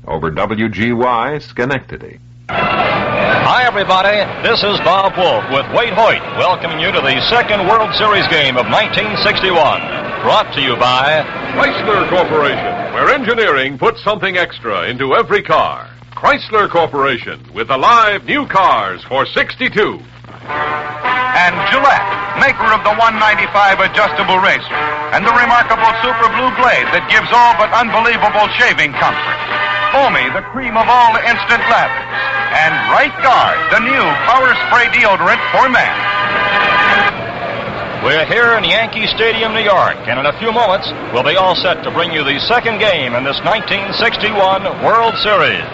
over WGY Schenectady. Hi, everybody. This is Bob Wolf with Wade Hoyt, welcoming you to the second World Series game of 1961. Brought to you by Chrysler Corporation, where engineering puts something extra into every car. Chrysler Corporation, with alive new cars for 62. And Gillette, maker of the 195 adjustable razor, and the remarkable Super Blue Blade that gives all but unbelievable shaving comfort. Foamy, the cream of all instant lathers. And Right Guard, the new power spray deodorant for men. We're here in Yankee Stadium, New York, and in a few moments, we'll be all set to bring you the second game in this 1961 World Series.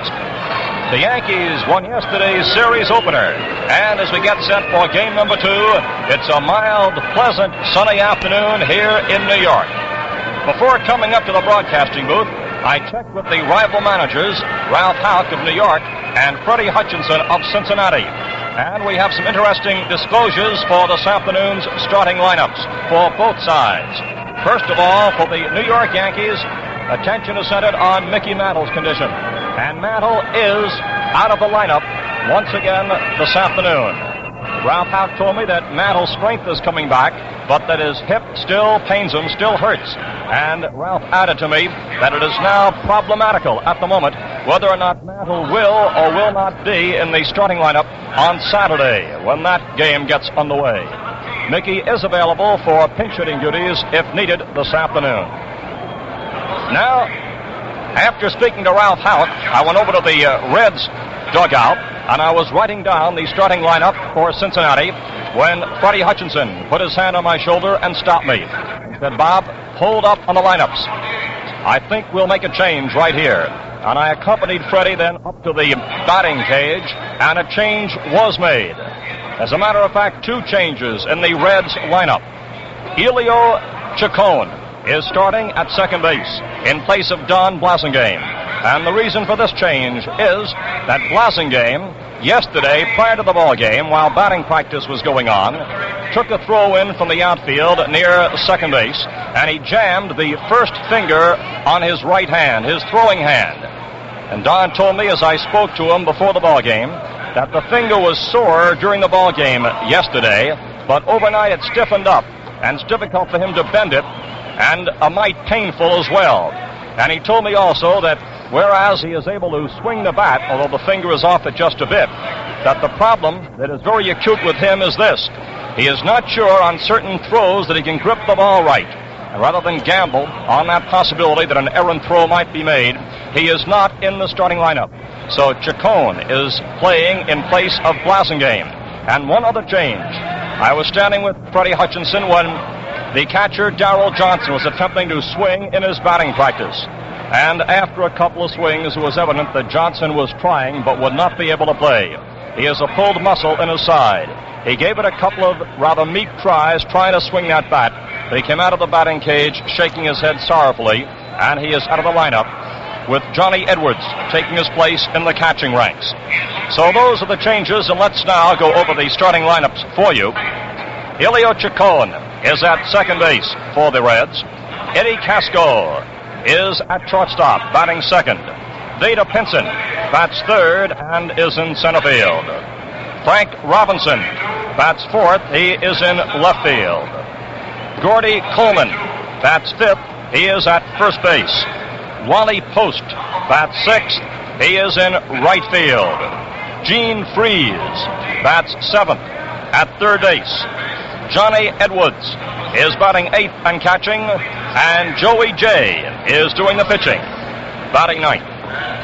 The Yankees won yesterday's series opener, and as we get set for game number 2, it's a mild, pleasant, sunny afternoon here in New York. Before coming up to the broadcasting booth, I checked with the rival managers, Ralph Houck of New York and Freddie Hutchinson of Cincinnati. And we have some interesting disclosures for this afternoon's starting lineups for both sides. First of all, for the New York Yankees, attention is centered on Mickey Mantle's condition. And Mantle is out of the lineup once again this afternoon. Ralph Houck told me that Mantle's strength is coming back, but that his hip still pains him, still hurts. And Ralph added to me that it is now problematical at the moment whether or not Mantle will or will not be in the starting lineup on Saturday when that game gets underway. Mickey is available for pinch hitting duties if needed this afternoon. Now, after speaking to Ralph Houck, I went over to the Reds dugout, and I was writing down the starting lineup for Cincinnati when Freddie Hutchinson put his hand on my shoulder and stopped me. He said, "Bob, hold up on the lineups. I think we'll make a change right here." And I accompanied Freddie then up to the batting cage, and a change was made. As a matter of fact, 2 changes in the Reds lineup. Elio Chacon is starting at second base in place of Don Blasingame. And the reason for this change is that Blasingame, yesterday, prior to the ball game, while batting practice was going on, took a throw in from the outfield near second base, and he jammed the first finger on his right hand, his throwing hand. And Don told me as I spoke to him before the ball game that the finger was sore during the ball game yesterday, but overnight it stiffened up, and it's difficult for him to bend it, and a mite painful as well. And he told me also that whereas he is able to swing the bat, although the finger is off it just a bit, that the problem that is very acute with him is this: he is not sure on certain throws that he can grip the ball right. And rather than gamble on that possibility that an errant throw might be made, he is not in the starting lineup. So Chacon is playing in place of Blasingame. And one other change. I was standing with Freddie Hutchinson when the catcher, Darrell Johnson, was attempting to swing in his batting practice. And after a couple of swings, it was evident that Johnson was trying but would not be able to play. He has a pulled muscle in his side. He gave it a couple of rather meek tries trying to swing that bat, but he came out of the batting cage shaking his head sorrowfully, and he is out of the lineup with Johnny Edwards taking his place in the catching ranks. So those are the changes, and let's now go over the starting lineups for you. Elio Chacon is at second base for the Reds. Eddie Casco is at shortstop, batting second. Vada Pinson bats third and is in center field. Frank Robinson bats fourth. He is in left field. Gordy Coleman bats fifth. He is at first base. Wally Post bats sixth. He is in right field. Gene Freese bats seventh at third base. Johnny Edwards is batting eighth and catching, and Joey J is doing the pitching, batting ninth.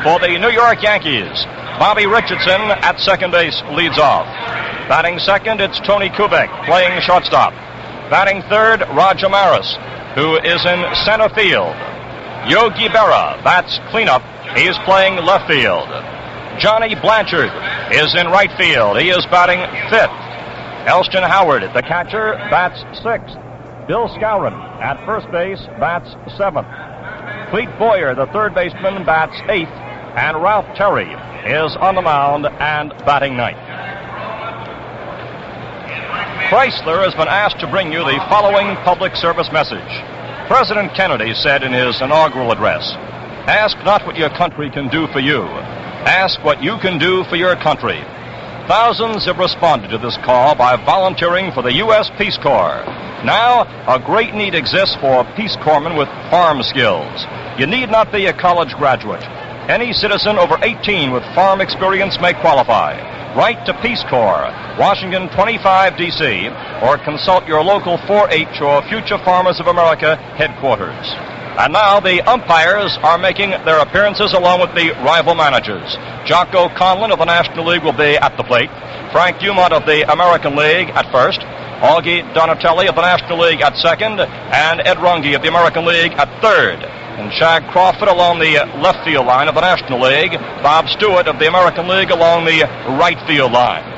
For the New York Yankees, Bobby Richardson at second base leads off. Batting second, it's Tony Kubek playing shortstop. Batting third, Roger Maris, who is in center field. Yogi Berra bats cleanup. He's playing left field. Johnny Blanchard is in right field. He is batting fifth. Elston Howard, the catcher, bats sixth. Bill Skowron at first base bats seventh. Clete Boyer, the third baseman, bats eighth. And Ralph Terry is on the mound and batting ninth. Chrysler has been asked to bring you the following public service message. President Kennedy said in his inaugural address, Ask not what your country can do for you. Ask what you can do for your country. Thousands have responded to this call by volunteering for the U.S. Peace Corps. Now, a great need exists for Peace Corpsmen with farm skills. You need not be a college graduate. Any citizen over 18 with farm experience may qualify. Write to Peace Corps, Washington 25, D.C., or consult your local 4-H or Future Farmers of America headquarters. And now the umpires are making their appearances along with the rival managers. Jocko Conlon of the National League will be at the plate. Frank Dumont of the American League at first. Augie Donatelli of the National League at second. And Ed Runge of the American League at third. And Shag Crawford along the left field line of the National League. Bob Stewart of the American League along the right field line.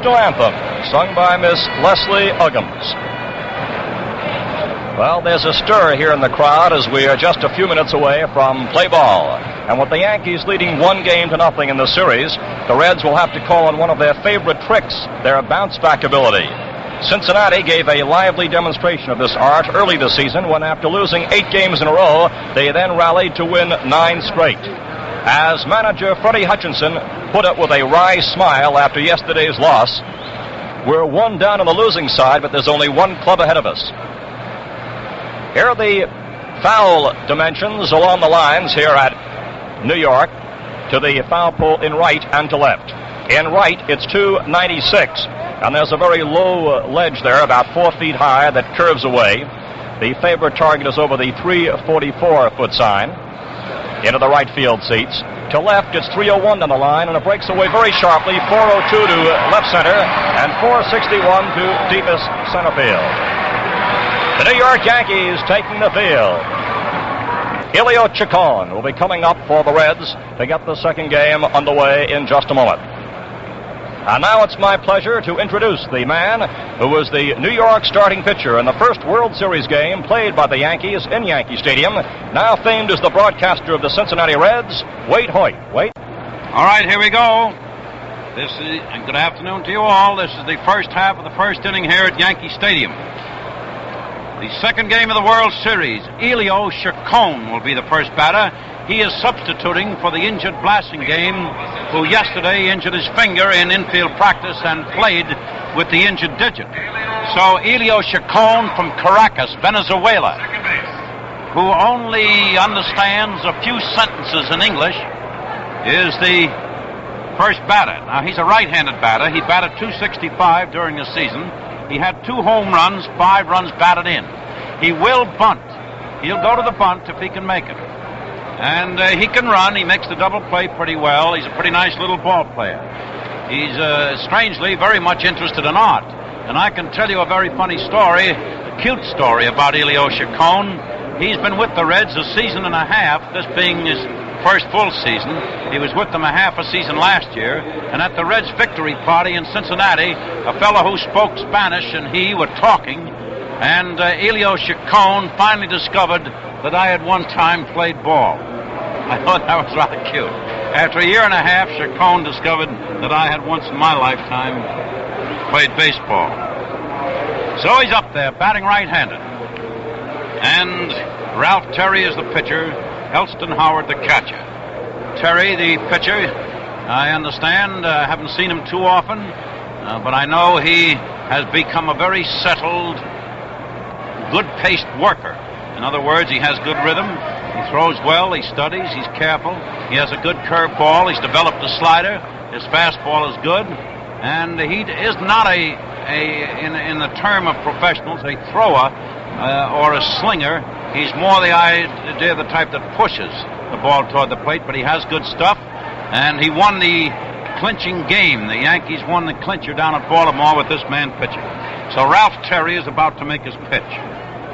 Anthem, sung by Miss Leslie Uggams. Well, there's a stir here in the crowd as we are just a few minutes away from play ball. And with the Yankees leading 1-0 in the series, the Reds will have to call on one of their favorite tricks, their bounce-back ability. Cincinnati gave a lively demonstration of this art early this season when, after losing 8 games in a row, they then rallied to win 9 straight. As manager Freddie Hutchinson put it with a wry smile after yesterday's loss, we're 1 down on the losing side, but there's only 1 club ahead of us. Here are the foul dimensions along the lines here at New York to the foul pole in right and to left. In right, it's 296, and there's a very low ledge there, about 4 feet high, that curves away. The favorite target is over the 344-foot sign into the right field seats. To left, it's 301 down the line, and it breaks away very sharply, 402 to left center, and 461 to deepest center field. The New York Yankees taking the field. Elio Chacon will be coming up for the Reds to get the second game underway in just a moment. And now it's my pleasure to introduce the man who was the New York starting pitcher in the first World Series game played by the Yankees in Yankee Stadium, now famed as the broadcaster of the Cincinnati Reds, Wade Hoyt. Wade? All right, here we go. And good afternoon to you all. This is the first half of the first inning here at Yankee Stadium. The second game of the World Series. Elio Chacon will be the first batter. He is substituting for the injured Blasingame, who yesterday injured his finger in infield practice and played with the injured digit. So Elio Chacon from Caracas, Venezuela, who only understands a few sentences in English, is the first batter. Now, he's a right-handed batter. He batted .265 during the season. He had 2 home runs, 5 runs batted in. He will bunt. He'll go to the bunt if he can make it. And he can run. He makes the double play pretty well. He's a pretty nice little ball player. He's, strangely, very much interested in art. And I can tell you a very funny story, a cute story about Elio Chacon. He's been with the Reds a season and a half, this being his first full season. He was with them a half a season last year. And at the Reds' victory party in Cincinnati, a fellow who spoke Spanish and he were talking. And Elio Chacon finally discovered that I had one time played ball. I thought that was rather cute. After a year and a half, Chacon discovered that I had once in my lifetime played baseball. So he's up there, batting right-handed. And Ralph Terry is the pitcher, Elston Howard the catcher. Terry, the pitcher, I understand, haven't seen him too often, but I know he has become a very settled, good-paced worker. In other words, he has good rhythm, He throws well, he studies, he's careful. He has a good curve ball. He's developed a slider. His fastball is good. And he is not in the term of professionals, a thrower or a slinger. He's more the idea, the type that pushes the ball toward the plate, but he has good stuff. And he won the clinching game. The Yankees won the clincher down at Baltimore with this man pitching. So Ralph Terry is about to make his pitch.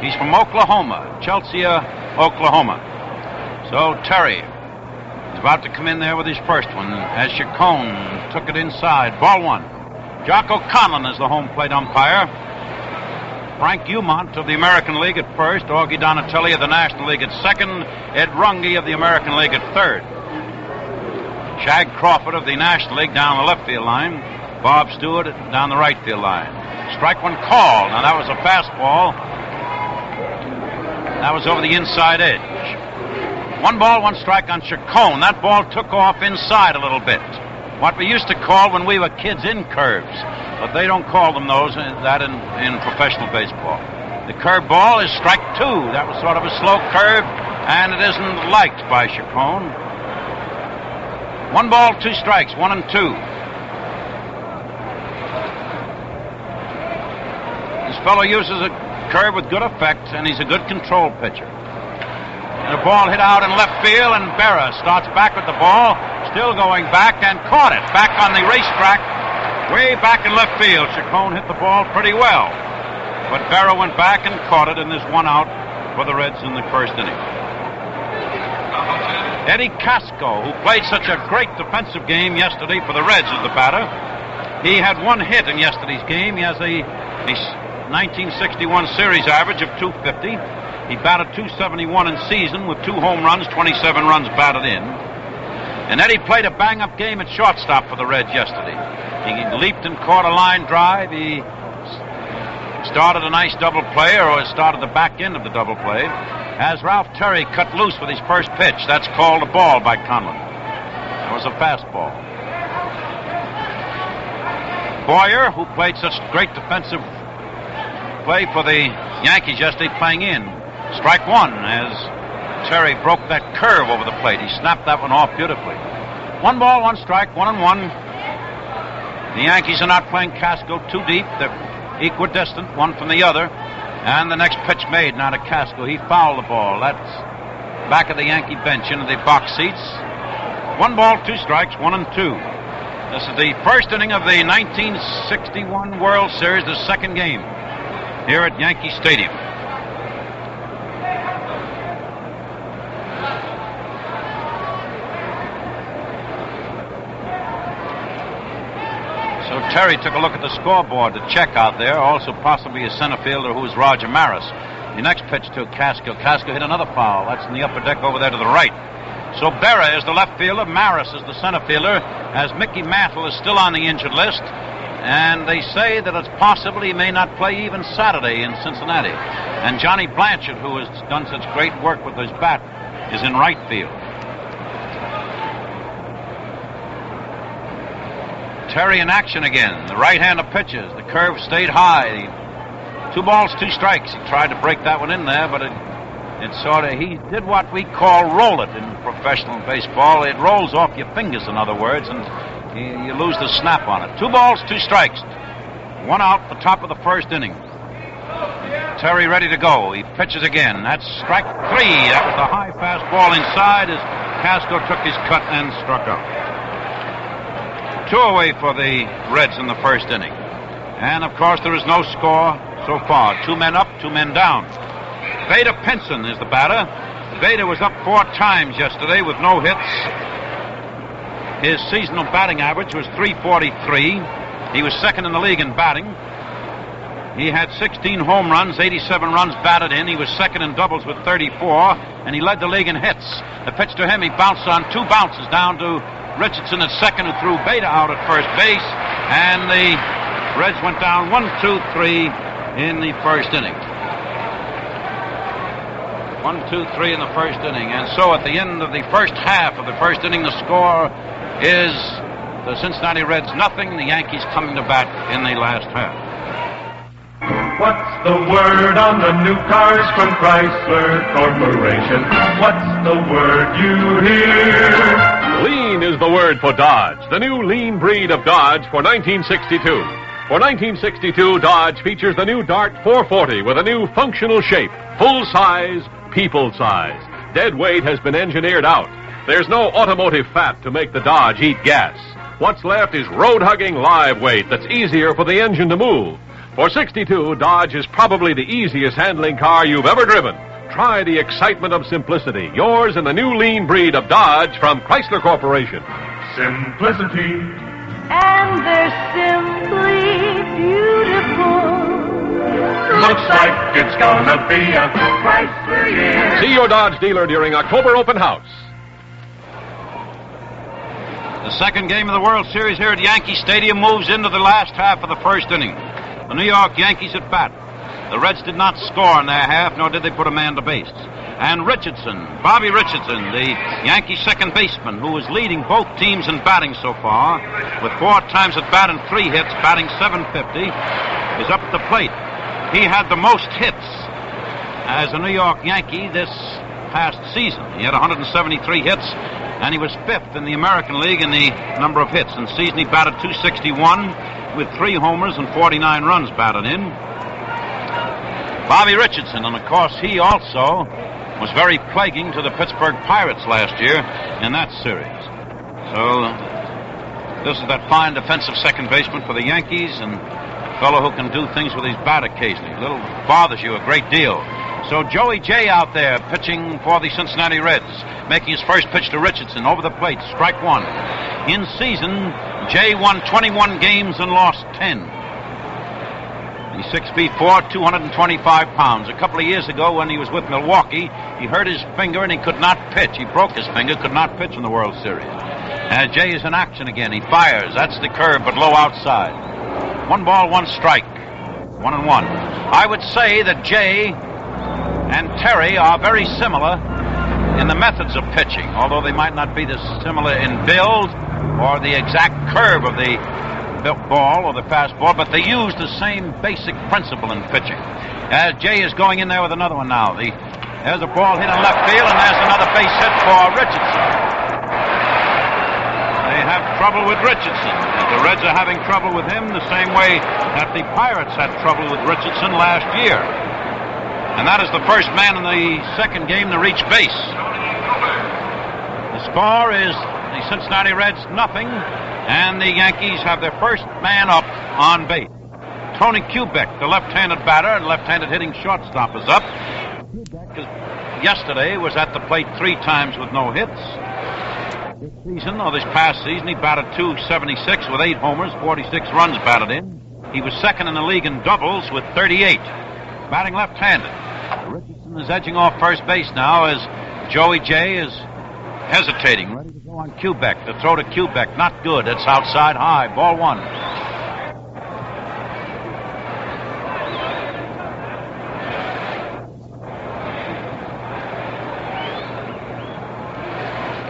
He's from Oklahoma, Chelsea, Oklahoma. So Terry is about to come in there with his first one as Chacon took it inside. Ball one. Jocko Conlon is the home plate umpire. Frank Umont of the American League at first. Augie Donatelli of the National League at second. Ed Runge of the American League at third. Shag Crawford of the National League down the left field line. Bob Stewart down the right field line. Strike one called. Now that was a fastball. That was over the inside edge. 1 ball, 1 strike on Chacon. That ball took off inside a little bit. What we used to call when we were kids in curves. But they don't call them those that in professional baseball. The curve ball is strike 2. That was sort of a slow curve, and it isn't liked by Chacon. 1 ball, 2 strikes, 1 and 2. This fellow uses a curve with good effect, and he's a good control pitcher. And a ball hit out in left field, and Berra starts back with the ball, still going back, and caught it. Back on the racetrack, way back in left field. Chacon hit the ball pretty well. But Berra went back and caught it, and there's 1 out for the Reds in the first inning. Eddie Casco, who played such a great defensive game yesterday for the Reds, is the batter. He had 1 hit in yesterday's game. He has a 1961 series average of .250. He batted .271 in season with 2 home runs, 27 runs batted in. And Eddie played a bang-up game at shortstop for the Reds yesterday. He leaped and caught a line drive. He started a nice double play, or started the back end of the double play, as Ralph Terry cut loose with his first pitch. That's called a ball by Conlon. That was a fastball. Boyer, who played such great defensive play for the Yankees yesterday, playing in. Strike 1 as Terry broke that curve over the plate. He snapped that one off beautifully. 1 ball, 1 strike, 1 and 1. The Yankees are not playing Casco too deep. They're equidistant, one from the other. And the next pitch made, now to Casco. He fouled the ball. That's back of the Yankee bench into the box seats. 1 ball, 2 strikes, 1 and 2. This is the first inning of the 1961 World Series, the second game here at Yankee Stadium. So Terry took a look at the scoreboard to check out there, also possibly a center fielder who is Roger Maris. The next pitch to Casco. Casco hit another foul. That's in the upper deck over there to the right. So Berra is the left fielder, Maris is the center fielder, as Mickey Mantle is still on the injured list. And they say that it's possible he may not play even Saturday in Cincinnati. And Johnny Blanchard, who has done such great work with his bat, is in right field. Terry in action again. The right-hander pitches. The curve stayed high. 2 balls, 2 strikes. He tried to break that one in there, but he did what we call roll it in professional baseball. It rolls off your fingers, in other words, and you lose the snap on it. 2 balls, 2 strikes. 1 out, the top of the first inning. Terry ready to go. He pitches again. That's strike 3. That was the high fastball inside as Casco took his cut and struck out. 2 away for the Reds in the first inning. And, of course, there is no score so far. 2 men up, 2 men down. Veda Pinson is the batter. Veda was up 4 times yesterday with no hits. His seasonal batting average was .343. He was second in the league in batting. He had 16 home runs, 87 runs batted in. He was second in doubles with 34, and he led the league in hits. The pitch to him, he bounced on 2 bounces down to Richardson at second, who threw Beta out at first base, and the Reds went down 1-2-3 in the first inning. 1-2-3 in the first inning, and so at the end of the first half of the first inning, the score is the Cincinnati Reds 0, the Yankees coming to bat in the last half. What's the word on the new cars from Chrysler Corporation? What's the word you hear? Lean is the word for Dodge, the new lean breed of Dodge for 1962. For 1962, Dodge features the new Dart 440 with a new functional shape, full size, people size. Dead weight has been engineered out. There's no automotive fat to make the Dodge eat gas. What's left is road-hugging live weight that's easier for the engine to move. For 62, Dodge is probably the easiest handling car you've ever driven. Try the excitement of simplicity. Yours in the new lean breed of Dodge from Chrysler Corporation. Simplicity. And they're simply beautiful. Looks like it's gonna be a Chrysler year. See your Dodge dealer during October open house. The second game of the World Series here at Yankee Stadium moves into the last half of the first inning. The New York Yankees at bat. The Reds did not score in their half, nor did they put a man to base. And Richardson, Bobby Richardson, the Yankee second baseman, who is leading both teams in batting so far, with 4 times at bat and 3 hits, batting .750, is up at the plate. He had the most hits as a New York Yankee this past season. He had 173 hits, and he was 5th in the American League in the number of hits. In the season, he batted .261 with 3 homers and 49 runs batted in. Bobby Richardson, and of course, he also was very plaguing to the Pittsburgh Pirates last year in that series. So, this is that fine defensive second baseman for the Yankees, and a fellow who can do things with his bat occasionally. A little bothers you a great deal. So Joey J out there pitching for the Cincinnati Reds, making his first pitch to Richardson over the plate, strike 1. In season, Jay won 21 games and lost 10. He's 6'4", 225 pounds. A couple of years ago when he was with Milwaukee, he hurt his finger and he could not pitch. He broke his finger, could not pitch in the World Series. Jay is in action again. He fires. That's the curve, but low outside. 1 ball, 1 strike. 1-1. I would say that Jay and Terry are very similar in the methods of pitching, although they might not be this similar in build or the exact curve of the ball or the fastball, but they use the same basic principle in pitching. Jay is going in there with another one now. There's a ball hit in left field, and there's another base hit for Richardson. They have trouble with Richardson. The Reds are having trouble with him the same way that the Pirates had trouble with Richardson last year. And that is the first man in the second game to reach base. The score is the Cincinnati Reds 0, and the Yankees have their first man up on base. Tony Kubek, the left-handed batter and left-handed hitting shortstop, is up. Yesterday was at the plate 3 times with no hits. This past season, he batted .276 with 8 homers, 46 runs batted in. He was second in the league in doubles with 38. Batting left-handed. Richardson is edging off first base now as Joey J is hesitating, ready to go on Kubek. The throw to Kubek, not good. It's outside high. Ball 1.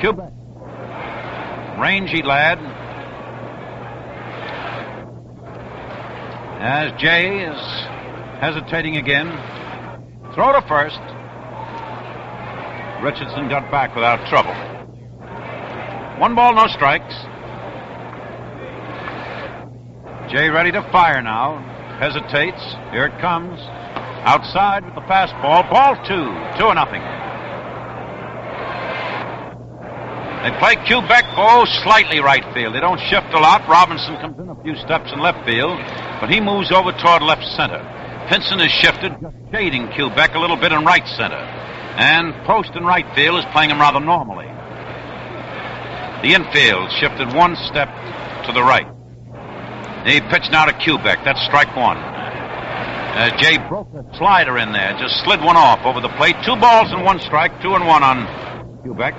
Kubek. Rangy lad. As Jay is hesitating again. Throw to first. Richardson got back without trouble. 1 ball, no strikes. Jay ready to fire now. Hesitates. Here it comes. Outside with the fastball. Ball 2. 2-0. They play Kubek, slightly right field. They don't shift a lot. Robinson comes in a few steps in left field, but he moves over toward left center. Pinson is shifted, just shading Kubek a little bit in right center. And Post in right field is playing him rather normally. The infield shifted 1 step to the right. He pitched now to Kubek. That's strike 1. Jay broke a slider in there, just slid one off over the plate. 2 balls and 1 strike, 2-1 on Kubek.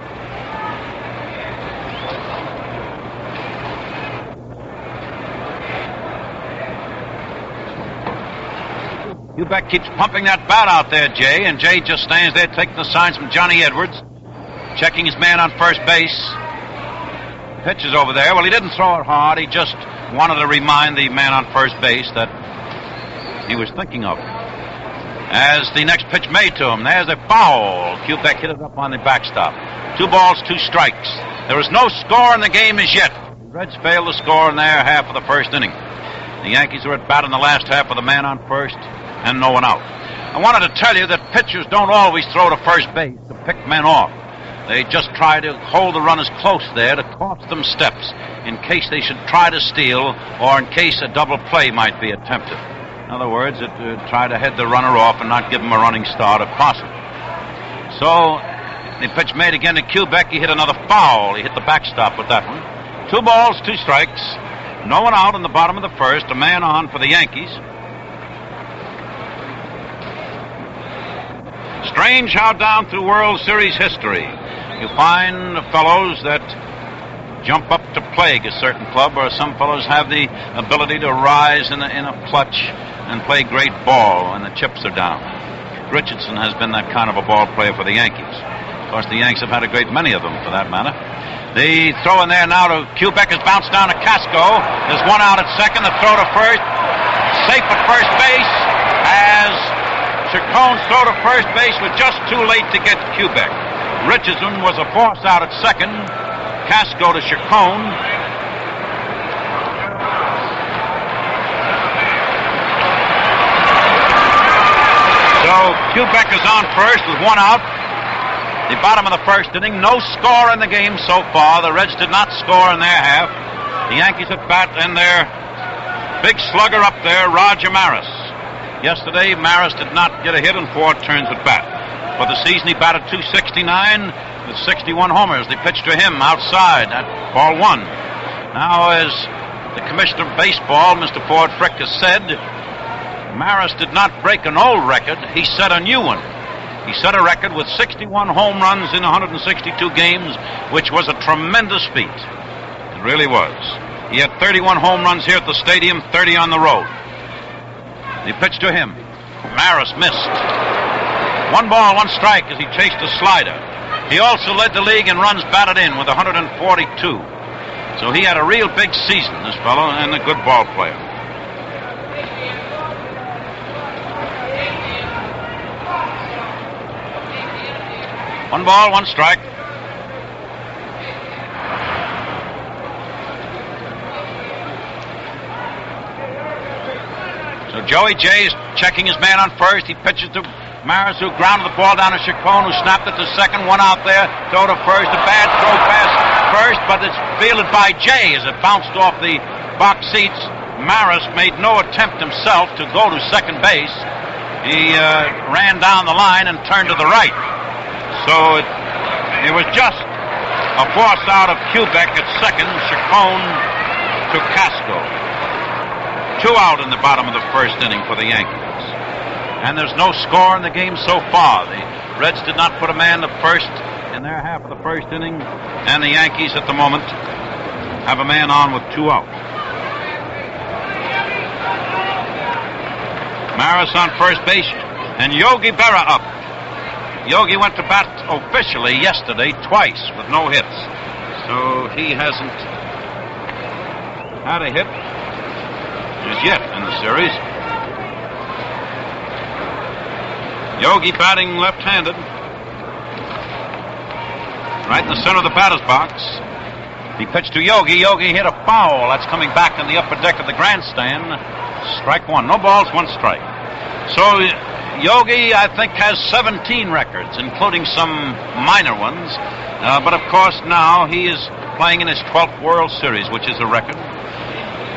Kubek keeps pumping that bat out there, Jay, and Jay just stands there taking the signs from Johnny Edwards, checking his man on first base. Pitches over there. Well, he didn't throw it hard. He just wanted to remind the man on first base that he was thinking of. As the next pitch made to him, there's a foul. Kubek hit it up on the backstop. 2 balls, 2 strikes. There is no score in the game as yet. The Reds failed to score in their half of the first inning. The Yankees were at bat in the last half with a man on first and no one out. I wanted to tell you that pitchers don't always throw to first base to pick men off. They just try to hold the runners close there to cost them steps in case they should try to steal or in case a double play might be attempted. In other words, try to head the runner off and not give him a running start if possible. So the pitch made again to Kubek. He hit another foul. He hit the backstop with that one. 2 balls, 2 strikes. No one out in the bottom of the first. A man on for the Yankees. Strange how down through World Series history you find fellows that jump up to plague a certain club, or some fellows have the ability to rise in a clutch and play great ball when the chips are down. Richardson has been that kind of a ball player for the Yankees. Of course, the Yanks have had a great many of them, for that matter. The throw in there now to Kubek is bounced down to Casco. There's one out at second. The throw to first. Safe at first base as Chacon's throw to first base was just too late to get Kubek. Richardson was a force out at second. Casco to Chacon. So Kubek is on first with one out. The bottom of the first inning. No score in the game so far. The Reds did not score in their half. The Yankees at bat and their big slugger up there, Roger Maris. Yesterday, Maris did not get a hit in 4 turns at bat. For the season, he batted .269 with 61 homers. They pitched to him outside at ball 1. Now, as the commissioner of baseball, Mr. Ford Frick, has said, Maris did not break an old record. He set a new one. He set a record with 61 home runs in 162 games, which was a tremendous feat. It really was. He had 31 home runs here at the stadium, 30 on the road. He pitched to him. Maris missed. 1 ball, 1 strike as he chased a slider. He also led the league in runs batted in with 142. So he had a real big season, this fellow, and a good ball player. One ball, 1 strike. So Joey J is checking his man on first. He pitches to Maris, who grounded the ball down to Chacon, who snapped it to second. One out there. Throw to first. A bad throw past first, but it's fielded by J as it bounced off the box seats. Maris made no attempt himself to go to second base. He ran down the line and turned to the right. So it was just a force out of Kubek at second. Chacon to Casco. 2 out in the bottom of the first inning for the Yankees. And there's no score in the game so far. The Reds did not put a man to first in their half of the first inning, and the Yankees at the moment have a man on with 2 out. Maris on first base, and Yogi Berra up. Yogi went to bat officially yesterday twice with no hits. So he hasn't had a hit as yet in the series. Yogi batting left-handed. Right in the center of the batter's box. He pitched to Yogi. Yogi hit a foul. That's coming back in the upper deck of the grandstand. Strike 1. No balls, 1 strike. So Yogi, I think, has 17 records, including some minor ones. But of course now he is playing in his 12th World Series, which is a record.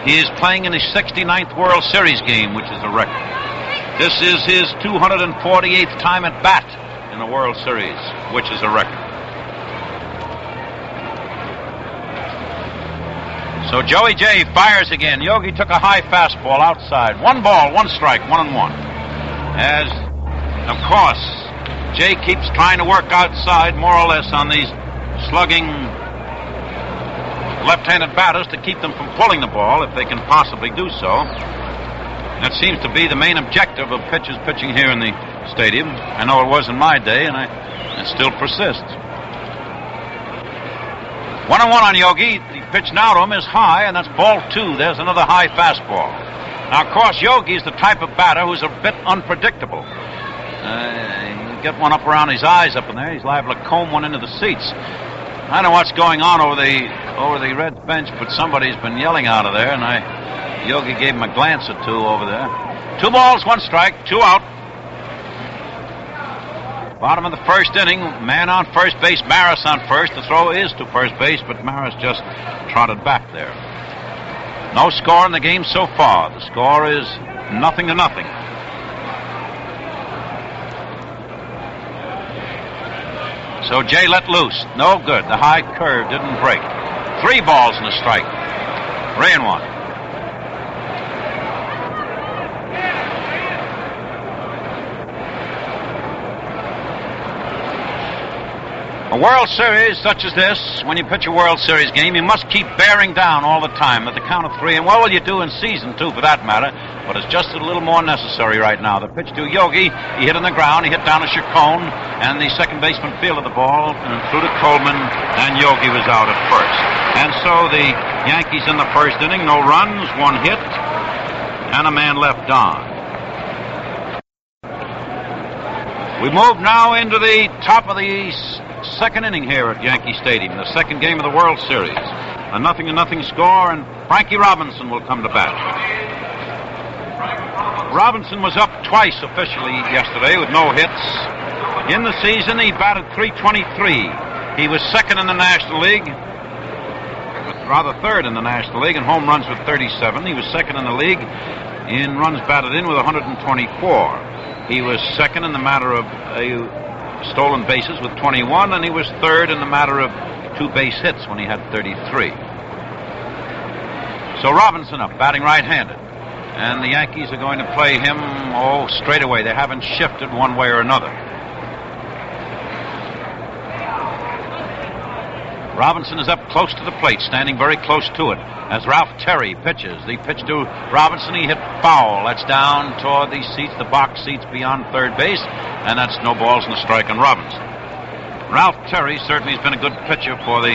He is playing in his 69th World Series game, which is a record. This is his 248th time at bat in the World Series, which is a record. So Joey J fires again. Yogi took a high fastball outside. 1 ball, 1 strike, 1-1. As, of course, Jay keeps trying to work outside more or less on these slugging left-handed batters to keep them from pulling the ball if they can possibly do so. That seems to be the main objective of pitchers pitching here in the stadium. I know it was in my day, and it still persists. 1-1 on Yogi. The pitch now to him is high, and that's ball 2. There's another high fastball. Now, of course, Yogi is the type of batter who's a bit unpredictable. You get one up around his eyes up in there, he's liable to comb one into the seats. I don't know what's going on over the Reds bench, but somebody's been yelling out of there, and Yogi gave him a glance or two over there. 2 balls, 1 strike, 2 out. Bottom of the first inning, man on first base, Maris on first. The throw is to first base, but Maris just trotted back there. No score in the game so far. The score is 0-0. So Jay let loose. No good. The high curve didn't break. 3 balls and a strike. 3-1. A World Series such as this, when you pitch a World Series game, you must keep bearing down all the time at the count of 3. And what will you do in season, too, for that matter? But it's just a little more necessary right now. The pitch to Yogi, he hit on the ground, he hit down to Chacon, and the second baseman fielded the ball and threw to Coleman, and Yogi was out at first. And so the Yankees in the first inning, no runs, 1 hit, and a man left on. We move now into the top of the second inning here at Yankee Stadium, the second game of the World Series. A 0-0 score, and Frankie Robinson will come to bat. Robinson was up twice officially yesterday with no hits. In the season, he batted .323. He was second in the National League, rather third in the National League in home runs with 37. He was second in the league in runs batted in with 124. He was second in the matter of stolen bases with 21, and he was third in the matter of 2 base hits when he had 33. So Robinson up, batting right-handed. And the Yankees are going to play him, straight away. They haven't shifted one way or another. Robinson is up close to the plate, standing very close to it, as Ralph Terry pitches. The pitch to Robinson, he hit foul. That's down toward the seats, the box seats beyond third base, and that's no balls and a strike on Robinson. Ralph Terry certainly has been a good pitcher for the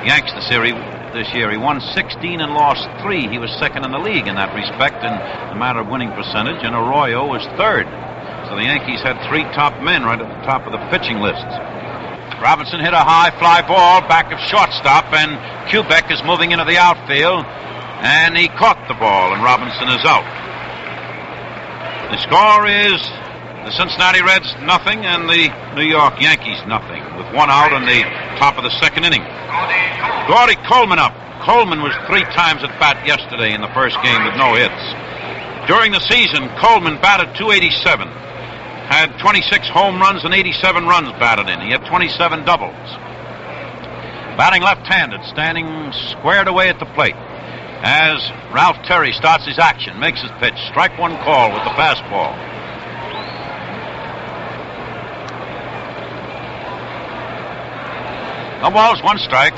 Yanks this year. He won 16 and lost 3. He was second in the league in that respect in the matter of winning percentage, and Arroyo was third. So the Yankees had 3 top men right at the top of the pitching list. Robinson hit a high fly ball back of shortstop, and Kubek is moving into the outfield, and he caught the ball, and Robinson is out. The score is the Cincinnati Reds 0 and the New York Yankees 0, with 1 out in the top of the second inning. Gordy Coleman up. Coleman was 3 times at bat yesterday in the first game with no hits. During the season, Coleman batted .287. Had 26 home runs and 87 runs batted in. He had 27 doubles. Batting left-handed, standing squared away at the plate. As Ralph Terry starts his action, makes his pitch, strike 1 call with the fastball. No balls, 1 strike.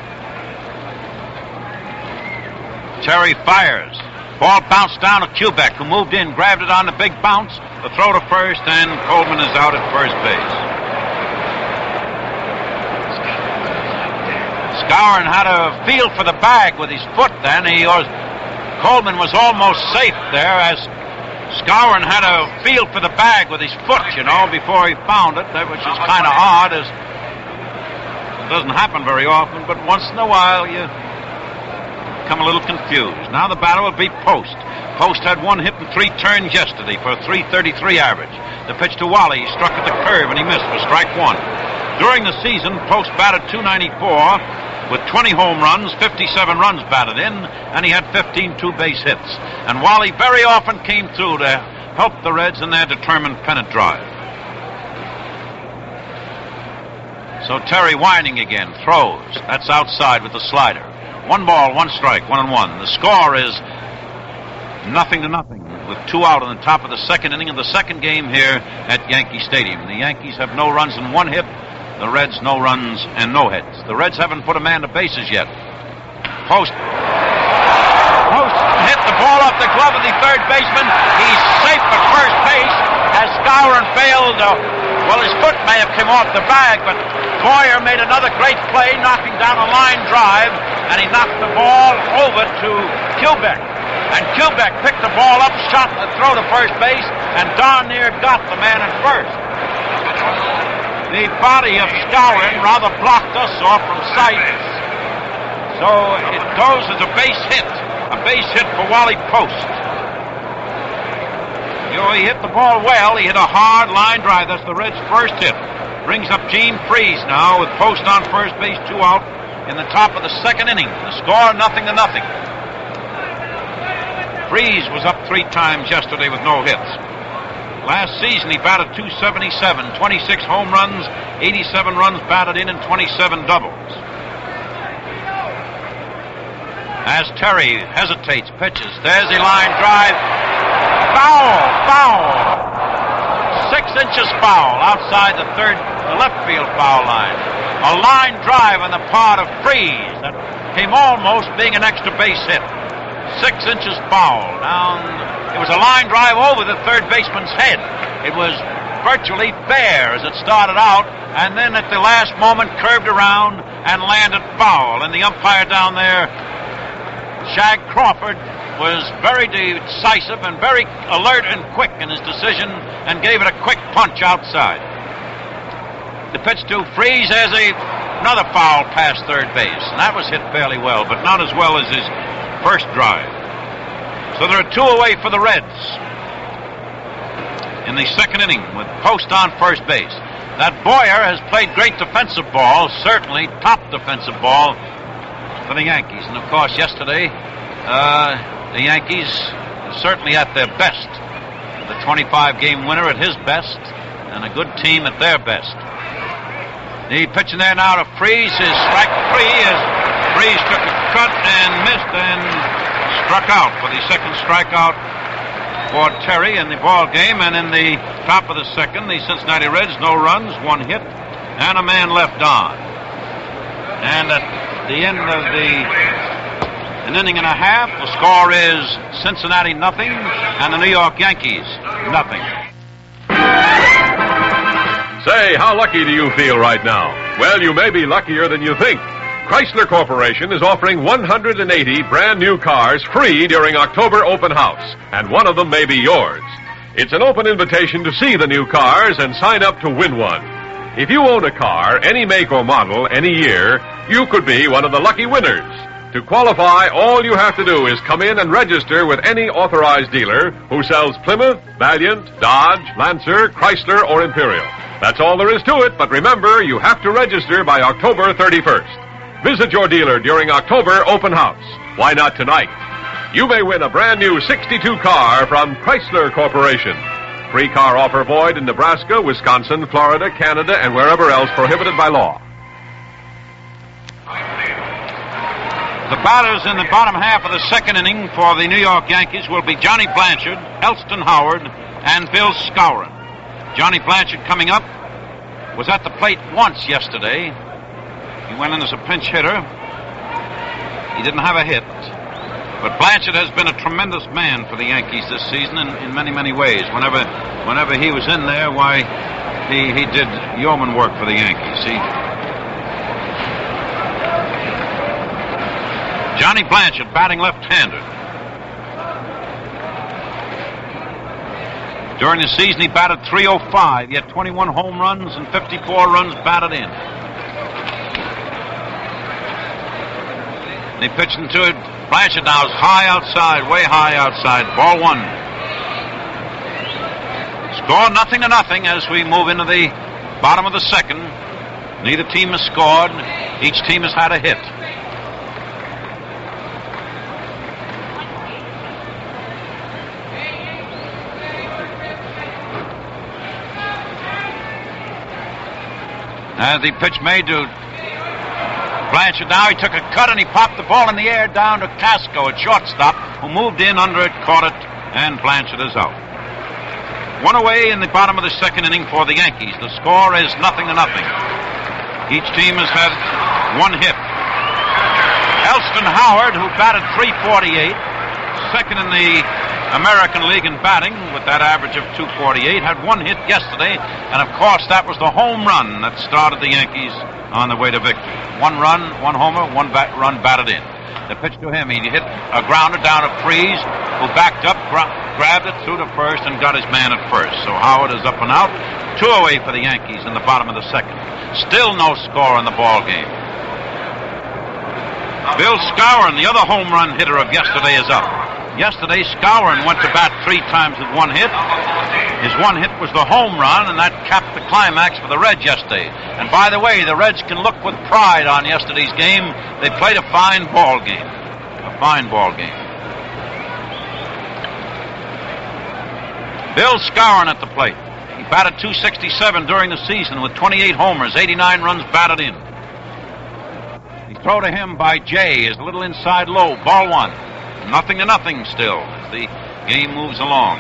Terry fires. Ball bounced down to Kubek, who moved in, grabbed it on the big bounce. The throw to first, and Coleman is out at first base. Skowron had a feel for the bag with his foot then. Coleman was almost safe there, as Skowron had a feel for the bag with his foot, before he found it, which is kind of odd, as it doesn't happen very often, but once in a while you become a little confused. Now the batter will be Post. Post had 1 hit and 3 turns yesterday for a .333 average. The pitch to Wally, he struck at the curve and he missed for strike 1. During the season, Post batted .294 with 20 home runs, 57 runs batted in, and he had 15 2-base hits. And Wally very often came through to help the Reds in their determined pennant drive. So Terry winding again, throws. That's outside with the slider. 1 ball, 1 strike, 1-1. The score is 0-0, with 2 out on the top of the second inning of the second game here at Yankee Stadium. The Yankees have no runs and 1 hit. The Reds no runs and no hits. The Reds haven't put a man to bases yet. Post hit the ball off the glove of the third baseman. He's safe at first base as Skowron failed. His foot may have come off the bag, but Boyer made another great play, knocking down a line drive, and he knocked the ball over to Kubek. And Kubek picked the ball up, shot to throw to first base, and darn near got the man at first. The body of Skowron rather blocked us off from sight. So it goes as a base hit for Wally Post. He hit the ball well. He hit a hard line drive. That's the Reds' first hit. Brings up Gene Freese now with Post on first base, 2 out in the top of the second inning. The score 0-0. Freese was up 3 times yesterday with no hits. Last season he batted .277, 26 home runs, 87 runs batted in, and 27 doubles. As Terry hesitates, pitches. There's the line drive. Foul! 6 inches foul outside the left field foul line. A line drive on the part of Freese that came almost being an extra base hit. 6 inches foul. It was a line drive over the third baseman's head. It was virtually fair as it started out, and then at the last moment curved around and landed foul. And the umpire down there, Shag Crawford, was very decisive and very alert and quick in his decision and gave it a quick punch outside. The pitch to Freese has another foul past third base, and that was hit fairly well, but not as well as his first drive. So there are 2 away for the Reds in the second inning with Post on first base. That Boyer has played great defensive ball, certainly top defensive ball for the Yankees. And of course yesterday the Yankees certainly at their best. The 25-game winner at his best, and a good team at their best. The pitching there now to Freese is strike 3 as Freese took a cut and missed and struck out for the second strikeout for Terry in the ball game. And in the top of the second, the Cincinnati Reds, no runs, 1 hit, and a man left on. And at the end of an inning and a half, the score is Cincinnati 0 and the New York Yankees 0. Say, how lucky do you feel right now? Well, you may be luckier than you think. Chrysler Corporation is offering 180 brand new cars free during October open house, and one of them may be yours. It's an open invitation to see the new cars and sign up to win one. If you own a car, any make or model, any year, you could be one of the lucky winners. To qualify, all you have to do is come in and register with any authorized dealer who sells Plymouth, Valiant, Dodge, Lancer, Chrysler, or Imperial. That's all there is to it, but remember, you have to register by October 31st. Visit your dealer during October open house. Why not tonight? You may win a brand new 62 car from Chrysler Corporation. Free car offer void in Nebraska, Wisconsin, Florida, Canada, and wherever else prohibited by law. The batters in the bottom half of the second inning for the New York Yankees will be Johnny Blanchard, Elston Howard, and Bill Skowron. Johnny Blanchard coming up was at the plate once yesterday. He went in as a pinch hitter. He didn't have a hit. But Blanchard has been a tremendous man for the Yankees this season in many, many ways. Whenever he was in there, why, he did yeoman work for the Yankees. Johnny Blanchard batting left-handed. During the season, he batted .305. He had 21 home runs and 54 runs batted in. They pitched into it. Blanchard now is high outside, way high outside. Ball 1. Score 0-0 as we move into the bottom of the second. Neither team has scored. Each team has had a hit. And the pitch made to Blanchard. Now he took a cut and he popped the ball in the air down to Casco at shortstop, who moved in under it, caught it, and Blanchard is out. 1 away in the bottom of the second inning for the Yankees. The score is 0-0. Each team has had 1 hit. Elston Howard, who batted .348, second in the American League in batting with that average of 248. Had one hit yesterday, and of course that was the home run that started the Yankees on the way to victory. One run, one homer, one run batted in. The pitch to him, he hit a grounder down to Freeze, who backed up, grabbed it through to first, and got his man at first. So Howard is up and out. 2 away for the Yankees in the bottom of the second. Still no score in the ball game. Bill Skowron, the other home run hitter of yesterday, is up. Yesterday, Skowron went to bat 3 times with 1 hit. His 1 hit was the home run, and that capped the climax for the Reds yesterday. And by the way, the Reds can look with pride on yesterday's game. They played a fine ball game. A fine ball game. Bill Skowron at the plate. He batted .267 during the season with 28 homers, 89 runs batted in. The throw to him by Jay is a little inside low, ball 1. 0-0 still as the game moves along.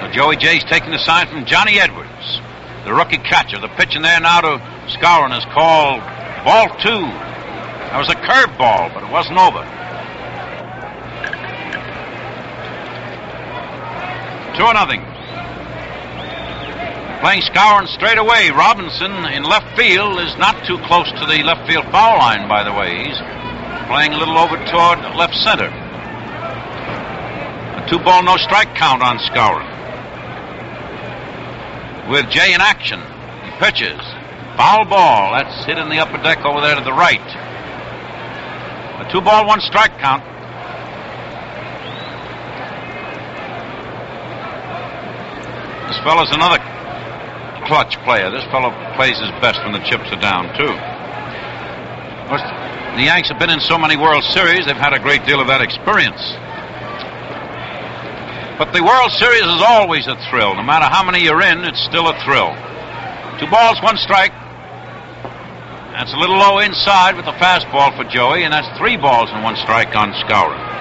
So Joey Jay's taking the sign from Johnny Edwards, the rookie catcher. The pitch in there now to Skowron is called ball 2. That was a curve ball, but it wasn't over. 2-0. Playing Skowron straight away. Robinson in left field is not too close to the left field foul line, by the way. He's playing a little over toward left center. A 2-ball, no strike count on Skowron. With Jay in action, he pitches. Foul ball. That's hit in the upper deck over there to the right. A 2-ball, 1 strike count. This fellow's another clutch player. This fellow plays his best when the chips are down, too. Of course, the Yanks have been in so many World Series, they've had a great deal of that experience. But the World Series is always a thrill. No matter how many you're in, it's still a thrill. 2 balls, 1 strike. That's a little low inside with the fastball for Joey, and that's 3 balls and 1 strike on Skowron.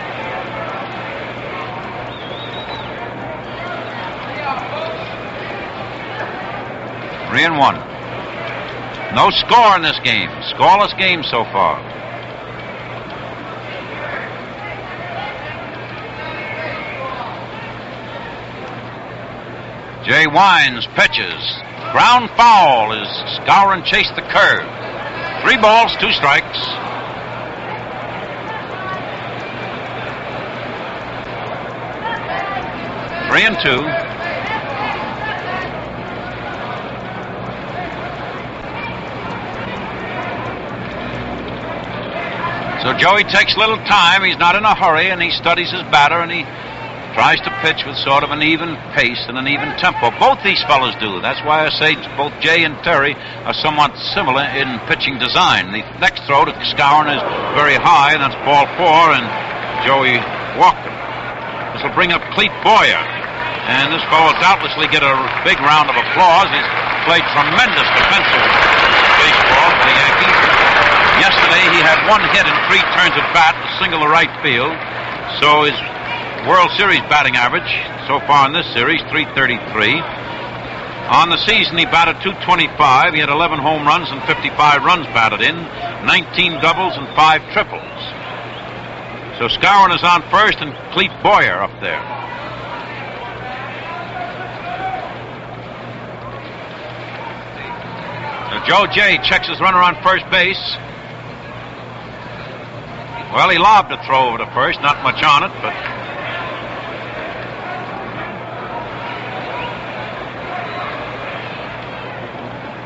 Three and 1. No score in this game. Scoreless game so far. Jay Wines pitches. Ground foul as Skowron chased the curve. 3 balls, 2 strikes. Three and 2. So Joey takes a little time. He's not in a hurry, and he studies his batter, and he tries to pitch with sort of an even pace and an even tempo. Both these fellows do. That's why I say both Jay and Terry are somewhat similar in pitching design. The next throw to Skowron is very high, and that's ball 4, and Joey walked him. This will bring up Clete Boyer, and this fellow will doubtlessly get a big round of applause. He's played tremendous defensive baseball for the Yankees. Yesterday, he had 1 hit in 3 turns at bat, a single to right field. So his World Series batting average so far in this series, .333. On the season, he batted .225. He had 11 home runs and 55 runs batted in, 19 doubles and 5 triples. So Skowron is on first and Clete Boyer up there. So Joe Jay checks his runner on first base. Well, he lobbed a throw over to first, not much on it, but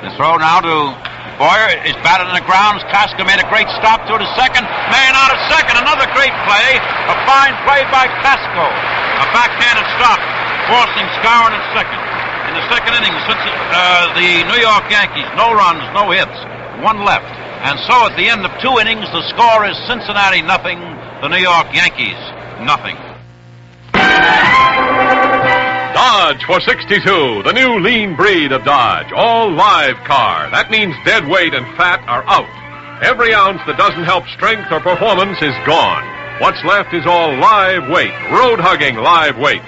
the throw now to Boyer is batted in the ground. Casca made a great stop to second. Man out of second, another great play. A fine play by Casco. A backhanded stop, forcing Skowron at second. In the second inning, since the New York Yankees, no runs, no hits, 1 left. And so at the end of 2 innings, the score is Cincinnati 0, the New York Yankees 0. Dodge for 62, the new lean breed of Dodge. All live car. That means dead weight and fat are out. Every ounce that doesn't help strength or performance is gone. What's left is all live weight, road-hugging live weight.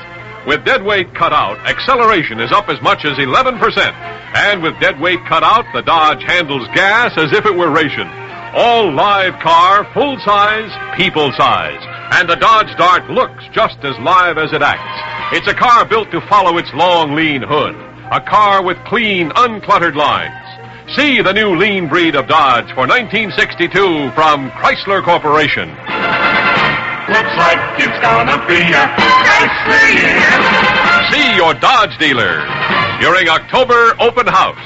With dead weight cut out, acceleration is up as much as 11%. And with dead weight cut out, the Dodge handles gas as if it were ration. All live car, full size, people size. And the Dodge Dart looks just as live as it acts. It's a car built to follow its long, lean hood. A car with clean, uncluttered lines. See the new lean breed of Dodge for 1962 from Chrysler Corporation. Looks like it's gonna be a nice year. See your Dodge dealer during October open house.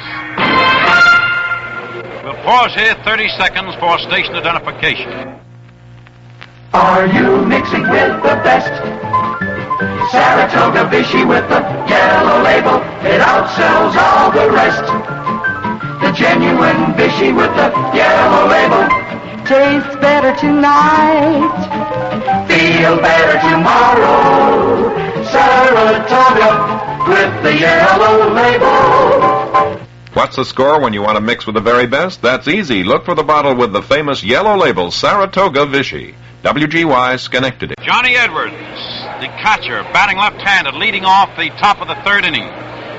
We'll pause here 30 seconds for station identification. Are you mixing with the best? Saratoga Vichy with the yellow label, it outsells all the rest. The genuine Vichy with the yellow label Tastes better tonight. feel better tomorrow. Saratoga with the yellow label. What's the score when you want to mix with the very best? That's easy. Look for the bottle with the famous yellow label, Saratoga Vichy. WGY, Schenectady. Johnny Edwards, the catcher, batting left-handed, leading off the top of the third inning.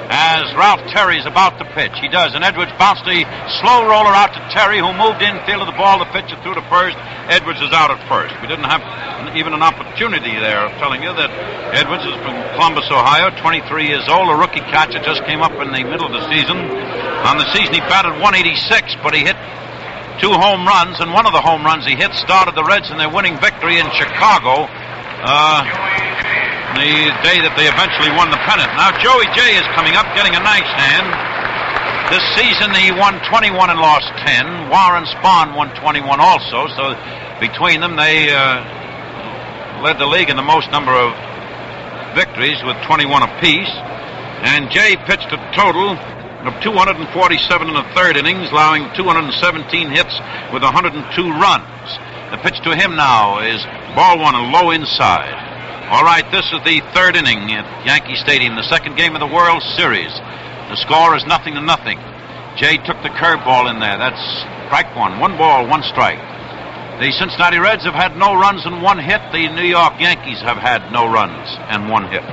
As Ralph Terry's about to pitch, he does, and Edwards bounced a slow roller out to Terry, who moved in, fielded the ball, the pitcher threw to first. Edwards is out at first. We didn't have even an opportunity there of telling you that Edwards is from Columbus, Ohio, 23 years old, a rookie catcher, just came up in the middle of the season. On the season, he batted 186, but he hit 2 home runs, and one of the home runs he hit started the Reds in their winning victory in Chicago. The day that they eventually won the pennant. Now Joey J is coming up, getting a nice hand. This season he won 21 and lost 10. Warren Spahn won 21 also, so between them they led the league in the most number of victories with 21 apiece. And Jay pitched a total of 247 in the third innings, allowing 217 hits with 102 runs. The pitch to him now is ball one, a low inside. All right, this is the third inning at Yankee Stadium, the second game of the World Series. The score is 0-0. Jay took the curveball in there. That's strike one. 1 ball, 1 strike. The Cincinnati Reds have had no runs and 1 hit. The New York Yankees have had no runs and 1 hit.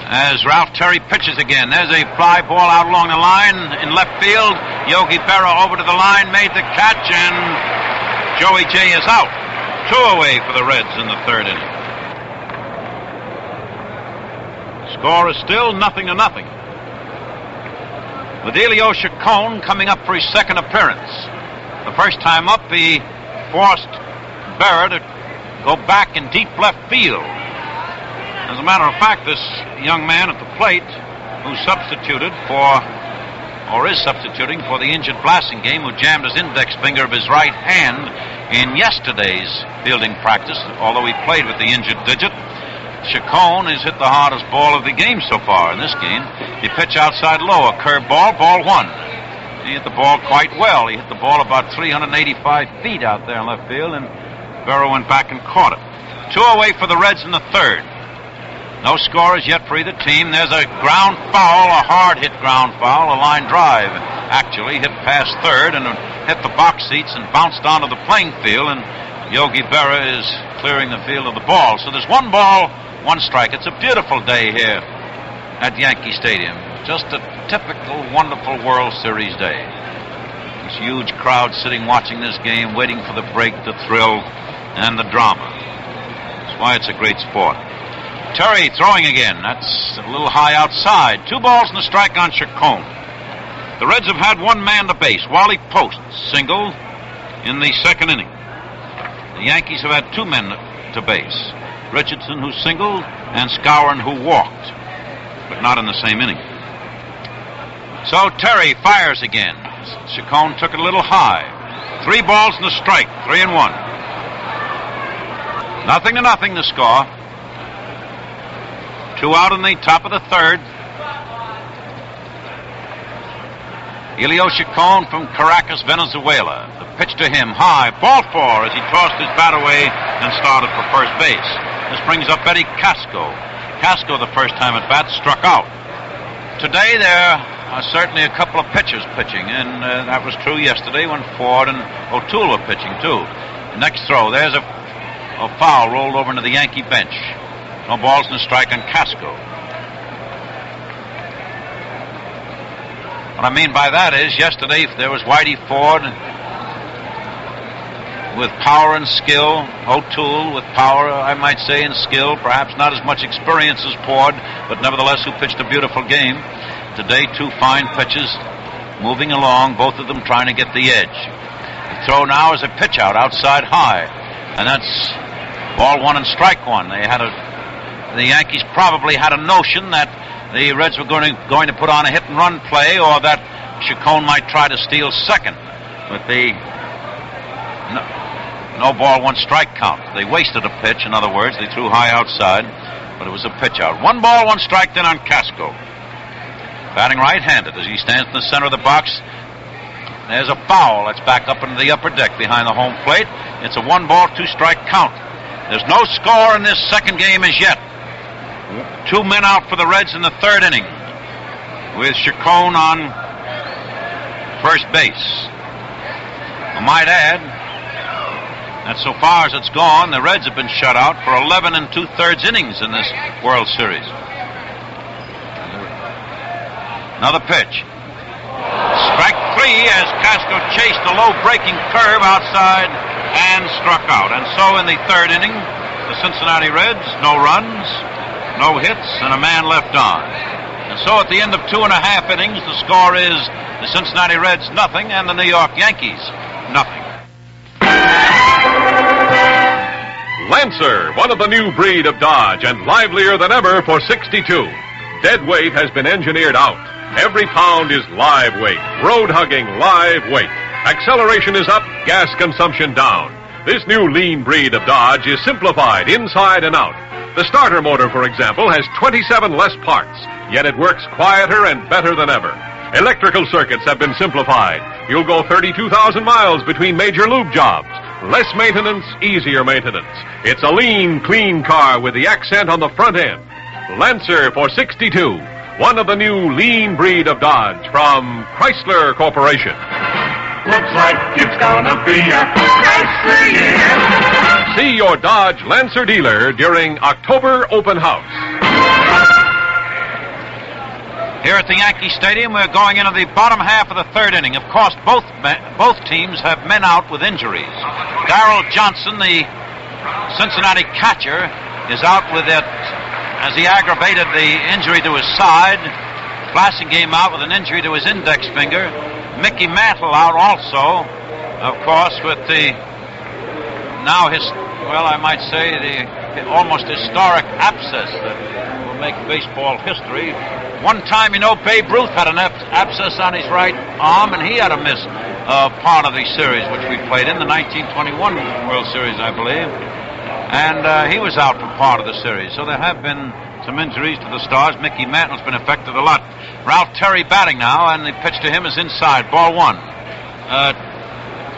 As Ralph Terry pitches again, there's a fly ball out along the line in left field. Yogi Berra over to the line, made the catch, and Joey J is out. 2 away for the Reds in the third inning. Score is still 0-0. With Elio Chacon coming up for his second appearance. The first time up, he forced Berra to go back in deep left field. As a matter of fact, this young man at the plate, who substituted for, or is substituting for the injured Blasingame, who jammed his index finger of his right hand in yesterday's fielding practice, although he played with the injured digit. Chacon has hit the hardest ball of the game so far in this game. He pitched outside low, a curve ball, ball 1. He hit the ball quite well. He hit the ball about 385 feet out there in left field, and Berra went back and caught it. 2 away for the Reds in the third. No score as yet for either team. There's a ground foul, a hard-hit ground foul, a line drive. Actually hit past third and hit the box seats and bounced onto the playing field, and Yogi Berra is clearing the field of the ball. So there's 1 ball, 1 strike. It's a beautiful day here at Yankee Stadium. Just a typical, wonderful World Series day. This huge crowd sitting watching this game, waiting for the break, the thrill, and the drama. That's why it's a great sport. Terry throwing again. That's a little high outside. 2 balls and a strike on Chacon. The Reds have had 1 man to base. Wally Post single in the second inning. The Yankees have had 2 men to base. Richardson, who singled, and Skowron, who walked, but not in the same inning. So Terry fires again. Chacon took it a little high. 3 balls and a strike. 3-1. 0-0 the score. 2 out in the top of the third. Elio Chacon from Caracas, Venezuela. The pitch to him, high, ball 4 as he tossed his bat away and started for first base. This brings up Eddie Casco. Casco, the first time at bat, struck out. Today there are certainly a couple of pitchers pitching, and that was true yesterday when Ford and O'Toole were pitching too. The next throw, there's a a foul rolled over into the Yankee bench. No balls and a strike on Casco. What I mean by that is, yesterday there was Whitey Ford with power and skill, O'Toole with power, I might say, and skill, perhaps not as much experience as Ford, but nevertheless who pitched a beautiful game. Today, two fine pitches moving along, both of them trying to get the edge. The throw now is a pitch outside high, and that's ball one and strike one. The Yankees probably had a notion that the Reds were going to put on a hit and run play, or that Chacon might try to steal second, but no ball, one strike count. They wasted a pitch, in other words. They threw high outside, but it was a pitch out. 1 ball, 1 strike then on Casco. Batting right-handed as he stands in the center of the box. There's a foul. That's back up into the upper deck behind the home plate. It's a 1 ball, 2 strike count. There's no score in this second game as yet. 2 men out for the Reds in the third inning, with Chacon on first base. I might add that so far as it's gone, the Reds have been shut out for 11 2/3 innings in this World Series. Another pitch. Strike 3 as Casco chased the low breaking curve outside and struck out. And so in the third inning, the Cincinnati Reds, no runs, no hits, and a man left on. And so at the end of 2.5 innings, the score is the Cincinnati Reds nothing and the New York Yankees nothing. Lancer, one of the new breed of Dodge, and livelier than ever for 62. Dead weight has been engineered out. Every pound is live weight, road-hugging live weight. Acceleration is up, gas consumption down. This new lean breed of Dodge is simplified inside and out. The starter motor, for example, has 27 less parts, yet it works quieter and better than ever. Electrical circuits have been simplified. You'll go 32,000 miles between major lube jobs. Less maintenance, easier maintenance. It's a lean, clean car with the accent on the front end. Lancer for 62. One of the new lean breed of Dodge from Chrysler Corporation. Looks like it's gonna be a Chrysler year. See your Dodge Lancer dealer during October open house. Here at the Yankee Stadium, we're going into the bottom half of the third inning. Of course, both teams have men out with injuries. Darrell Johnson, the Cincinnati catcher, is out with it as he aggravated the injury to his side. Blassingame out with an injury to his index finger. Mickey Mantle out also, of course, with the I might say the almost historic abscess that will make baseball history. One time, Babe Ruth had an abscess on his right arm, and he had to miss part of the series, which we played in the 1921 World Series, I believe. And he was out for part of the series. So there have been some injuries to the stars. Mickey Mantle's been affected a lot. Ralph Terry batting now, and the pitch to him is inside, ball 1.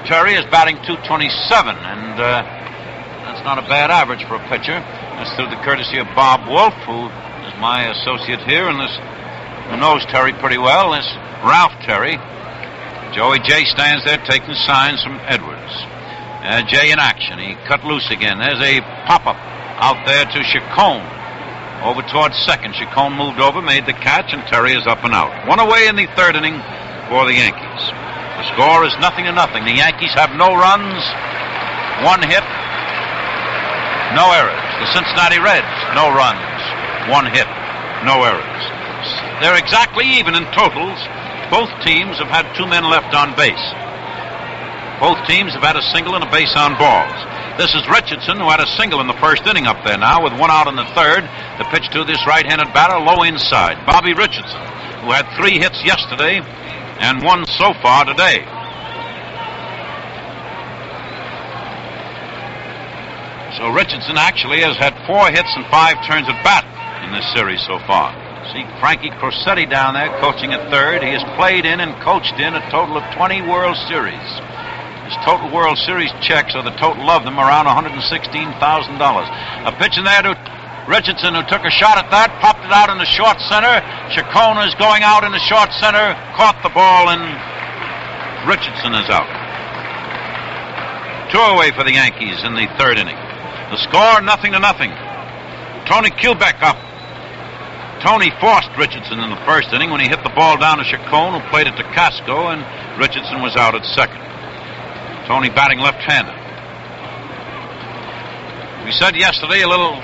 Terry is batting .227, and that's not a bad average for a pitcher. That's through the courtesy of Bob Wolf, who is my associate here, and who knows Terry pretty well. This Ralph Terry. Joey J stands there taking signs from Edwards. Jay in action. He cut loose again. There's a pop-up out there to Chacon. Over towards second. Chacon moved over, made the catch, and Terry is up and out. 1 away in the third inning for the Yankees. The score is 0-0. The Yankees have no runs, 1 hit, no errors. The Cincinnati Reds, no runs, 1 hit, no errors. They're exactly even in totals. Both teams have had 2 men left on base. Both teams have had a single and a base on balls. This is Richardson, who had a single in the first inning up there now, with 1 out in the third. The pitch to this right-handed batter, low inside. Bobby Richardson, who had 3 hits yesterday and 1 so far today. So Richardson actually has had 4 hits and 5 turns at bat in this series so far. See Frankie Crosetti down there coaching at third. He has played in and coached in a total of 20 World Series. His total World Series checks, or the total of them, around $116,000. A pitch in there to Richardson, who took a shot at that, popped it out in the short center. Chacon is going out in the short center, caught the ball, and Richardson is out. 2 away for the Yankees in the third inning. The score, 0-0. Tony Kubek up. Tony forced Richardson in the first inning when he hit the ball down to Chacon, who played it to Casco, and Richardson was out at second. Tony batting left-handed. We said yesterday a little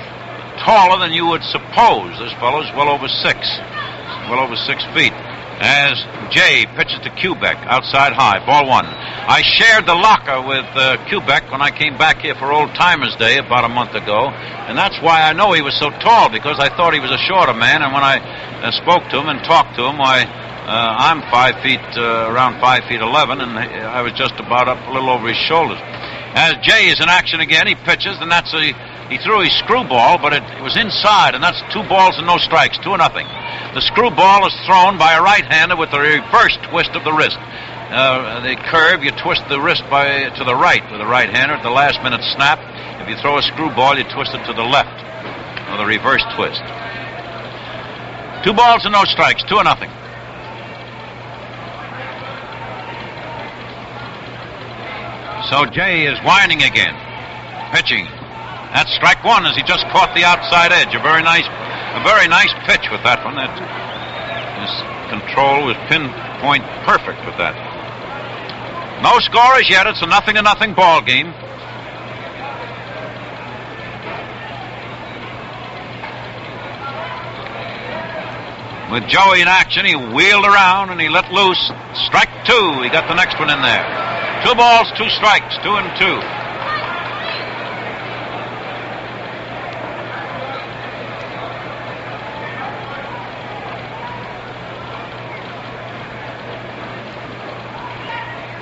taller than you would suppose. This fellow's well over 6 feet. As Jay pitches to Kubek, outside high, ball one. I shared the locker with Kubek when I came back here for Old Timers Day about a month ago, and that's why I know he was so tall, because I thought he was a shorter man, and when I spoke to him and talked to him, I'm 5 feet, around 5 feet 11, and I was just about up a little over his shoulders. As Jay is in action again, he pitches, and he threw his screwball, but it was inside, and that's 2 balls and no strikes, 2-0. The screwball is thrown by a right-hander with the reverse twist of the wrist. The curve, you twist the wrist to the right with a right-hander at the last-minute snap. If you throw a screwball, you twist it to the left with a reverse twist. 2 balls and no strikes, 2-0. So Jay is whining again, pitching. That's strike one as he just caught the outside edge. A very nice pitch with that one. His control was pinpoint perfect with that. No score as yet. It's a 0-0 ball game. With Joey in action, he wheeled around and he let loose. Strike two. He got the next one in there. 2 balls, 2 strikes, 2-2.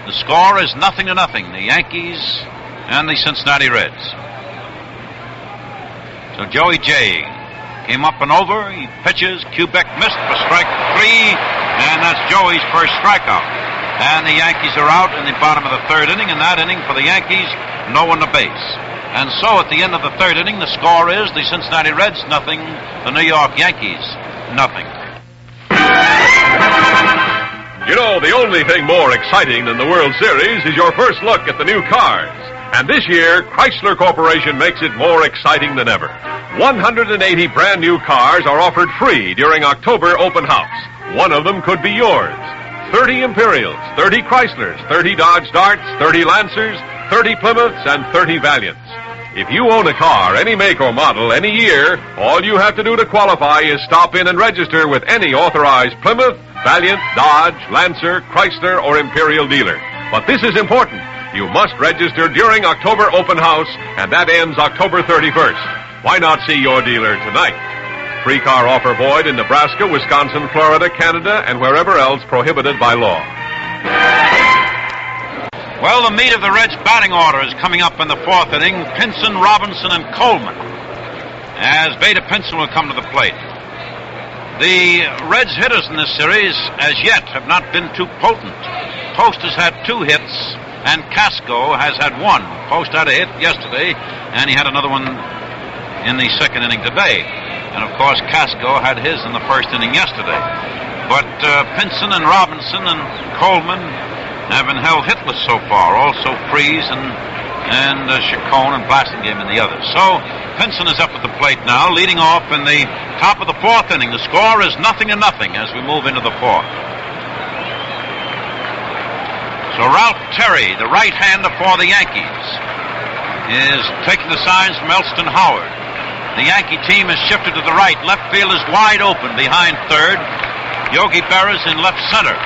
The score is 0-0. The Yankees and the Cincinnati Reds. So Joey Jay came up and over. He pitches. Kubek missed for strike 3, and that's Joey's first strikeout. And the Yankees are out in the bottom of the 3rd inning. In that inning for the Yankees, no one to base. And so at the end of the 3rd inning, the score is the Cincinnati Reds 0, the New York Yankees 0. You know, the only thing more exciting than the World Series is your first look at the new cars. And this year, Chrysler Corporation makes it more exciting than ever. 180 brand new cars are offered free during October open house. One of them could be yours. 30 Imperials, 30 Chryslers, 30 Dodge Darts, 30 Lancers, 30 Plymouths, and 30 Valiants. If you own a car, any make or model, any year, all you have to do to qualify is stop in and register with any authorized Plymouth, Valiant, Dodge, Lancer, Chrysler, or Imperial dealer. But this is important. You must register during October open house, and that ends October 31st. Why not see your dealer tonight? Free car offer void in Nebraska, Wisconsin, Florida, Canada, and wherever else prohibited by law. Well, the meat of the Reds' batting order is coming up in the 4th inning. Pinson, Robinson, and Coleman. As Veda Pinson will come to the plate. The Reds' hitters in this series, as yet, have not been too potent. Post has had 2 hits, and Casco has had 1. Post had a hit yesterday, and he had another one in the 2nd inning today. And, of course, Casco had his in the 1st inning yesterday. But Pinson and Robinson and Coleman have been held hitless so far. Also Freeze and Chacon and Blasingame in the others. So Pinson is up at the plate now, leading off in the top of the 4th inning. The score is 0-0 as we move into the 4th. So Ralph Terry, the right-hander for the Yankees, is taking the signs from Elston Howard. The Yankee team has shifted to the right. Left field is wide open behind third. Yogi Berra's in left center.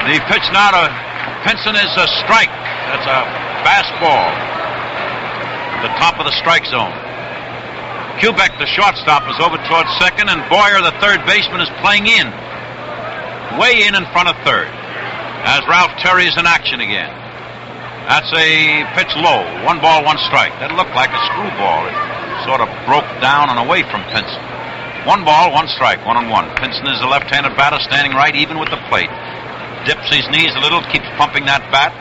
The pitch now to Pinson is a strike. That's a fastball at the top of the strike zone. Kubek, the shortstop, is over towards second, and Boyer, the third baseman, is playing in. Way in front of third. As Ralph Terry is in action again. That's a pitch low. 1 ball, 1 strike. That looked like a screwball. It sort of broke down and away from Pinson. 1 ball, 1 strike, 1-1. Pinson is a left-handed batter standing right even with the plate. Dips his knees a little, keeps pumping that bat.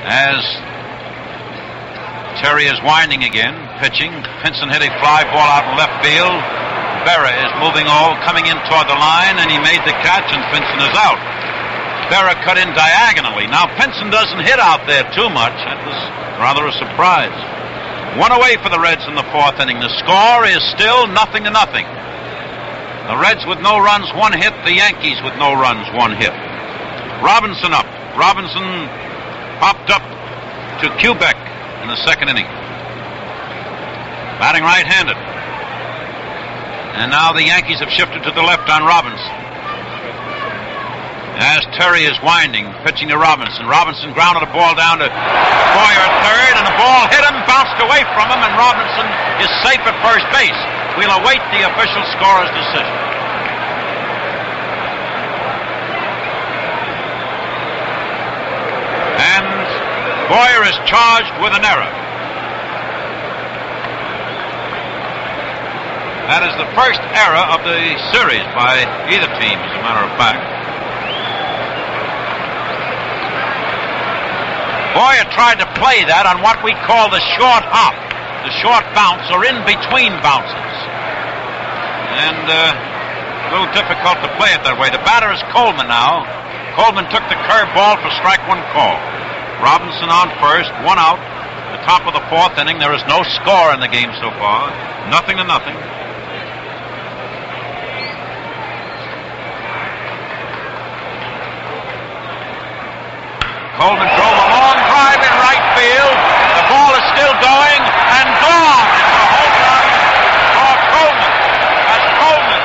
As Terry is winding again, pitching. Pinson hit a fly ball out in left field. Berra is moving over, coming in toward the line, and he made the catch, and Pinson is out. Berra cut in diagonally. Now, Pinson doesn't hit out there too much. That was rather a surprise. One away for the Reds in the fourth inning. The score is still 0-0. The Reds with no runs, 1 hit. The Yankees with no runs, 1 hit. Robinson up. Robinson popped up to Quebec in the second inning. Batting right-handed. And now the Yankees have shifted to the left on Robinson. As Terry is winding, pitching to Robinson. Robinson grounded a ball down to Boyer at third, and the ball hit him, bounced away from him, and Robinson is safe at first base. We'll await the official scorer's decision. And Boyer is charged with an error. That is the first error of the series by either team, as a matter of fact. Boyer tried to play that on what we call the short hop, the short bounce, or in between bounces. And a little difficult to play it that way. The batter is Coleman now. Coleman took the curve ball for strike one call. Robinson on first, 1 out. The top of the fourth inning. There is no score in the game so far. 0-0. Coleman drove a long drive in right field. The ball is still going and gone. It's a home run for Coleman. As Coleman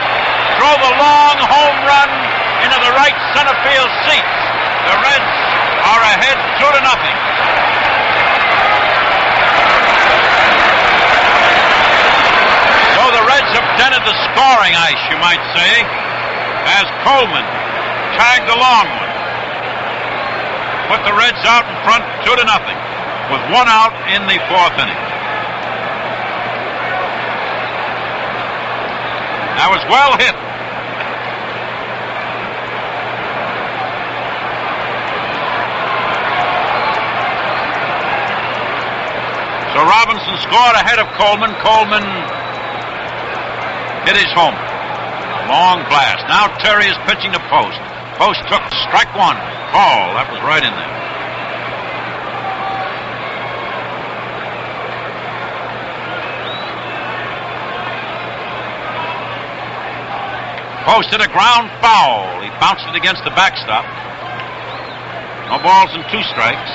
drove a long home run into the right center field seats. The Reds are ahead 2-0. So the Reds have dented the scoring ice, you might say, as Coleman tagged along with. Put the Reds out in front 2-0 with 1 out in the fourth inning. That was well hit. So Robinson scored ahead of Coleman. Coleman hit his home. Long blast. Now Terry is pitching to Post. Post took strike one. Ball. That was right in there. Post hit a ground foul. He bounced it against the backstop. No balls and 2 strikes.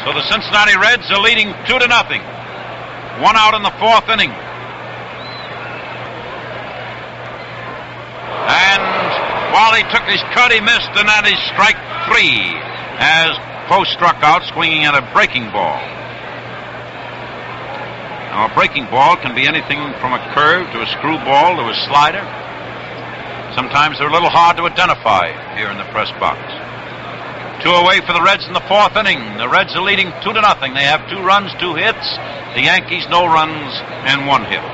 So the Cincinnati Reds are leading 2-0. 1 out in the fourth inning. And while he took his cut, he missed, and that is strike 3 as Post struck out swinging at a breaking ball. Now, a breaking ball can be anything from a curve to a screwball to a slider. Sometimes they're a little hard to identify here in the press box. 2 away for the Reds in the fourth inning. The Reds are leading 2-0. They have 2 runs, 2 hits. The Yankees, no runs and 1 hit.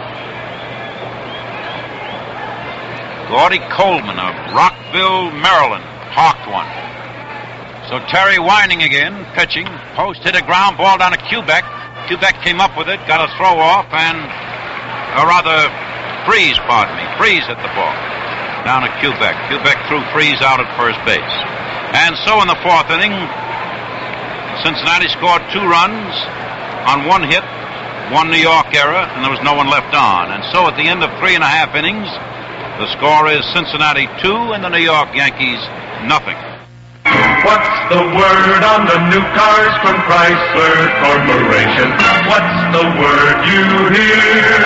Gordy Coleman of Rockville, Maryland, hawked one. So Terry winding again, pitching. Post hit a ground ball down to Quebec. Quebec came up with it, got a throw off, and, Freeze hit the ball down to Quebec. Quebec threw Freeze out at first base. And so in the fourth inning, Cincinnati scored 2 runs on 1 hit, 1 New York error, and there was no one left on. And so at the end of 3.5 innings, the score is Cincinnati 2 and the New York Yankees 0. What's the word on the new cars from Chrysler Corporation? What's the word you hear?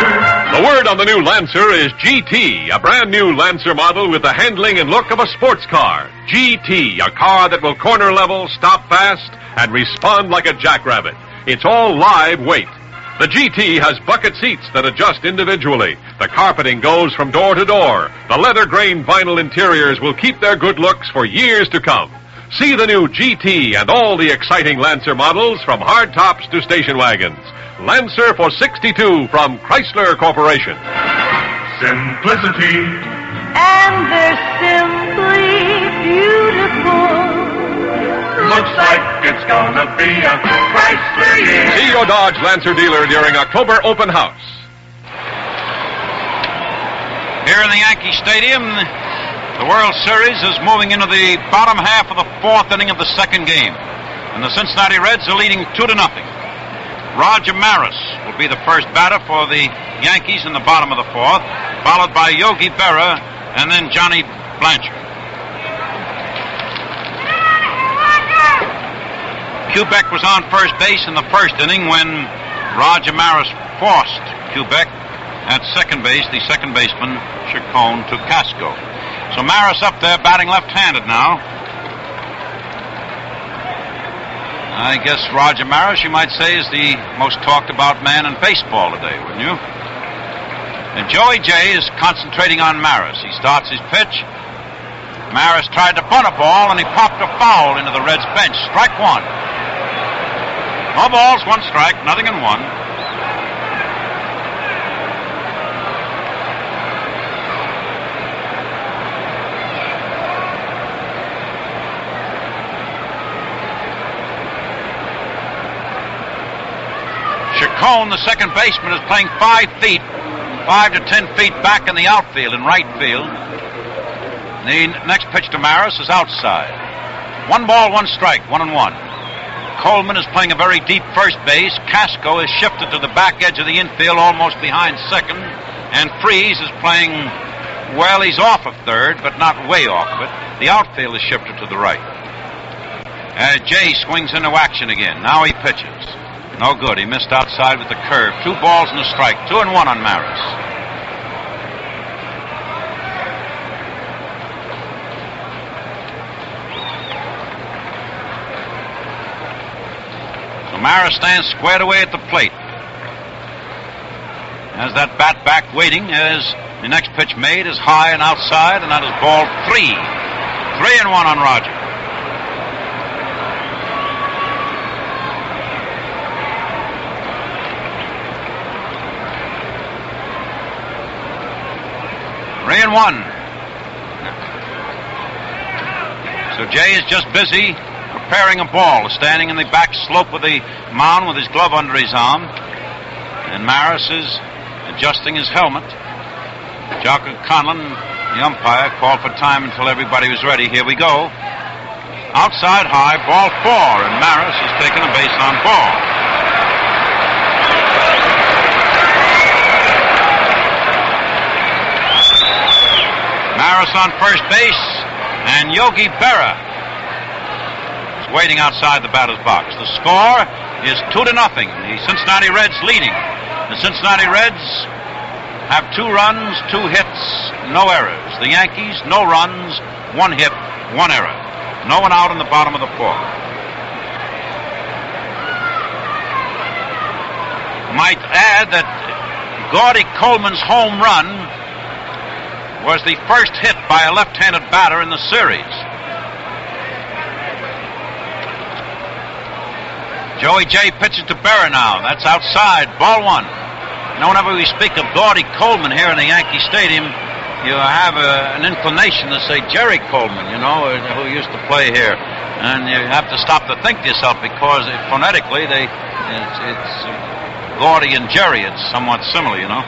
The word on the new Lancer is GT, a brand new Lancer model with the handling and look of a sports car. GT, a car that will corner level, stop fast, and respond like a jackrabbit. It's all live weight. The GT has bucket seats that adjust individually. The carpeting goes from door to door. The leather-grained vinyl interiors will keep their good looks for years to come. See the new GT and all the exciting Lancer models from hardtops to station wagons. Lancer for $62 from Chrysler Corporation. Simplicity. And they're simply beautiful. Looks like it's gonna be a Chrysler year. See your Dodge Lancer dealer during October open house. Here in the Yankee Stadium, the World Series is moving into the bottom half of the fourth inning of the second game. And the Cincinnati Reds are leading 2-0. Roger Maris will be the first batter for the Yankees in the bottom of the fourth, followed by Yogi Berra and then Johnny Blanchard. Kubek was on first base in the first inning when Roger Maris forced Kubek at second base. The second baseman, Chacon, to Casco. So Maris up there batting left-handed now. I guess Roger Maris, you might say, is the most talked about man in baseball today, wouldn't you? And Joey J is concentrating on Maris. He starts his pitch. Maris tried to bunt a ball and he popped a foul into the Reds bench. Strike one. No balls, one strike, nothing in one. Chacon, the second baseman, is playing 5 to 10 feet back in the outfield, in right field. The next pitch to Maris is outside. 1 ball, 1 strike, 1-1. Coleman is playing a very deep first base. Casco is shifted to the back edge of the infield, almost behind second. And Freese is playing, well, he's off of third, but not way off of it. The outfield is shifted to the right. Jay swings into action again. Now he pitches. No good. He missed outside with the curve. 2 balls and a strike. 2-1 on Maris. So Maris stands squared away at the plate. Has that bat back waiting as the next pitch made is high and outside, and that is ball 3. 3-1 on Roger. And 1. So Jay is just busy preparing a ball, standing in the back slope of the mound with his glove under his arm. And Maris is adjusting his helmet. Jock Conlon, the umpire, called for time until everybody was ready. Here we go. Outside high, ball 4, and Maris is taking a base on ball. Maris on first base, and Yogi Berra is waiting outside the batter's box. The score is 2-0. The Cincinnati Reds leading. The Cincinnati Reds have 2 runs, 2 hits, no errors. The Yankees, no runs, 1 hit, 1 error. No one out in the bottom of the fourth. Might add that Gordy Coleman's home run was the first hit by a left-handed batter in the series. Joey J pitches to Berra now. That's outside. Ball 1. Whenever we speak of Gordy Coleman here in the Yankee Stadium, you have an inclination to say Jerry Coleman, you know, who used to play here. And you have to stop to think to yourself because phonetically it's Gordy and Jerry. It's somewhat similar, you know.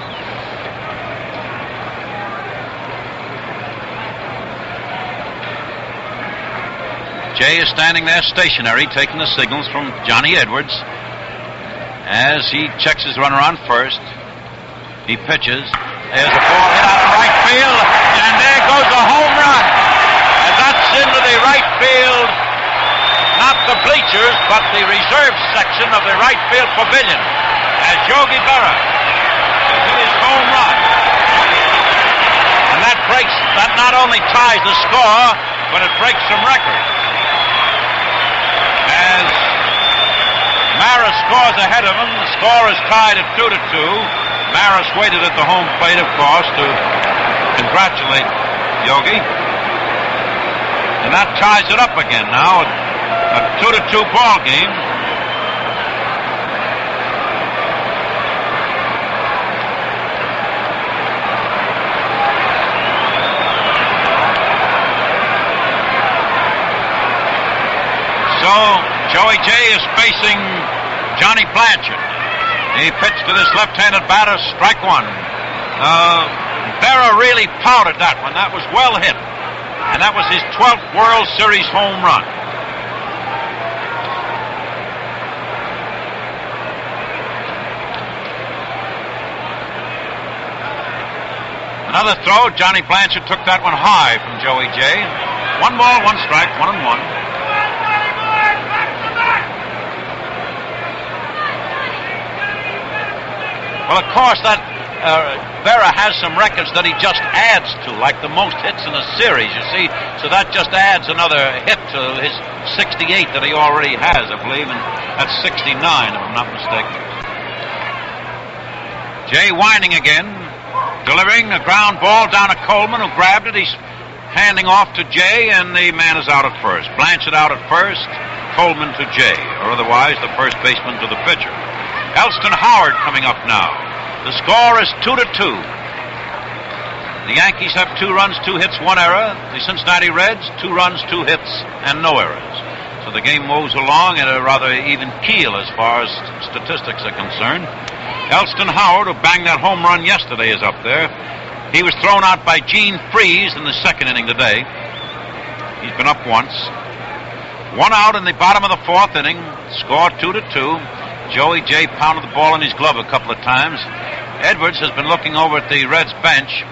Jay is standing there stationary, taking the signals from Johnny Edwards as he checks his runner on first. He pitches. There's a ball hit out of right field, and there goes a home run. And that's into the right field, not the bleachers, but the reserve section of the right field pavilion, as Yogi Berra hit his home run. And that not only ties the score, but it breaks some records. As Maris scores ahead of him, the score is tied at 2-2. Maris waited at the home plate, of course, to congratulate Yogi. And that ties it up again now, a 2-2 ball game. So Joey J is facing Johnny Blanchard. He pitched to this left-handed batter, strike 1. Berra really powdered that one. That was well hit. And that was his 12th World Series home run. Another throw. Johnny Blanchard took that one high from Joey J. 1 ball, 1 strike, 1-1. Well, of course, that Berra has some records that he just adds to, like the most hits in a series, you see. So that just adds another hit to his 68 that he already has, I believe, and that's 69, if I'm not mistaken. Jay winding again, delivering a ground ball down to Coleman, who grabbed it. He's handing off to Jay, and the man is out at first. Blanchard out at first, Coleman to Jay, or otherwise the first baseman to the pitcher. Elston Howard coming up now. The score is 2-2. The Yankees have 2 runs, 2 hits, 1 error. The Cincinnati Reds, 2 runs, 2 hits, and no errors. So the game moves along at a rather even keel as far as statistics are concerned. Elston Howard, who banged that home run yesterday, is up there. He was thrown out by Gene Freeze in the 2nd inning today. He's been up once. 1 out in the bottom of the 4th inning. Score 2-2. Joey J pounded the ball in his glove a couple of times. Edwards has been looking over at the Reds bench.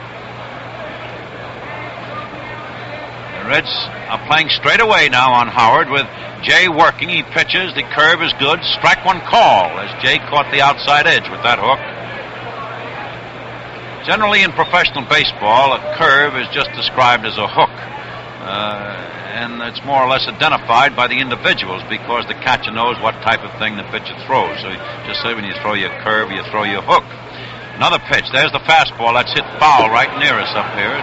The Reds are playing straight away now on Howard with Jay working. He pitches. The curve is good. Strike 1 call as Jay caught the outside edge with that hook. Generally in professional baseball, a curve is just described as a hook. And it's more or less identified by the individuals because the catcher knows what type of thing the pitcher throws. So just say when you throw your curve, you throw your hook. Another pitch. There's the fastball. That's hit foul right near us up here.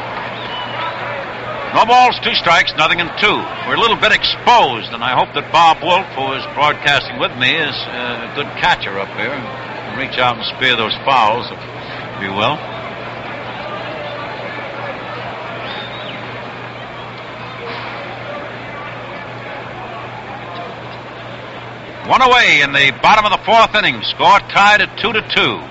No balls, 2 strikes, 0-2. We're a little bit exposed, and I hope that Bob Wolf, who is broadcasting with me, is a good catcher up here. And reach out and spear those fouls, if you will. One away in the bottom of the 4th inning. Score tied at 2-2.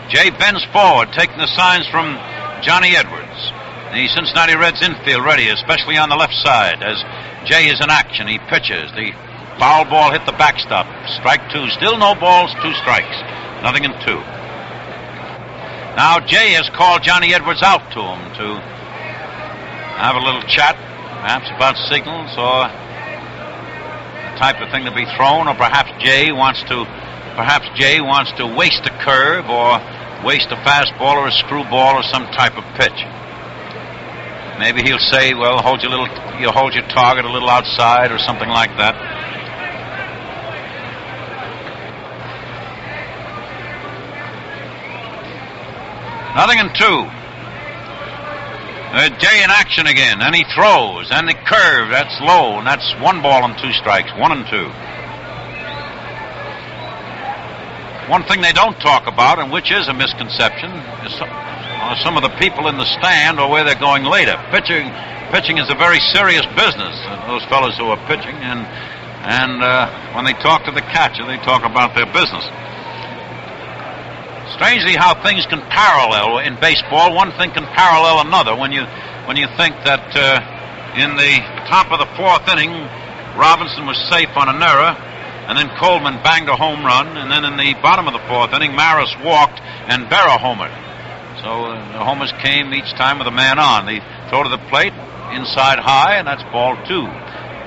Jay bends forward, taking the signs from Johnny Edwards. The Cincinnati Reds infield ready, especially on the left side, as Jay is in action. He pitches. The foul ball hit the backstop. Strike 2. Still no balls, 2 strikes. 0-2. Now Jay has called Johnny Edwards out to him to have a little chat, perhaps about signals or type of thing to be thrown, or perhaps Jay wants to waste a curve or waste a fastball or a screwball or some type of pitch. Maybe he'll say, well, you hold your target a little outside or something like that. Nothing in 2. Jay in action again, and he throws, and the curve, that's low, and that's 1 ball and 2 strikes, 1-2. One thing they don't talk about, and which is a misconception, is some of the people in the stand or where they're going later. Pitching is a very serious business, those fellows who are pitching, and when they talk to the catcher, they talk about their business. Strangely, how things can parallel in baseball. One thing can parallel another. When you think that in the top of the 4th inning, Robinson was safe on an error, and then Coleman banged a home run, and then in the bottom of the 4th inning, Maris walked and Berra homered. So the homers came each time with a man on. They throw to the plate, inside high, and that's ball 2.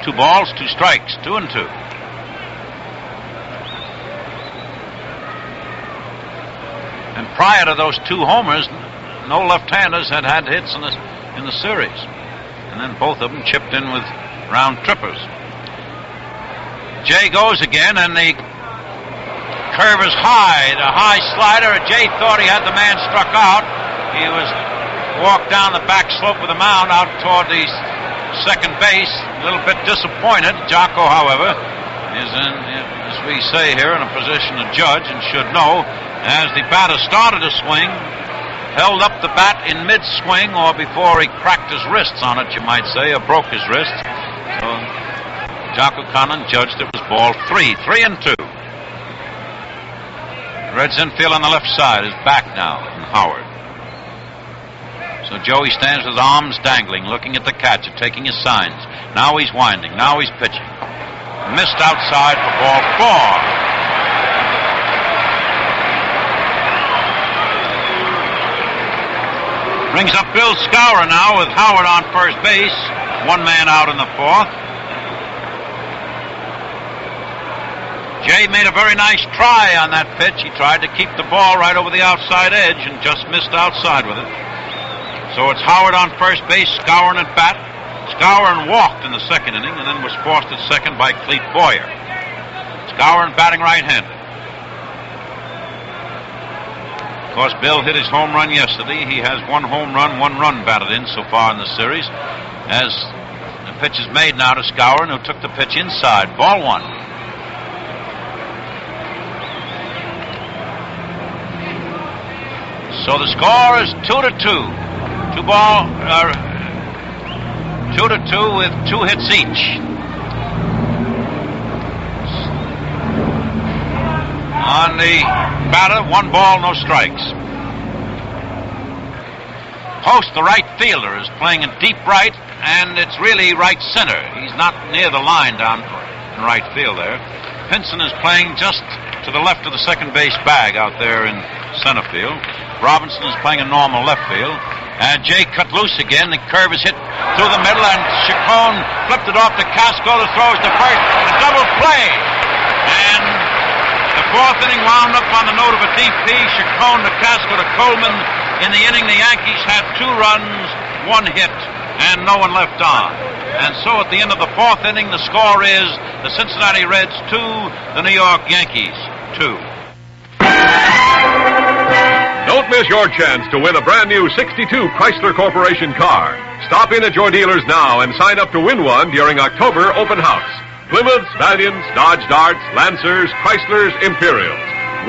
2 balls, 2 strikes, 2-2. And prior to those 2 homers, no left-handers had hits in the series. And then both of them chipped in with round trippers. Jay goes again, and the curve is high. The high slider. Jay thought he had the man struck out. He was walked down the back slope of the mound out toward the second base. A little bit disappointed. Jocko, however, is in, as we say here, in a position to judge and should know. As the batter started to swing, held up the bat in mid-swing or before he cracked his wrists on it, you might say, or broke his wrists. So Jocko Conlon judged it was ball 3. 3-2. Reds infield on the left side is back now from Howard. So Joey stands with arms dangling, looking at the catcher, taking his signs. Now he's winding. Now he's pitching. Missed outside for ball 4. Brings up Bill Scour now with Howard on first base. One man out in the fourth. Jay made a very nice try on that pitch. He tried to keep the ball right over the outside edge and just missed outside with it. So it's Howard on first base, Skowron at bat. Skowron walked in the second inning and then was forced at second by Clete Boyer. Skowron batting right-handed. Of course, Bill hit his home run yesterday. He has one home run, one run batted in so far in the series. As the pitch is made now to Skowron, who took the pitch inside. Ball one. So the score is 2-2. 2-2 with 2 hits each. On the batter, 1 ball, no strikes. Post, the right fielder, is playing in deep right, and it's really right center. He's not near the line down in right field there. Pinson is playing just to the left of the second base bag out there in center field. Robinson is playing a normal left field. And Jay cut loose again. The curve is hit through the middle, and Chacon flipped it off to Casco, who throws to first. A double play. And the fourth inning wound up on the note of a DP. Chacon to Casco to Coleman. In the inning, the Yankees had 2 runs, 1 hit, and no one left on. And so at the end of the fourth inning, the score is the Cincinnati Reds 2, the New York Yankees 2. Don't miss your chance to win a brand new 62 Chrysler Corporation car. Stop in at your dealers now and sign up to win one during October open house. Plymouths, Valiants, Dodge Darts, Lancers, Chryslers, Imperials.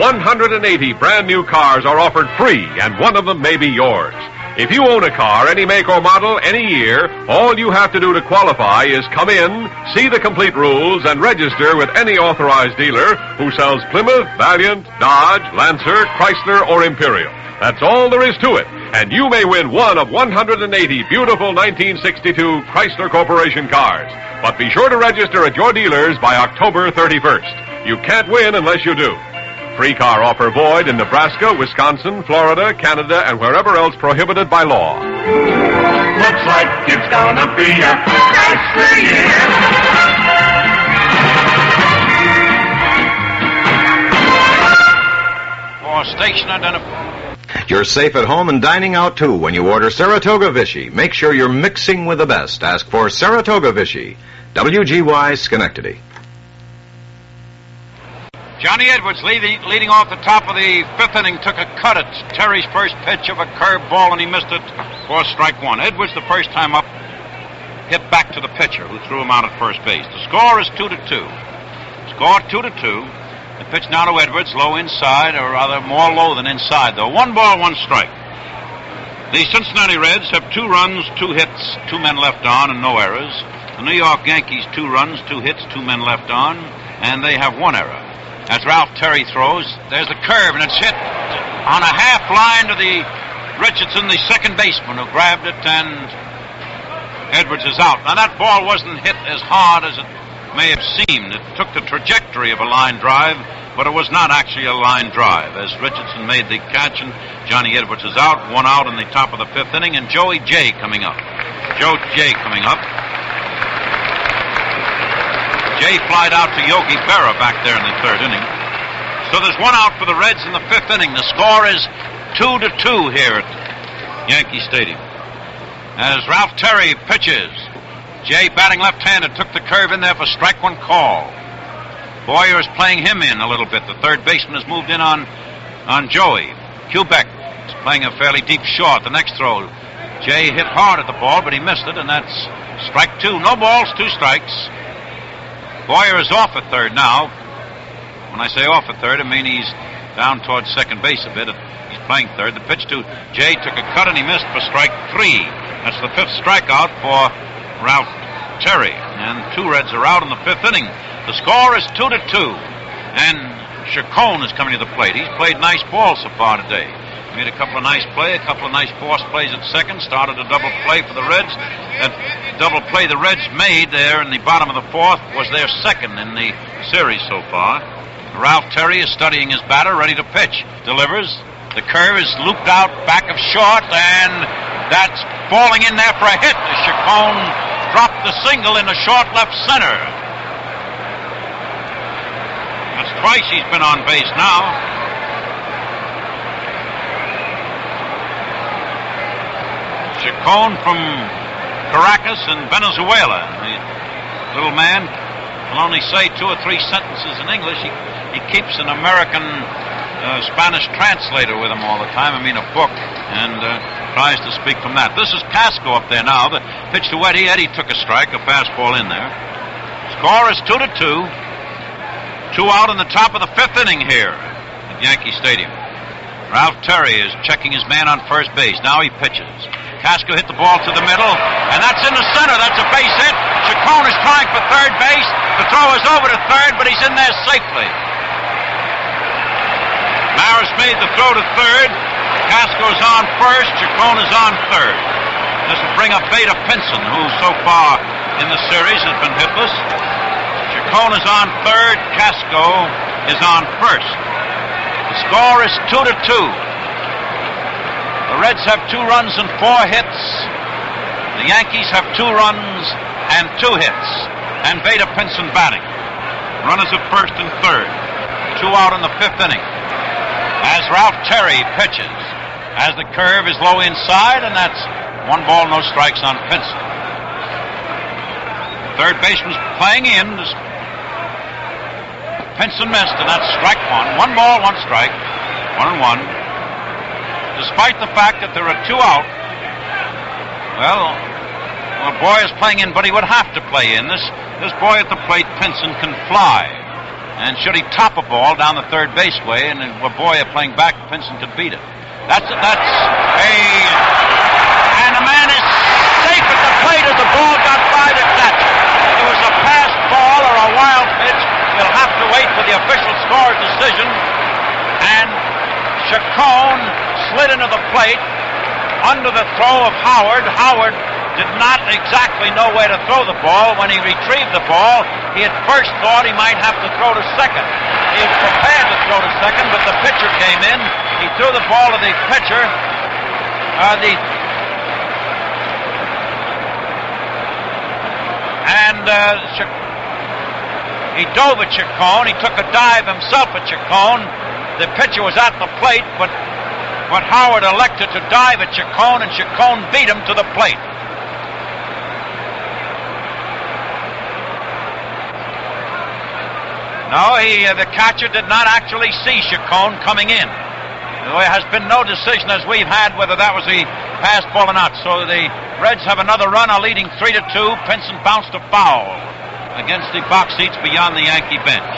180 brand new cars are offered free, and one of them may be yours. If you own a car, any make or model, any year, all you have to do to qualify is come in, see the complete rules, and register with any authorized dealer who sells Plymouth, Valiant, Dodge, Lancer, Chrysler, or Imperial. That's all there is to it, and you may win one of 180 beautiful 1962 Chrysler Corporation cars. But be sure to register at your dealers by October 31st. You can't win unless you do. Free car offer void in Nebraska, Wisconsin, Florida, Canada, and wherever else prohibited by law. Looks like it's gonna be a Chrysler year. For station identification. You're safe at home and dining out, too, when you order Saratoga Vichy. Make sure you're mixing with the best. Ask for Saratoga Vichy. WGY Schenectady. Johnny Edwards leading off the top of the 5th inning, took a cut at Terry's first pitch of a curved ball, and he missed it for strike 1. Edwards, the first time up, hit back to the pitcher, who threw him out at first base. The score is 2-2. Score 2-2. The pitch now to Edwards, low inside, or rather more low than inside, though. 1 ball, 1 strike. The Cincinnati Reds have 2 runs, 2 hits, 2 men left on, and no errors. The New York Yankees, 2 runs, 2 hits, 2 men left on, and they have 1 error. As Ralph Terry throws, there's the curve, and it's hit on a half line to the Richardson, the second baseman, who grabbed it, and Edwards is out. Now, that ball wasn't hit as hard as it may have seemed. It took the trajectory of a line drive, but it was not actually a line drive, as Richardson made the catch, and Johnny Edwards is out. 1 out in the top of the 5th inning, and Joey Jay coming up. Joe Jay coming up. Jay flied out to Yogi Berra back there in the 3rd inning. So there's 1 out for the Reds in the 5th inning. The score is 2-2 here at Yankee Stadium. As Ralph Terry pitches, Jay batting left-handed, took the curve in there for strike 1 call. Boyer is playing him in a little bit. The third baseman has moved in on Joey. Kubek is playing a fairly deep short. The next throw, Jay hit hard at the ball, but he missed it, and that's strike 2. No balls, 2 strikes. Boyer is off at third now. When I say off at third, I mean he's down towards second base a bit. He's playing third. The pitch to Jay took a cut, and he missed for strike 3. That's the 5th strikeout for Ralph Terry. And 2 Reds are out in the 5th inning. The score is 2-2. And Chacon is coming to the plate. He's played nice ball so far today. Made a couple of nice plays, a couple of nice forced plays at second. Started a double play for the Reds. That double play the Reds made there in the bottom of the 4th was their second in the series so far. Ralph Terry is studying his batter, ready to pitch. Delivers. The curve is looped out back of short, and That's falling in there for a hit as Chacon dropped the single in the short left center. That's twice he's been on base now. Chacon from Caracas in Venezuela. The little man will only say 2 or 3 sentences in English. He keeps an American Spanish translator with him all the time. I mean, a book, and tries to speak from that. This is Casco up there now. The pitch to Eddie. Eddie took a strike, a fastball in there. Score is 2-2. 2 out in the top of the 5th inning here at Yankee Stadium. Ralph Terry is checking his man on first base. Now he pitches. Casco hit the ball to the middle, and that's in the center. That's a base hit. Chacon is trying for third base. The throw is over to third, but he's in there safely. Maris made the throw to third. Casco's on first. Chacon is on third. This will bring up Beta Pinson, who so far in the series has been hitless. Chacon is on third. Casco is on first. The score is 2-2. The Reds have 2 runs and 4 hits. The Yankees have 2 runs and 2 hits. And Beta Pinson batting. Runners at first and third. 2 out in the 5th inning. As Ralph Terry pitches. As the curve is low inside, and that's 1 ball, no strikes on Pinson. Third baseman's playing in. Pinson missed, and that's strike 1. 1 ball, 1 strike. 1-1. Despite the fact that there are 2 out, well, the boy is playing in, but he would have to play in. This boy at the plate, Pinson, can fly. And should he top a ball down the third baseway, and a boy playing back, Pinson could beat it. And the man is safe at the plate as the ball got by the catcher. It was a pass ball or a wild pitch. You'll have to wait for the official score's decision. And Chacon slid into the plate under the throw of Howard. Howard did not exactly know where to throw the ball. When he retrieved the ball, he at first thought he might have to throw to second. He was prepared to throw to second, but the pitcher came in. He threw the ball to the pitcher. He dove at Chacon. He took a dive himself at Chacon. The pitcher was at the plate, but Howard elected to dive at Chacon, and Chacon beat him to the plate. No, the catcher did not actually see Chacon coming in. There has been no decision as we've had whether that was a pass ball or not. So the Reds have another run, are leading 3-2. Pinson bounced a foul against the box seats beyond the Yankee bench.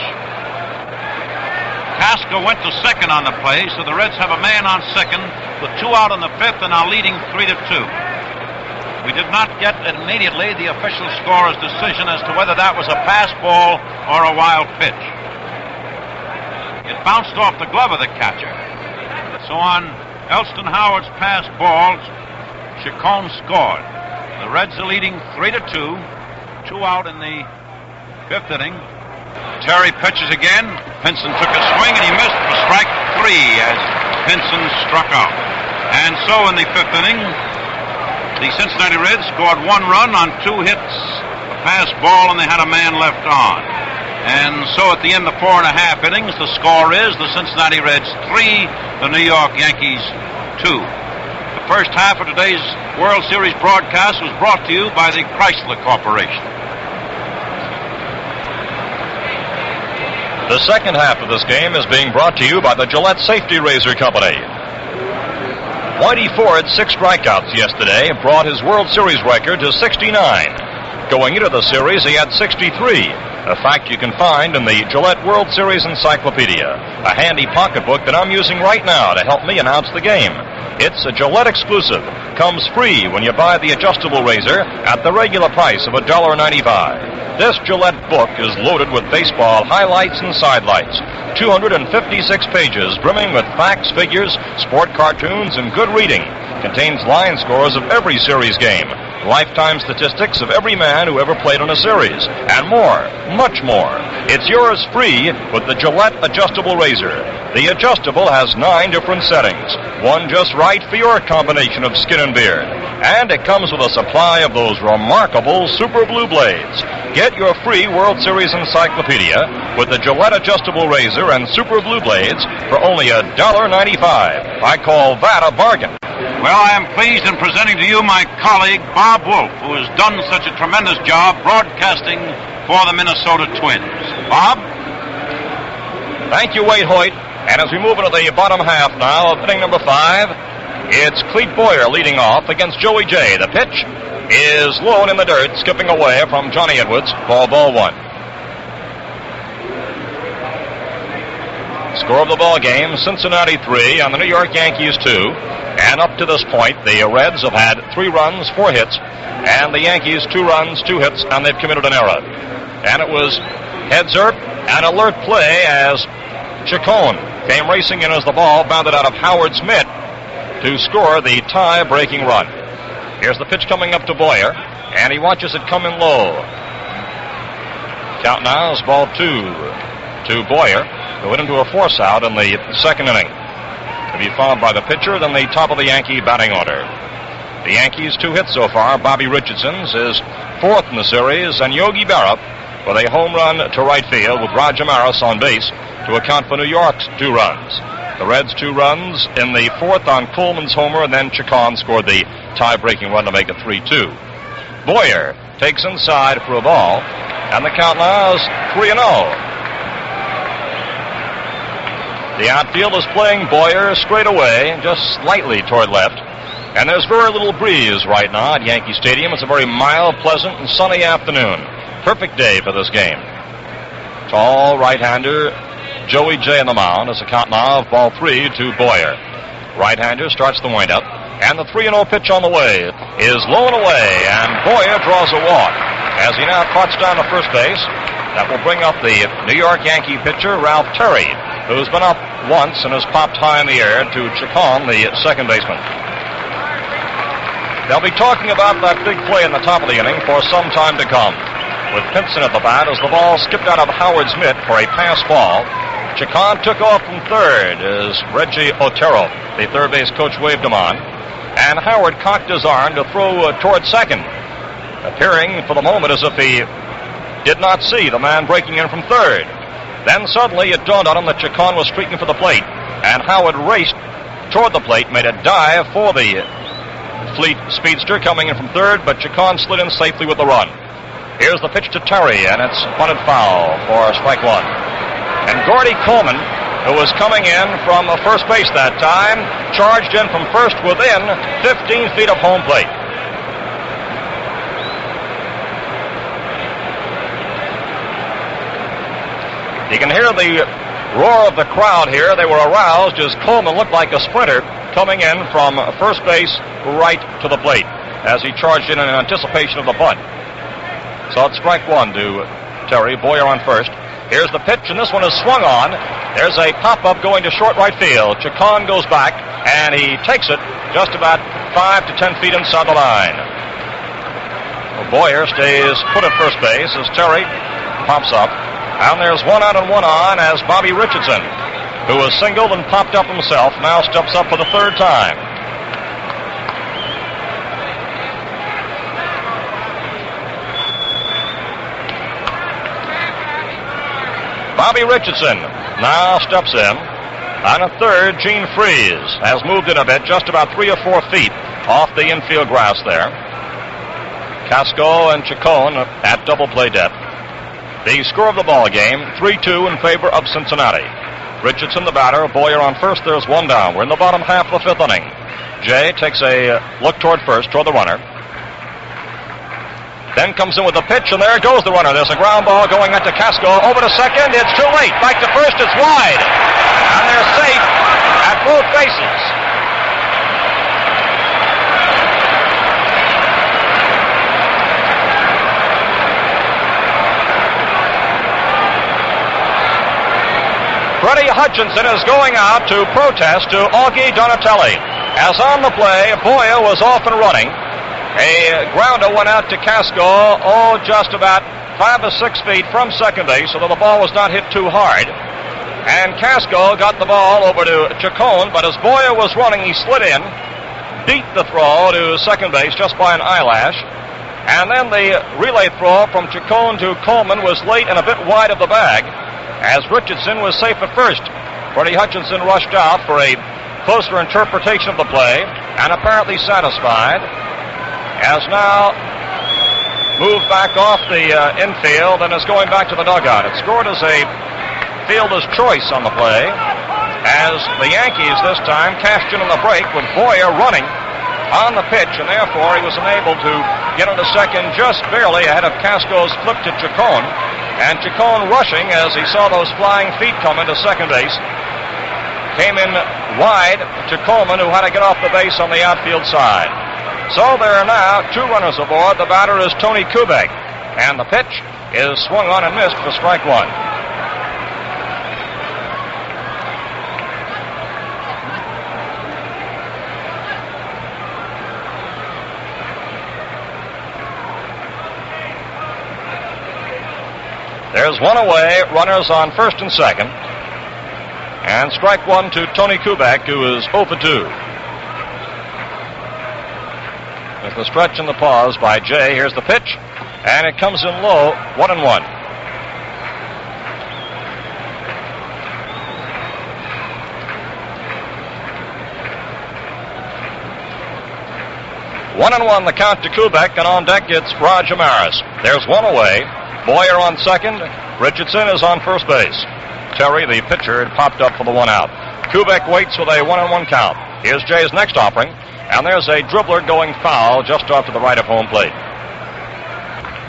Casco went to second on the play, so the Reds have a man on second with 2 out in the 5th and are leading 3-2. We did not get immediately the official scorer's decision as to whether that was a pass ball or a wild pitch. It bounced off the glove of the catcher. So on Elston Howard's pass ball, Chacon scored. The Reds are leading 3-2. 2 out in the 5th inning. Terry pitches again. Pinson took a swing and he missed for strike 3 as Pinson struck out. And so in the 5th inning, the Cincinnati Reds scored 1 run on 2 hits, a pass ball, and they had a man left on. And so at the end of 4.5 innings, the score is the Cincinnati Reds 3, the New York Yankees 2. The first half of today's World Series broadcast was brought to you by the Chrysler Corporation. The second half of this game is being brought to you by the Gillette Safety Razor Company. Whitey Ford's 6 strikeouts yesterday brought his World Series record to 69. Going into the series, he had 63, a fact you can find in the Gillette World Series Encyclopedia, a handy pocketbook that I'm using right now to help me announce the game. It's a Gillette exclusive. Comes free when you buy the adjustable razor at the regular price of $1.95. This Gillette book is loaded with baseball highlights and sidelights. 256 pages brimming with facts, figures, sport cartoons, and good reading. Contains line scores of every series game. lifetime statistics of every man who ever played on a series, and more, much more. It's yours free with the Gillette Adjustable Razor. The adjustable has 9 different settings, one just right for your combination of skin and beard. And it comes with a supply of those remarkable Super Blue Blades. Get your free World Series encyclopedia with the Gillette Adjustable Razor and Super Blue Blades for only $1.95. I call that a bargain. Well, I am pleased in presenting to you my colleague, Bob Wolf, who has done such a tremendous job broadcasting for the Minnesota Twins. Bob? Thank you, Wade Hoyt. And as we move into the bottom half now of inning number 5, it's Clete Boyer leading off against Joey J. The pitch is low and in the dirt, skipping away from Johnny Edwards for ball 1. Score of the ball game, Cincinnati 3 and the New York Yankees 2. And up to this point, the Reds have had 3 runs, 4 hits, and the Yankees 2 runs, 2 hits, and they've committed an error. And it was heads-up, an alert play as Chacon came racing in as the ball bounded out of Howard's mitt to score the tie-breaking run. Here's the pitch coming up to Boyer, and he watches it come in low. Count now is ball 2 to Boyer, who went into a force out in the second inning. To be followed by the pitcher, then the top of the Yankee batting order. The Yankees 2 hits so far. Bobby Richardson's is 4th in the series, and Yogi Berra with a home run to right field with Roger Maris on base to account for New York's 2 runs. The Reds 2 runs in the 4th on Coleman's homer, and then Chacon scored the tie-breaking run to make it 3-2. Boyer takes inside for a ball, and the count now is 3-0. The outfield is playing Boyer straight away, just slightly toward left. And there's very little breeze right now at Yankee Stadium. It's a very mild, pleasant, and sunny afternoon. Perfect day for this game. Tall right-hander Joey J. on the mound as a count now of ball 3 to Boyer. Right-hander starts the windup, and the 3-0 pitch on the way is low and away, and Boyer draws a walk as he now trots down to first base. That will bring up the New York Yankee pitcher, Ralph Terry, who's been up once and has popped high in the air to Chacon, the second baseman. They'll be talking about that big play in the top of the inning for some time to come. With Pinson at the bat as the ball skipped out of Howard's mitt for a pass ball. Chacon took off from third as Reggie Otero, the third base coach, waved him on. And Howard cocked his arm to throw toward second, appearing for the moment as if he did not see the man breaking in from third. Then suddenly it dawned on him that Chacon was streaking for the plate, and Howard raced toward the plate, made a dive for the fleet speedster coming in from third, but Chacon slid in safely with the run. Here's the pitch to Terry, and it's bunted foul for strike 1. And Gordy Coleman, who was coming in from first base that time, charged in from first within 15 feet of home plate. You can hear the roar of the crowd here. They were aroused as Coleman looked like a sprinter coming in from first base right to the plate as he charged in anticipation of the bunt. So it's strike 1 to Terry. Boyer on first. Here's the pitch, and this one is swung on. There's a pop-up going to short right field. Chacon goes back, and he takes it just about 5 to 10 feet inside the line. Well, Boyer stays put at first base as Terry pops up. And there's 1 out and 1 on as Bobby Richardson, who was singled and popped up himself, now steps up for the third time. Bobby Richardson now steps in. On a third, Gene Freeze has moved in a bit, just about 3 or 4 feet off the infield grass there. Casco and Chacon at double play depth. The score of the ball game, 3-2 in favor of Cincinnati. Richardson the batter, Boyer on first, there's 1 down. We're in the bottom half of the 5th inning. Jay takes a look toward first, toward the runner. Then comes in with the pitch, and there goes the runner. There's a ground ball going into Casco. Over to second, it's too late. Back to first, it's wide. And they're safe at both bases. Freddie Hutchinson is going out to protest to Augie Donatelli. As on the play, Boyer was off and running. A grounder went out to Casco, just about 5 or 6 feet from second base, so that the ball was not hit too hard. And Casco got the ball over to Chacon, but as Boyer was running, he slid in, beat the throw to second base just by an eyelash. And then the relay throw from Chacon to Coleman was late and a bit wide of the bag, as Richardson was safe at first. Freddie Hutchinson rushed out for a closer interpretation of the play, and apparently satisfied, as now moved back off the infield and is going back to the dugout. It scored as a fielder's choice on the play, as the Yankees this time cashed in on the break with Boyer running on the pitch, and therefore he was unable to get into second just barely ahead of Casco's flip to Chacon, and Chacon rushing as he saw those flying feet come into second base. Came in wide to Coleman, who had to get off the base on the outfield side. So there are now 2 runners aboard. The batter is Tony Kubek, and the pitch is swung on and missed for strike 1. There's 1 away, runners on first and second. And strike 1 to Tony Kubek, who is 0 for 2. With the stretch and the pause by Jay, here's the pitch, and it comes in low, 1-1. One and one, the count to Kubek, and on deck it's Roger Maris. There's 1 away. Boyer on second. Richardson is on first base. Terry, the pitcher, had popped up for the 1 out. Kubek waits with a 1-1 count. Here's Jay's next offering, and there's a dribbler going foul just off to the right of home plate.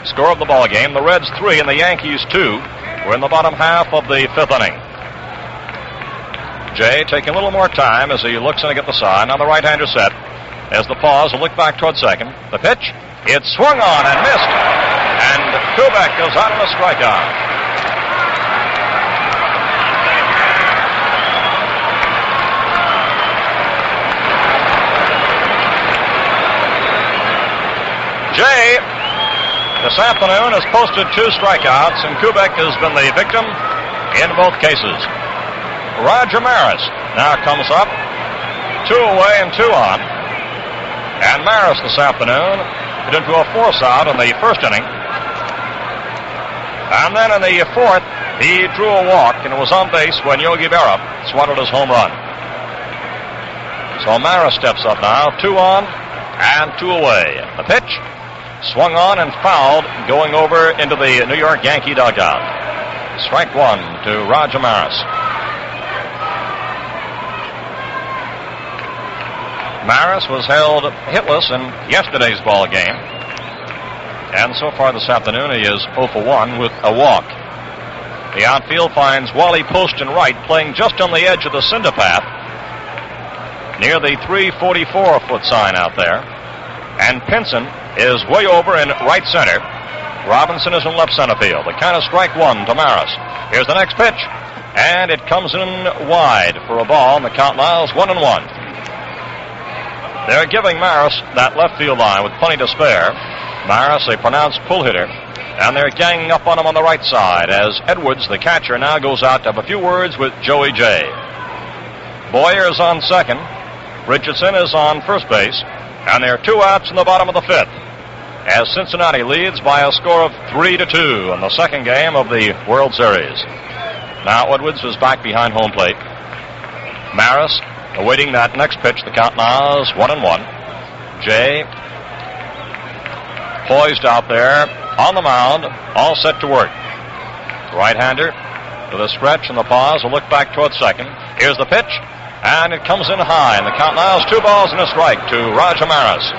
Score of the ball game: the Reds 3 and the Yankees 2. We're in the bottom half of the 5th inning. Jay taking a little more time as he looks in to get the sign. Now the right-hander set. As the pause, a look back toward second. The pitch, it's swung on and missed, and Kubek goes out on a strikeout. Jay, this afternoon, has posted 2 strikeouts, and Kubek has been the victim in both cases. Roger Maris now comes up, 2 away and 2 on. And Maris this afternoon hit into a force out in the first inning. And then in the 4th, he drew a walk, and it was on base when Yogi Berra swatted his home run. So Maris steps up now, 2 on and 2 away. The pitch, swung on and fouled, going over into the New York Yankee dugout. Strike 1 to Roger Maris. Maris was held hitless in yesterday's ball game, and so far this afternoon he is 0 for 1 with a walk. The outfield finds Wally Post in right, playing just on the edge of the cinder path, near the 344-foot sign out there. And Pinson is way over in right center. Robinson is in left center field. The count is strike 1 to Maris. Here's the next pitch, and it comes in wide for a ball, and the count now is 1-1. They're giving Maris that left field line with plenty to spare. Maris, a pronounced pull hitter, and they're ganging up on him on the right side as Edwards, the catcher, now goes out to have a few words with Joey Jay. Boyer is on second. Richardson is on first base, and there are 2 outs in the bottom of the 5th, as Cincinnati leads by a score of 3-2 in the second game of the World Series. Now Edwards is back behind home plate. Maris awaiting that next pitch. The count now is 1-1. Jay poised out there on the mound, all set to work. Right-hander with a stretch and the pause, a look back toward second. Here's the pitch, and it comes in high, and the count now is 2 balls and a strike to Roger Maris.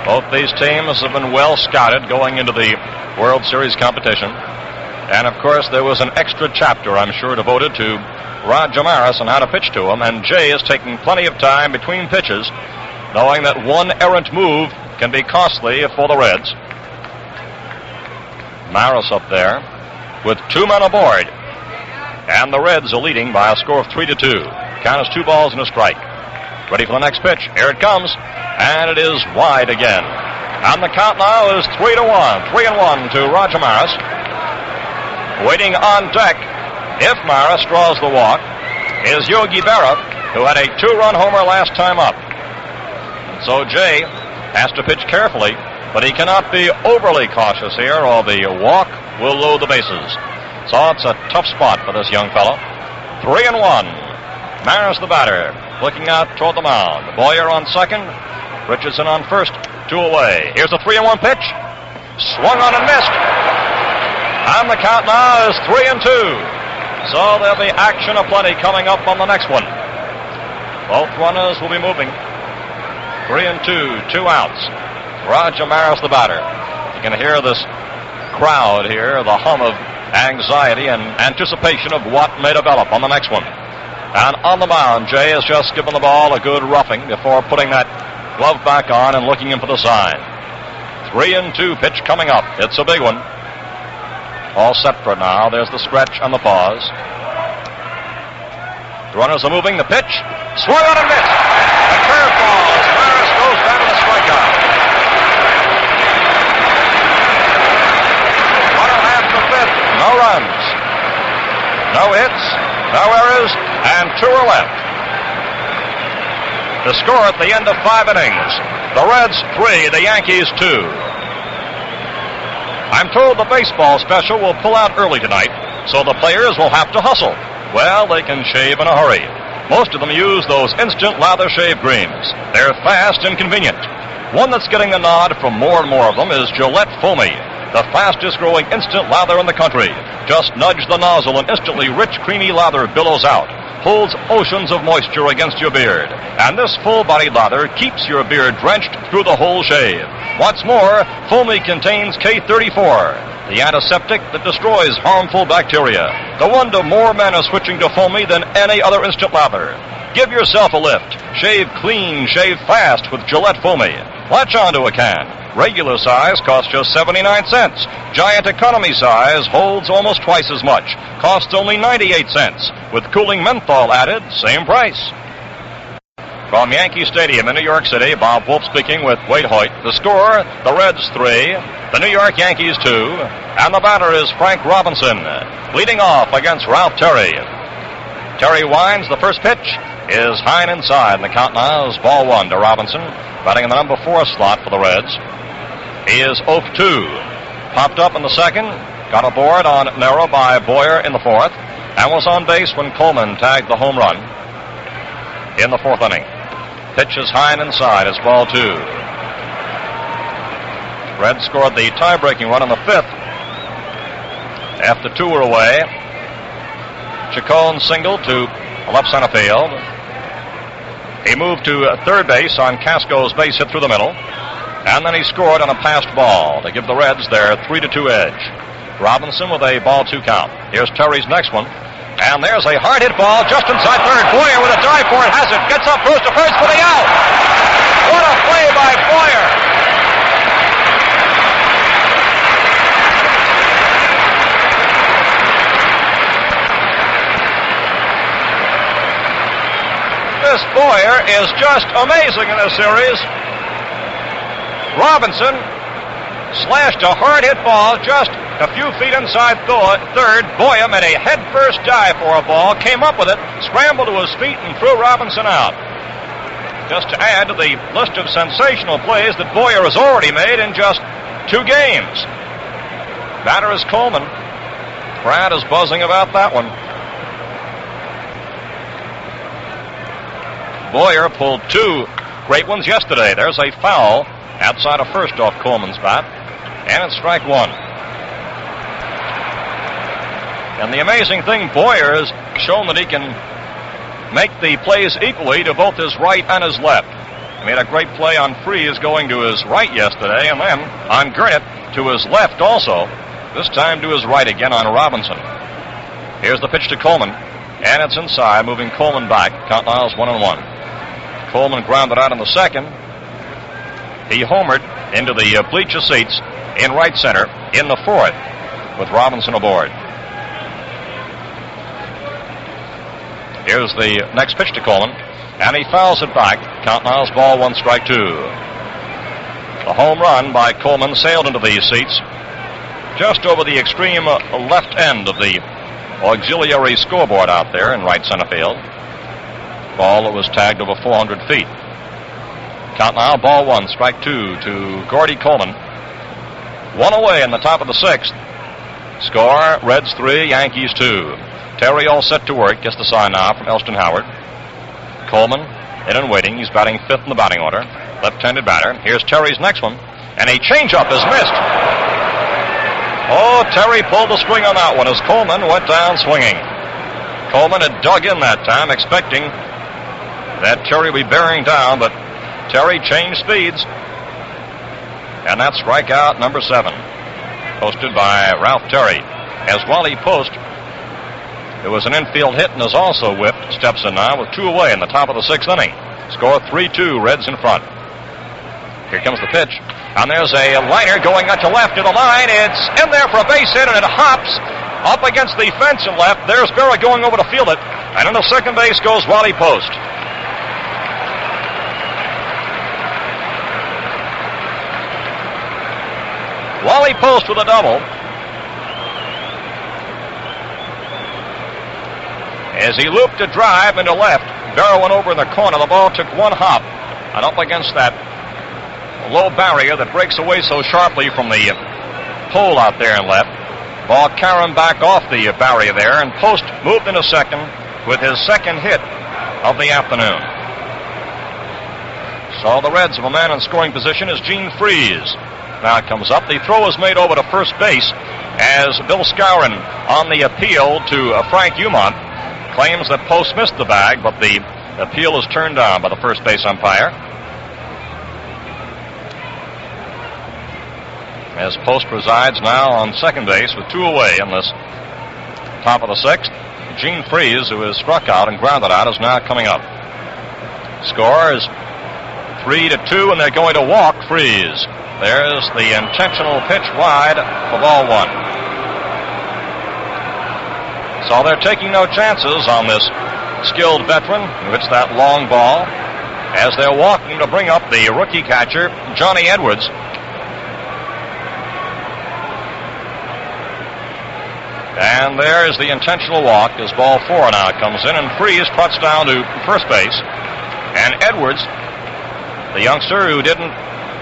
Both these teams have been well scouted going into the World Series competition. And, of course, there was an extra chapter, I'm sure, devoted to Roger Maris and how to pitch to him. And Jay is taking plenty of time between pitches, knowing that one errant move can be costly for the Reds. Maris up there with 2 men aboard. And the Reds are leading by a score of 3-2. Count is 2 balls and a strike. Ready for the next pitch. Here it comes. And it is wide again. And the count now is 3-1. 3-1 to Roger Maris. Waiting on deck, if Maris draws the walk, is Yogi Berra, who had a 2-run homer last time up. And so Jay has to pitch carefully, but he cannot be overly cautious here, or the walk will load the bases. So it's a tough spot for this young fellow. 3-1. Maris the batter, looking out toward the mound. Boyer on second, Richardson on first, 2 away. Here's a 3-1 pitch. Swung on and missed. And the count now is 3-2. So there'll be action aplenty coming up on the next one. Both runners will be moving. 3-2, 2 outs. Roger Maris the batter. You can hear this crowd here, the hum of anxiety and anticipation of what may develop on the next one. And on the mound, Jay has just given the ball a good roughing before putting that glove back on and looking in for the sign. 3-2 pitch coming up. It's a big one. All set for now. There's the stretch and the pause. The runners are moving. The pitch. Swung on and missed. A curveball as Maris goes down to the strikeout. Runner after fifth. No runs. No hits. No errors. And 2 are left. The score at the end of 5 innings. The Reds 3, the Yankees 2. I'm told the baseball special will pull out early tonight, so the players will have to hustle. Well, they can shave in a hurry. Most of them use those instant lather shave creams. They're fast and convenient. One that's getting the nod from more and more of them is Gillette Foamy, the fastest growing instant lather in the country. Just nudge the nozzle and instantly rich, creamy lather billows out. Holds oceans of moisture against your beard. And this full-bodied lather keeps your beard drenched through the whole shave. What's more, Foamy contains K34, the antiseptic that destroys harmful bacteria. No wonder more men are switching to Foamy than any other instant lather. Give yourself a lift. Shave clean, shave fast with Gillette Foamy. Latch onto a can. Regular size costs just 79 cents. Giant economy size holds almost twice as much. Costs only 98 cents. With cooling menthol added, same price. From Yankee Stadium in New York City, Bob Wolf speaking with Wade Hoyt. The score, the Reds 3, the New York Yankees 2, and the batter is Frank Robinson, leading off against Ralph Terry. Terry winds. The first pitch is high and inside, and the count now is ball 1 to Robinson, batting in the number 4 slot for the Reds. He is 0-2. Popped up in the second, got aboard on narrow by Boyer in the 4th, and was on base when Coleman tagged the home run in the 4th inning. Pitch is high and inside. It's ball 2. Reds scored the tie-breaking run in the 5th. After 2 were away, Chacon singled to left center field. He moved to third base on Casco's base hit through the middle. And then he scored on a passed ball to give the Reds their 3-2 edge. Robinson with a ball 2 count. Here's Terry's next one. And there's a hard hit ball just inside third. Boyer with a dive for it. Has it. Gets up, throws to first for the out. What a play by Boyer. This Boyer is just amazing in this series. Robinson slashed a hard-hit ball just a few feet inside third. Boyer made a head-first dive for a ball, came up with it, scrambled to his feet, and threw Robinson out. Just to add to the list of sensational plays that Boyer has already made in just 2 games. Batter is Coleman. Brad is buzzing about that one. Boyer pulled 2 great ones yesterday. There's a foul outside of first off Coleman's bat, and it's strike 1. And the amazing thing, Boyer has shown that he can make the plays equally to both his right and his left. He made a great play on Freese going to his right yesterday, and then on Gurnett to his left also, this time to his right again on Robinson. Here's the pitch to Coleman, and it's inside, moving Coleman back. Count now is 1-1. Coleman grounded out in the second. He homered into the bleacher seats in right center in the 4th with Robinson aboard. Here's the next pitch to Coleman. and he fouls it back. Count now is ball 1, strike 2. The home run by Coleman sailed into the seats just over the extreme left end of the auxiliary scoreboard out there in right center field. Ball that was tagged over 400 feet. Count now, ball 1, strike 2 to Gordy Coleman. 1 away in the top of the 6th. Score, Reds 3, Yankees 2. Terry all set to work. Gets the sign now from Elston Howard. Coleman in and waiting. He's batting 5th in the batting order. Left-handed batter. Here's Terry's next one. And a changeup is missed. Oh, Terry pulled the string on that one as Coleman went down swinging. Coleman had dug in that time, expecting that Terry would be bearing down, but Terry changed speeds. And that's strikeout number 7. Posted by Ralph Terry. As Wally Post, it was an infield hit and is also whipped, steps in now with 2 away in the top of the 6th inning. Score 3-2, Reds in front. Here comes the pitch, and there's a liner going out to left to the line. It's in there for a base hit, and it hops up against the fence and left. There's Berra going over to field it, and into second base goes Wally Post. Wally Post with a double. As he looped a drive into left, Berra went over in the corner. The ball took 1 hop, and up against that low barrier that breaks away so sharply from the pole out there in left. Ball carrying back off the barrier there, and Post moved into second with his second hit of the afternoon. So the Reds have a man in scoring position as Gene Freese. Now it comes up. The throw is made over to first base as Bill Skowron, on the appeal to Frank Umont, claims that Post missed the bag, but the appeal is turned down by the first base umpire. As Post resides now on second base with 2 away in this top of the 6th. Gene Freese, who is struck out and grounded out, is now coming up. Score is 3-2, and they're going to walk Freese. There's the intentional pitch wide for ball 1. So they're taking no chances on this skilled veteran who hits that long ball as they're walking to bring up the rookie catcher, Johnny Edwards. And there's the intentional walk as ball 4 now comes in, and Freese trots down to first base. And Edwards, the youngster who didn't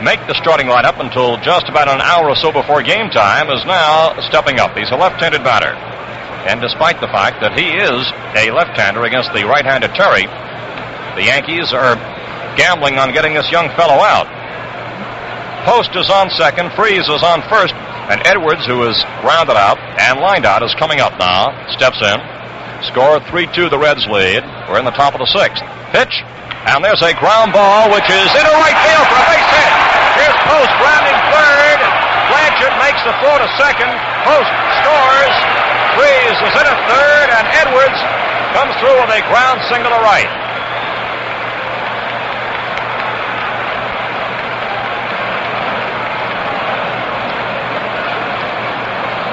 make the starting lineup until just about an hour or so before game time, is now stepping up. He's a left-handed batter. And despite the fact that he is a left-hander against the right-handed Terry, the Yankees are gambling on getting this young fellow out. Post is on second, Freese is on first, and Edwards, who is rounded out and lined out, is coming up now, steps in. Score 3-2, the Reds lead. We're in the top of the 6th. Pitch, and there's a ground ball, which is into right field for a base hit. Here's Post grounding third. Blanchard makes the throw to second. Post scores. Freese is in at third, and Edwards comes through with a ground single to right.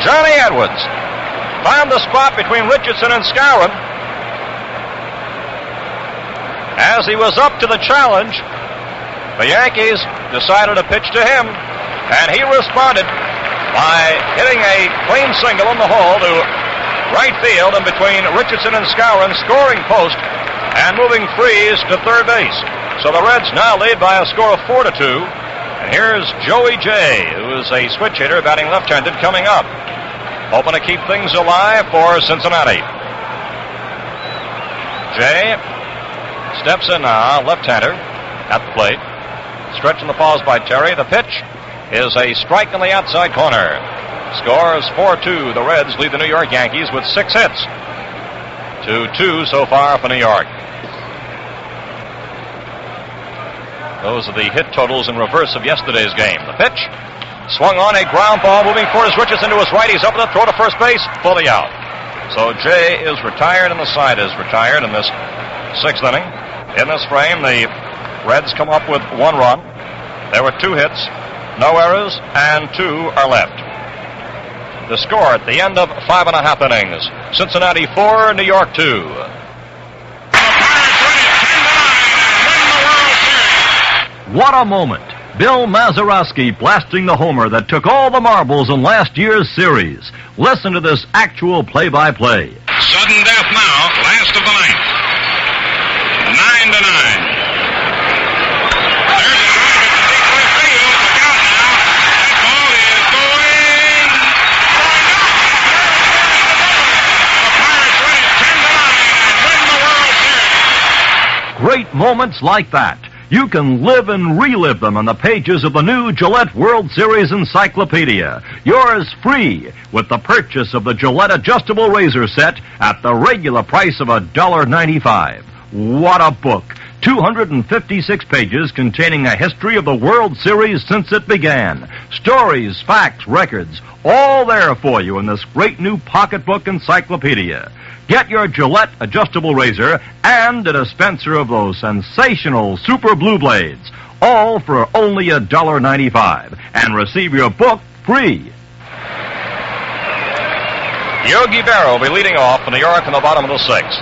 Johnny Edwards found the spot between Richardson and Skowron. As he was up to the challenge, the Yankees decided to pitch to him, and he responded by hitting a clean single in the hole to right field in between Richardson and Skowron, scoring Post and moving Freese to third base. So the Reds now lead by a score of 4-2. And here's Joey Jay, who is a switch hitter batting left-handed, coming up, hoping to keep things alive for Cincinnati. Jay steps in now, left-hander at the plate. Stretching the pause by Terry. The pitch is a strike in the outside corner. Score is 4-2. The Reds lead the New York Yankees with 6 hits. 2-2 so far for New York. Those are the hit totals in reverse of yesterday's game. The pitch swung on, a ground ball moving towards Richardson to his right. He's up with a throw to first base, fully out. So Jay is retired and the side is retired in this 6th inning. In this frame, the Reds come up with 1 run. There were 2 hits, no errors, and 2 are left. The score at the end of 5.5 innings. Cincinnati 4, New York 2. The Pirates ready. 10 What a moment. Bill Mazeroski blasting the homer that took all the marbles in last year's series. Listen to this actual play-by-play. Sudden death now, last of the ninth. 9-9. There's a drive at the deep left field. Look out now. That ball is going. The Pirates win it 10-9 and win the World Series. Great moments like that. You can live and relive them on the pages of the new Gillette World Series Encyclopedia. Yours free with the purchase of the Gillette Adjustable Razor Set at the regular price of $1.95. What a book! 256 pages containing a history of the World Series since it began. Stories, facts, records, all there for you in this great new pocketbook encyclopedia. Get your Gillette Adjustable Razor and a dispenser of those sensational Super Blue Blades, all for only $1.95, and receive your book free. Yogi Berra will be leading off for New York in the bottom of the sixth.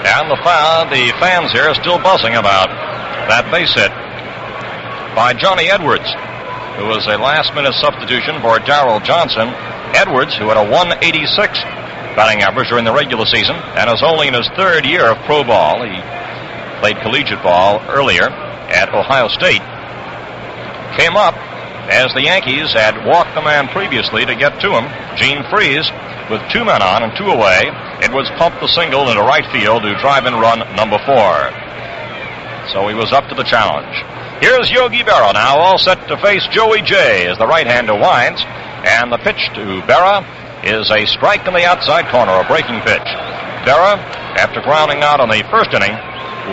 And the fans here are still buzzing about that base hit by Johnny Edwards, who was a last-minute substitution for Darrell Johnson. Edwards, who had a 186 batting average during the regular season and is only in his third year of pro ball. He played collegiate ball earlier at Ohio State. Came up as the Yankees had walked the man previously to get to him, Gene Freese, with 2 men on and 2 away. Edwards pumped the single into right field to drive-in run number 4. So he was up to the challenge. Here's Yogi Berra now, all set to face Joey J as the right-hander winds, and the pitch to Berra is a strike in the outside corner, a breaking pitch. Berra, after grounding out on the first inning,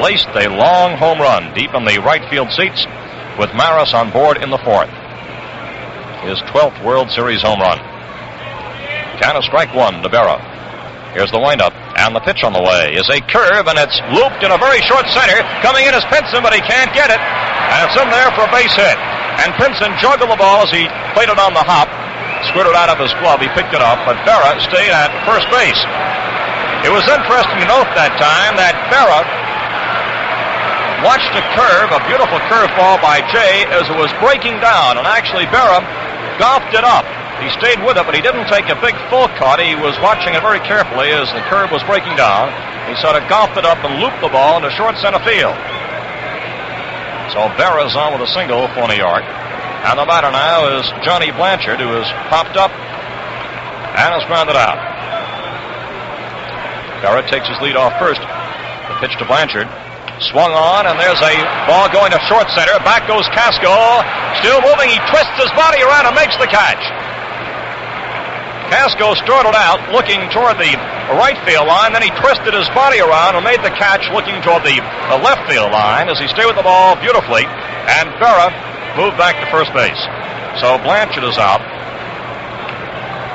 laced a long home run deep in the right field seats with Maris on board in the 4th. His 12th World Series home run. Count of strike 1 to Berra. Here's the windup, and the pitch on the way is a curve, and it's looped in a very short center. Coming in is Pinson, but he can't get it, and it's in there for a base hit. And Pinson juggled the ball as he played it on the hop. Squirted out of his glove, he picked it up, but Berra stayed at first base. It was interesting to note that time that Berra watched a curve, a beautiful curveball by Jay as it was breaking down, and actually Berra golfed it up. He stayed with it, but he didn't take a big full cut. He was watching it very carefully as the curve was breaking down. He sort of golfed it up and looped the ball into short center field. So Berra's on with a single for New York. And the batter now is Johnny Blanchard, who has popped up and has grounded out. Berra takes his lead off first. The pitch to Blanchard. Swung on, and there's a ball going to short center. Back goes Casco. Still moving. He twists his body around and makes the catch. Casco started out looking toward the right field line. Then he twisted his body around and made the catch looking toward the left field line as he stayed with the ball beautifully. And Berra moved back to first base. So Blanchard is out.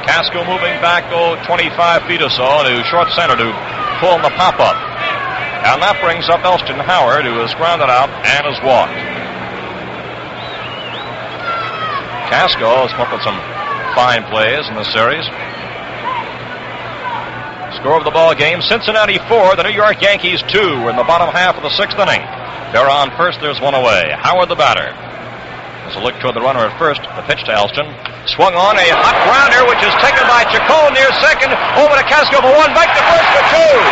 Casco moving back 25 feet or so to short center to pull the pop-up. And that brings up Elston Howard, who has grounded out and has walked. Casco has come up with some fine plays in this series. Score of the ball game, Cincinnati 4, the New York Yankees 2. We're in the bottom half of the 6th inning. They're on first, there's one away. Howard the batter. There's a look toward the runner at first. The pitch to Elston. Swung on a hot grounder, which is taken by Chacon near second. Over to Casco for 1, back to first for 2.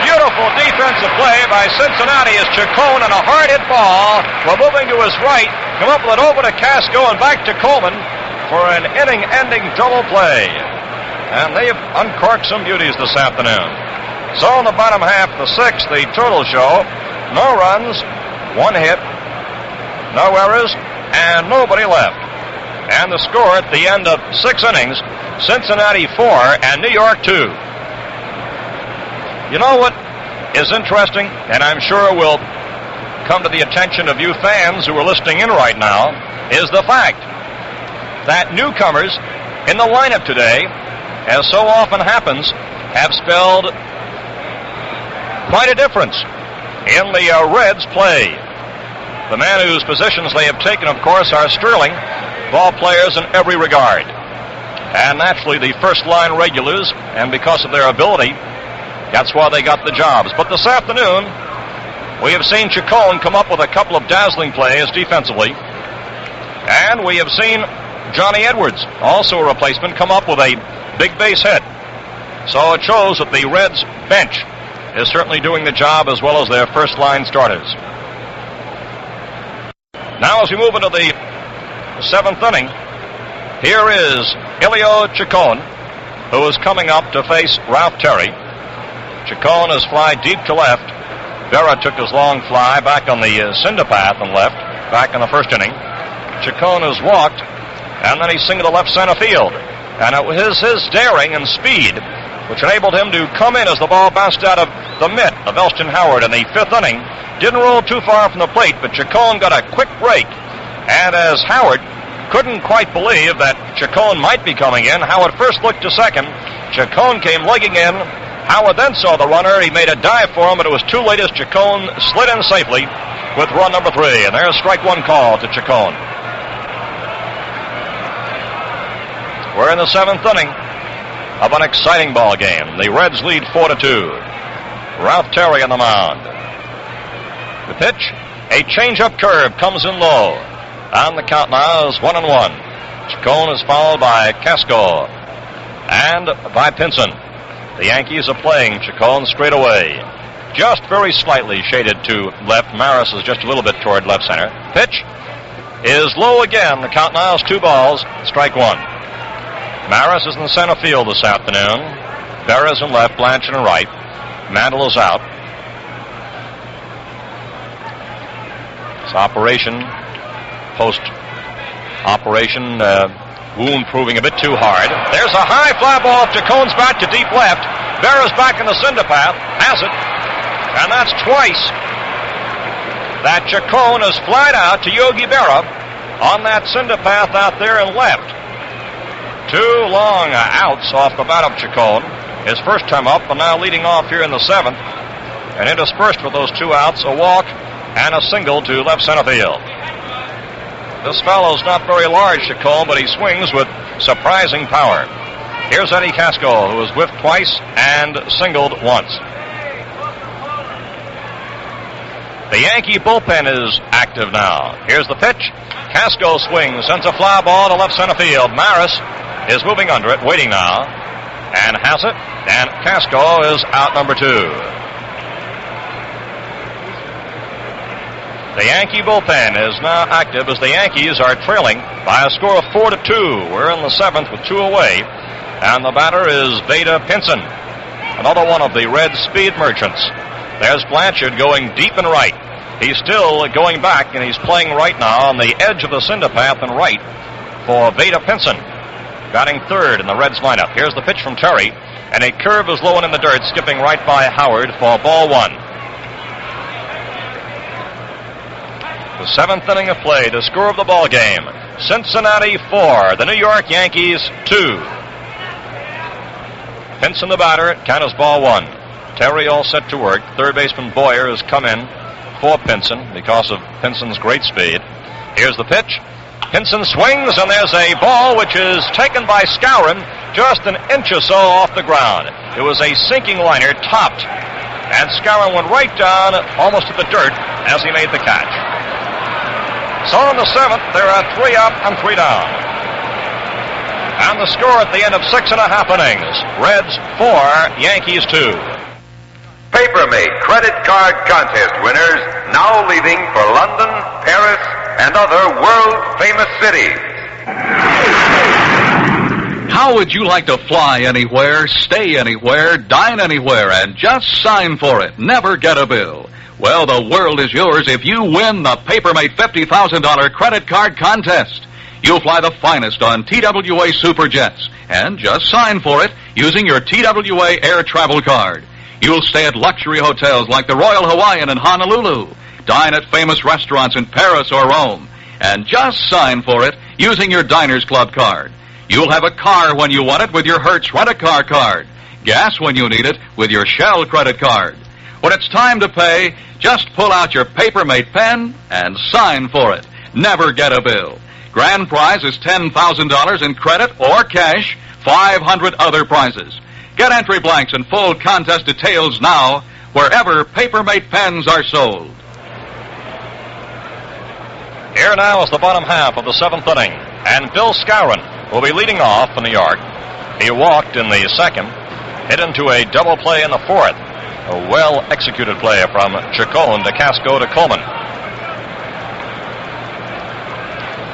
Beautiful defensive play by Cincinnati as Chacon on a hard-hit ball. We're moving to his right. Come up with it over to Casco and back to Coleman for an inning-ending double play. And they've uncorked some beauties this afternoon. So in the bottom half of the 6th, the total show, no runs, 1 hit, no errors, and nobody left. And the score at the end of 6 innings, Cincinnati 4 and New York 2. You know what is interesting, and I'm sure will come to the attention of you fans who are listening in right now, is the fact that newcomers in the lineup today, as so often happens, have spelled quite a difference in the Reds' play. The man whose positions they have taken, of course, are sterling ball players in every regard. And naturally, the first-line regulars, and because of their ability, that's why they got the jobs. But this afternoon, We have seen Chacon come up with a couple of dazzling plays defensively. And we have seen Johnny Edwards, also a replacement, come up with a big base hit. So it shows that the Reds bench is certainly doing the job as well as their first-line starters. Now as we move into the 7th inning, here is Elio Chacon, who is coming up to face Ralph Terry. Chacon has fly deep to left. Berra took his long fly back on the cinder path and left, back in the first inning. Chacon has walked, and then he singled to left center field. And it was his daring and speed which enabled him to come in as the ball bounced out of the mitt of Elston Howard in the 5th inning. Didn't roll too far from the plate, but Chacon got a quick break. And as Howard couldn't quite believe that Chacon might be coming in, Howard first looked to second. Chacon came legging in. Howard then saw the runner. He made a dive for him, but it was too late as Chacon slid in safely with run number 3. And there's strike 1 call to Chacon. We're in the 7th inning of an exciting ball game. The Reds lead 4-2. Ralph Terry on the mound. The pitch, a change-up curve, comes in low. And the count now is 1-1. Chacon is followed by Casco and by Pinson. The Yankees are playing Chacon straight away. Just very slightly shaded to left. Maris is just a little bit toward left center. Pitch is low again. The count now is 2 balls, strike 1. Maris is in center field this afternoon. Berra is in left, Blanchard in right. Mantle is out. It's post-operation wound proving a bit too hard. There's a high fly ball off Chacon's bat to deep left. Berra's back in the cinder path, has it, and that's twice that Chacon has flied out to Yogi Berra on that cinder path out there in left. 2 long outs off the bat of Chacon. His first time up, and now leading off here in the 7th. And interspersed with those 2 outs, a walk and a single to left center field. This fellow's not very large, Chacon, but he swings with surprising power. Here's Eddie Casco, who has whiffed twice and singled once. The Yankee bullpen is active now. Here's the pitch. Casco swings, sends a fly ball to left center field. Maris is moving under it, waiting now, and has it, and Casco is out number 2. The Yankee bullpen is now active as the Yankees are trailing by a score of 4-2. We're in the 7th with 2 away, and the batter is Veda Pinson, another one of the Red speed merchants. There's Blanchard going deep and right. He's still going back, and he's playing right now on the edge of the cinder path and right for Veda Pinson, batting 3rd in the Reds lineup. Here's the pitch from Terry, and a curve is low and in the dirt, skipping right by Howard for ball 1. The 7th inning of play, the score of the ball game: Cincinnati 4, the New York Yankees 2. Pinson the batter, count is ball 1. Terry all set to work. Third baseman Boyer has come in for Pinson because of Pinson's great speed. Here's the pitch. Pinson swings, and there's a ball which is taken by Skowron just an inch or so off the ground. It was a sinking liner, topped, and Skowron went right down almost to the dirt as he made the catch. So in the 7th, there are 3 up and 3 down. And the score at the end of 6.5 innings, Reds 4, Yankees 2. Paper-made credit card contest winners now leaving for London, Paris, and other world-famous cities. How would you like to fly anywhere, stay anywhere, dine anywhere, and just sign for it? Never get a bill. Well, the world is yours if you win the Paper-Mate $50,000 credit card contest. You'll fly the finest on TWA Superjets and just sign for it using your TWA Air Travel Card. You'll stay at luxury hotels like the Royal Hawaiian in Honolulu, dine at famous restaurants in Paris or Rome, and just sign for it using your Diners Club card. You'll have a car when you want it with your Hertz Rent-A-Car card, gas when you need it with your Shell credit card. When it's time to pay, just pull out your Paper-Mate pen and sign for it. Never get a bill. Grand prize is $10,000 in credit or cash, 500 other prizes. Get entry blanks and full contest details now wherever Paper-Mate pens are sold. Here now is the bottom half of the seventh inning, and Bill Skowron will be leading off for New York. He walked in the second, hit into a double play in the fourth. A well-executed play from Chacon to Casco to Coleman.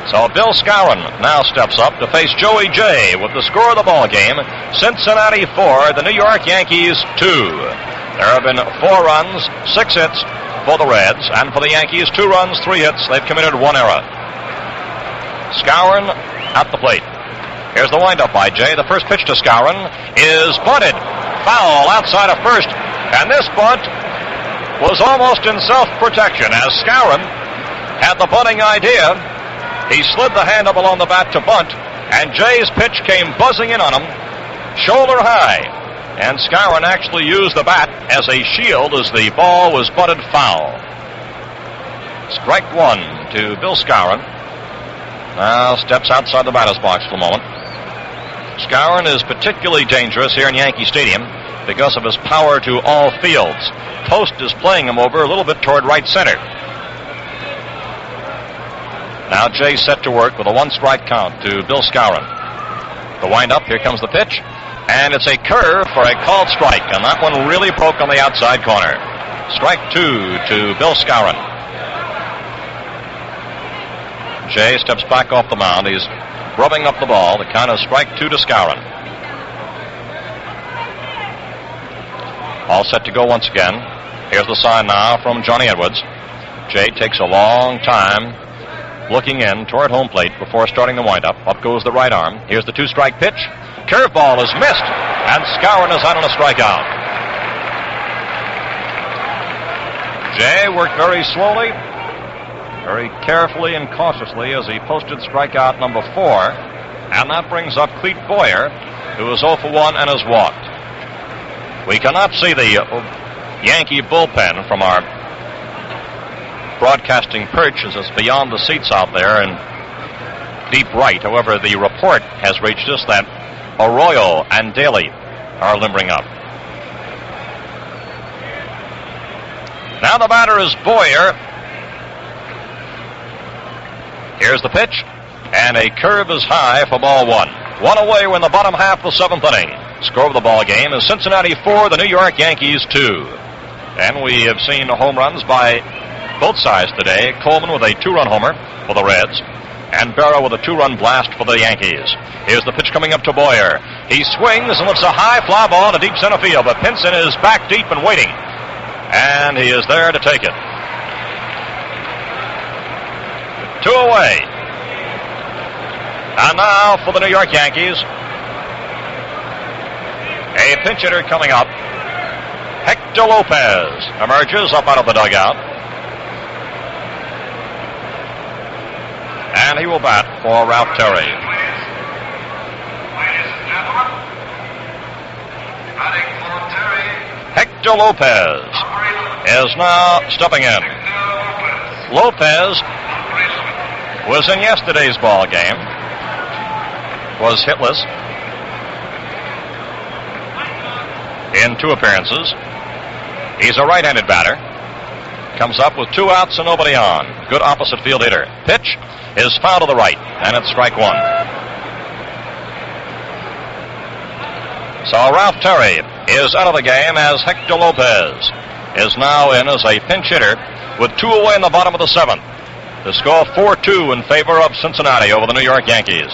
So Bill Skowron now steps up to face Joey Jay with the score of the ball game. Cincinnati 4, the New York Yankees 2. There have been 4 runs, 6 hits for the Reds, and for the Yankees, 2 runs, 3 hits. They've committed 1 error. Skowron at the plate. Here's the windup by Jay. The first pitch to Skowron is bunted. Foul outside of first. And this bunt was almost in self-protection as Skowron had the bunting idea. He slid the hand up along the bat to bunt, and Jay's pitch came buzzing in on him, shoulder high. And Skowron actually used the bat as a shield as the ball was bunted foul. Strike 1 to Bill Skowron. Now steps outside the batter's box for a moment. Skowron is particularly dangerous here in Yankee Stadium because of his power to all fields. Post is playing him over a little bit toward right center. Now Jay set to work with a 1-strike count to Bill Skowron. The windup, here comes the pitch, and it's a curve for a called strike, and that one really broke on the outside corner. Strike 2 to Bill Skowron. Jay steps back off the mound. He's rubbing up the ball. The count is strike 2 to Skowron. All set to go once again. Here's the sign now from Johnny Edwards. Jay takes a long time looking in toward home plate before starting the windup. Up goes the right arm. Here's the 2-strike pitch. Curveball is missed, and Skowron is out on a strikeout. Jay worked very slowly, very carefully and cautiously as he posted strikeout number 4, and that brings up Clete Boyer, who is 0 for 1 and has walked. We cannot see the Yankee bullpen from our broadcasting perch as it's beyond the seats out there in deep right. However, the report has reached us that Arroyo and Daly are limbering up. Now the batter is Boyer. Here's the pitch, and a curve is high for ball 1. 1 away we're in the bottom half of the 7th inning. Score of the ball game is Cincinnati 4, the New York Yankees 2. And we have seen home runs by both sides today. Coleman with a 2-run homer for the Reds, and Barrow with a 2-run blast for the Yankees. Here's the pitch coming up to Boyer. He swings and lifts a high fly ball to deep center field, but Pinson is back deep and waiting, and he is there to take it. 2 away. And now for the New York Yankees, a pinch hitter coming up. Hector Lopez emerges up out of the dugout, and he will bat for Ralph Terry. Hector Lopez is now stepping in. Lopez was in yesterday's ball game, was hitless in 2 appearances. He's a right-handed batter. Comes up with 2 outs and nobody on. Good opposite field hitter. Pitch is foul to the right, and it's strike 1. So Ralph Terry is out of the game as Hector Lopez is now in as a pinch hitter with 2 away in the bottom of the 7th. The score 4-2 in favor of Cincinnati over the New York Yankees.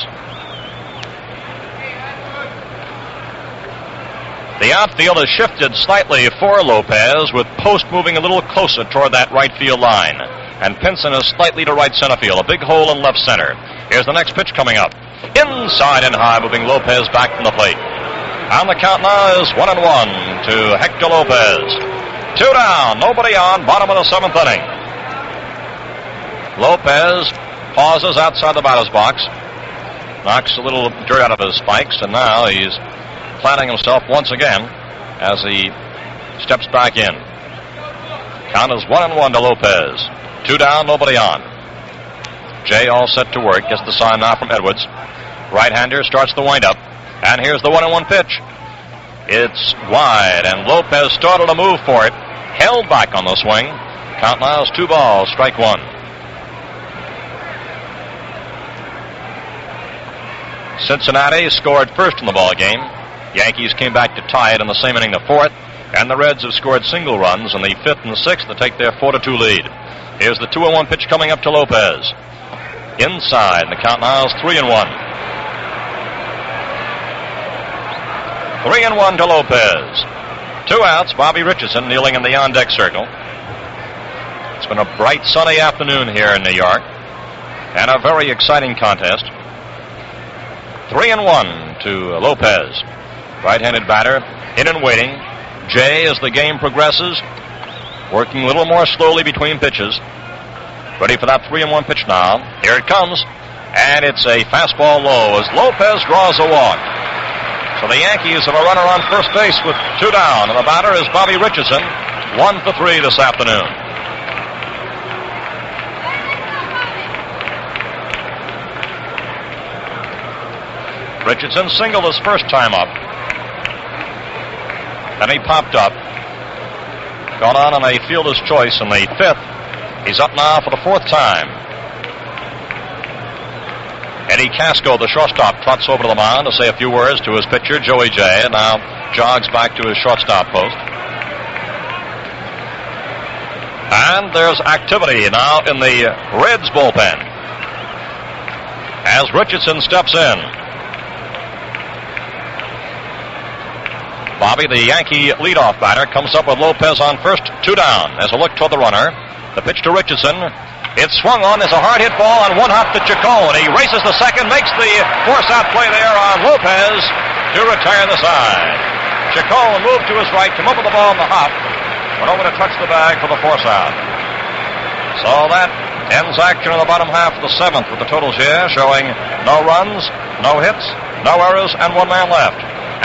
The outfield has shifted slightly for Lopez, with Post moving a little closer toward that right field line, and Pinson is slightly to right center field, a big hole in left center. Here's the next pitch coming up. Inside and high, moving Lopez back from the plate. And the count now is 1-1 to Hector Lopez. 2 down, nobody on, bottom of the 7th inning. Lopez pauses outside the batter's box, knocks a little dirt out of his spikes, and now he's planting himself once again as he steps back in. Count is 1-1 to Lopez. 2 down, nobody on. Jay all set to work. Gets the sign now from Edwards. Right-hander starts the windup, and here's the 1-1 pitch. It's wide, and Lopez started to move for it, held back on the swing. Count now is 2 balls, strike 1. Cincinnati scored first in the ball game. Yankees came back to tie it in the same inning, the 4th, and the Reds have scored single runs in the 5th and 6th to take their 4-2 lead. Here's the 2-1 pitch coming up to Lopez. Inside, and the count now is 3-1. 3-1 to Lopez. 2 outs, Bobby Richardson kneeling in the on-deck circle. It's been a bright, sunny afternoon here in New York, and a very exciting contest. 3-1 to Lopez. Right-handed batter, in and waiting. Jay, as the game progresses, working a little more slowly between pitches. Ready for that 3-1 pitch now. Here it comes, and it's a fastball low as Lopez draws a walk. So the Yankees have a runner on first base with 2 down, and the batter is Bobby Richardson, 1 for 3 this afternoon. Richardson singled his first time up. Then he popped up. Gone on a fielder's choice in the 5th. He's up now for the 4th time. Eddie Casco, the shortstop, trots over to the mound to say a few words to his pitcher, Joey Jay, and now jogs back to his shortstop post. And there's activity now in the Reds bullpen as Richardson steps in. Bobby, the Yankee leadoff batter, comes up with Lopez on first, 2 down. There's a look toward the runner. The pitch to Richardson. It's swung on. There's a hard hit ball and 1 hop to Chacon. He races to second, makes the force-out play there on Lopez to retire the side. Chacon moved to his right, came up with the ball in the hop, went over to touch the bag for the force-out. So that ends action in the bottom half of the 7th with the totals here showing no runs, no hits, no errors, and 1 man left.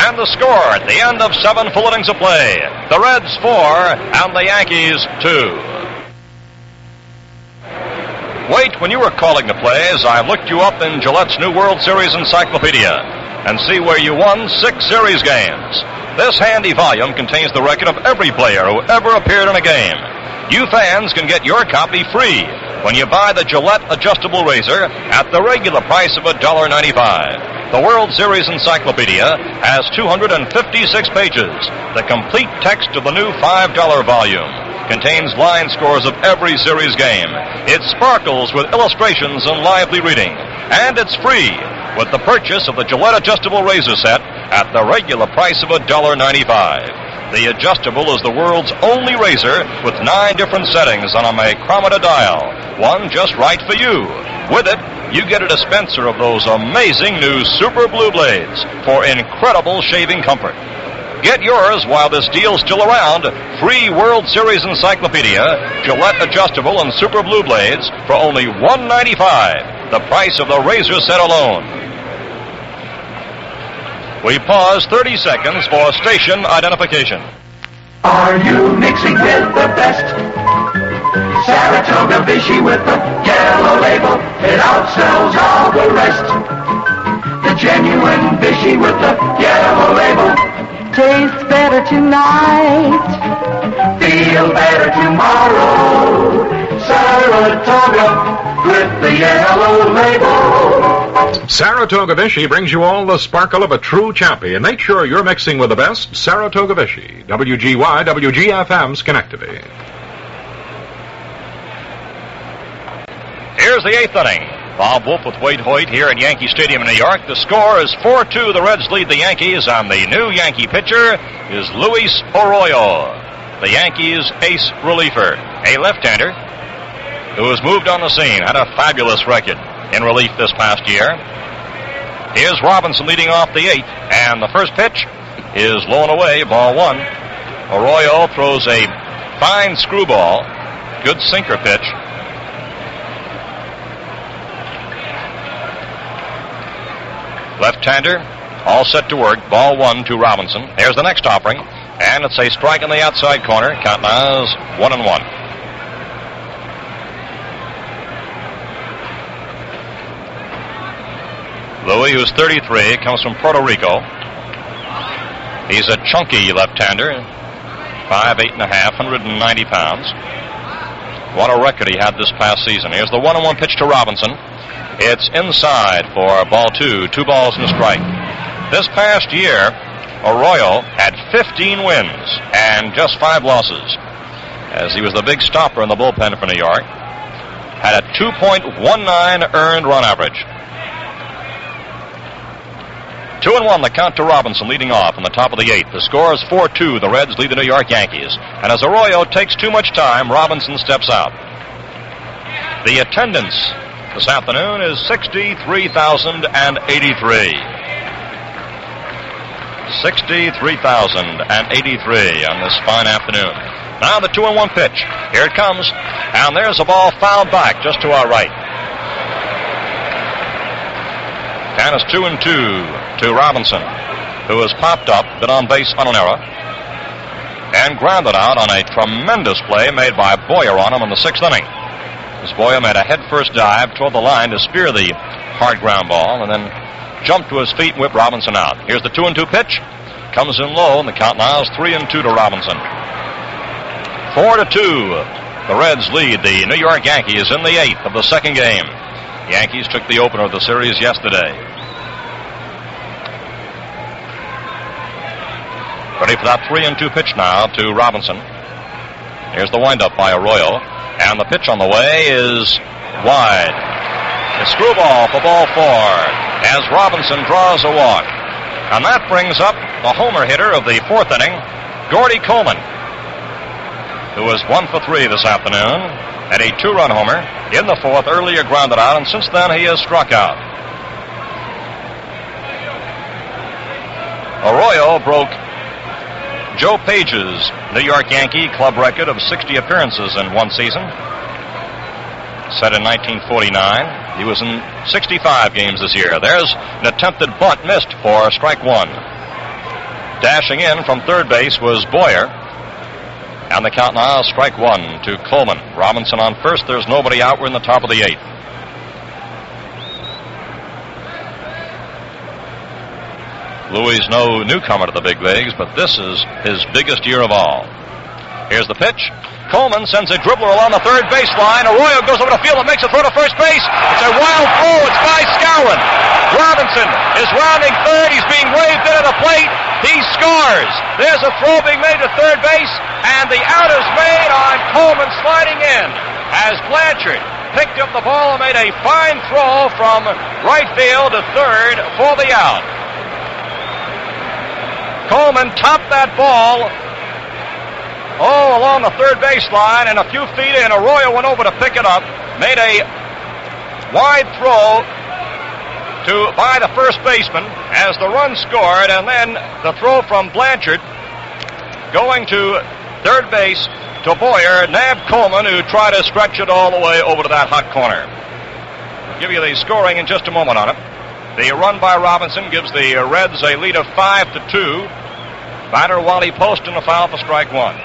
And the score at the end of 7 full innings of play, the Reds 4 and the Yankees 2. Wait, when you were calling the plays, I looked you up in Gillette's new World Series Encyclopedia and see where you won 6 series games. This handy volume contains the record of every player who ever appeared in a game. You fans can get your copy free when you buy the Gillette adjustable razor at the regular price of $1.95. The World Series Encyclopedia has 256 pages. The complete text of the new $5 volume contains line scores of every series game. It sparkles with illustrations and lively reading. And it's free with the purchase of the Gillette adjustable razor set at the regular price of $1.95. The adjustable is the world's only razor with 9 different settings on a micrometer dial, one just right for you. With it, you get a dispenser of those amazing new Super Blue Blades for incredible shaving comfort. Get yours while this deal's still around. Free World Series Encyclopedia, Gillette Adjustable and Super Blue Blades for only $1.95, the price of the razor set alone. We pause 30 seconds for station identification. Are you mixing with the best? Saratoga Vichy with the yellow label, it outsells all the rest. The genuine Vichy with the yellow label tastes better tonight, feel better tomorrow. Saratoga with the yellow label. Saratoga Vichy brings you all the sparkle of a true champion. Make sure you're mixing with the best Saratoga Vichy. WGY, WGFM, Schenectady. Here's the 8th inning. Bob Wolf with Wade Hoyt here at Yankee Stadium in New York. The score is 4-2. The Reds lead the Yankees, and the new Yankee pitcher is Luis Arroyo, the Yankees' ace reliever, a left-hander who has moved on the scene, had a fabulous record in relief this past year. Here's Robinson leading off the 8th, and the first pitch is low and away, ball 1. Arroyo throws a fine screwball, good sinker pitch. Left-hander, all set to work, ball 1 to Robinson. There's the next offering, and it's a strike in the outside corner. Count now is 1-1. Louis, who's 33, comes from Puerto Rico. He's a chunky left-hander. 5'8 and a half, 190 pounds. What a record he had this past season. Here's the 1-1 pitch to Robinson. It's inside for ball 2, 2 balls and a strike. This past year, Arroyo had 15 wins and just 5 losses, as he was the big stopper in the bullpen for New York. Had a 2.19 earned run average. 2-1 the count to Robinson leading off in the top of the 8th. The score is 4-2. The Reds lead the New York Yankees. And as Arroyo takes too much time, Robinson steps out. The attendance this afternoon is 63,083. 63,083 on this fine afternoon. Now the 2-1 pitch. Here it comes. And there's a ball fouled back just to our right. Count is 2-2 to Robinson, who has popped up, been on base on an error, and grounded out on a tremendous play made by Boyer on him in the 6th inning. As Boyer made a head-first dive toward the line to spear the hard ground ball, and then jumped to his feet and whipped Robinson out. Here's the 2-2 pitch. Comes in low, and the count now is 3-2 to Robinson. 4-2. The Reds lead the New York Yankees in the 8th of the second game. The Yankees took the opener of the series yesterday. Ready for that 3-2 pitch now to Robinson. Here's the windup by Arroyo. And the pitch on the way is wide. A screwball for ball 4 as Robinson draws a walk. And that brings up the homer hitter of the 4th inning, Gordy Coleman, who was 1 for 3 this afternoon, and a 2-run homer in the 4th, earlier grounded out, and since then he has struck out. Arroyo broke Joe Page's New York Yankee club record of 60 appearances in one season, set in 1949. He was in 65 games this year. There's an attempted bunt missed for strike 1. Dashing in from third base was Boyer. And the count now, strike 1 to Coleman. Robinson on first. There's nobody out. We're in the top of the 8th. Louis is no newcomer to the big leagues, but this is his biggest year of all. Here's the pitch. Coleman sends a dribbler along the third baseline. Arroyo goes over the field and makes a throw to first base. It's a wild throw. It's by Skowron. Robinson is rounding third. He's being waved in at the plate. He scores. There's a throw being made to third base, and the out is made on Coleman sliding in as Blanchard picked up the ball and made a fine throw from right field to third for the out. Coleman topped that ball along the third baseline, and a few feet in, Arroyo went over to pick it up, made a wide throw by the first baseman as the run scored, and then the throw from Blanchard going to third base to Boyer nabbed Coleman, who tried to stretch it all the way over to that hot corner. I'll give you the scoring in just a moment on it. The run by Robinson gives the Reds a lead of 5-2. Batter Wally Post in the foul for strike 1.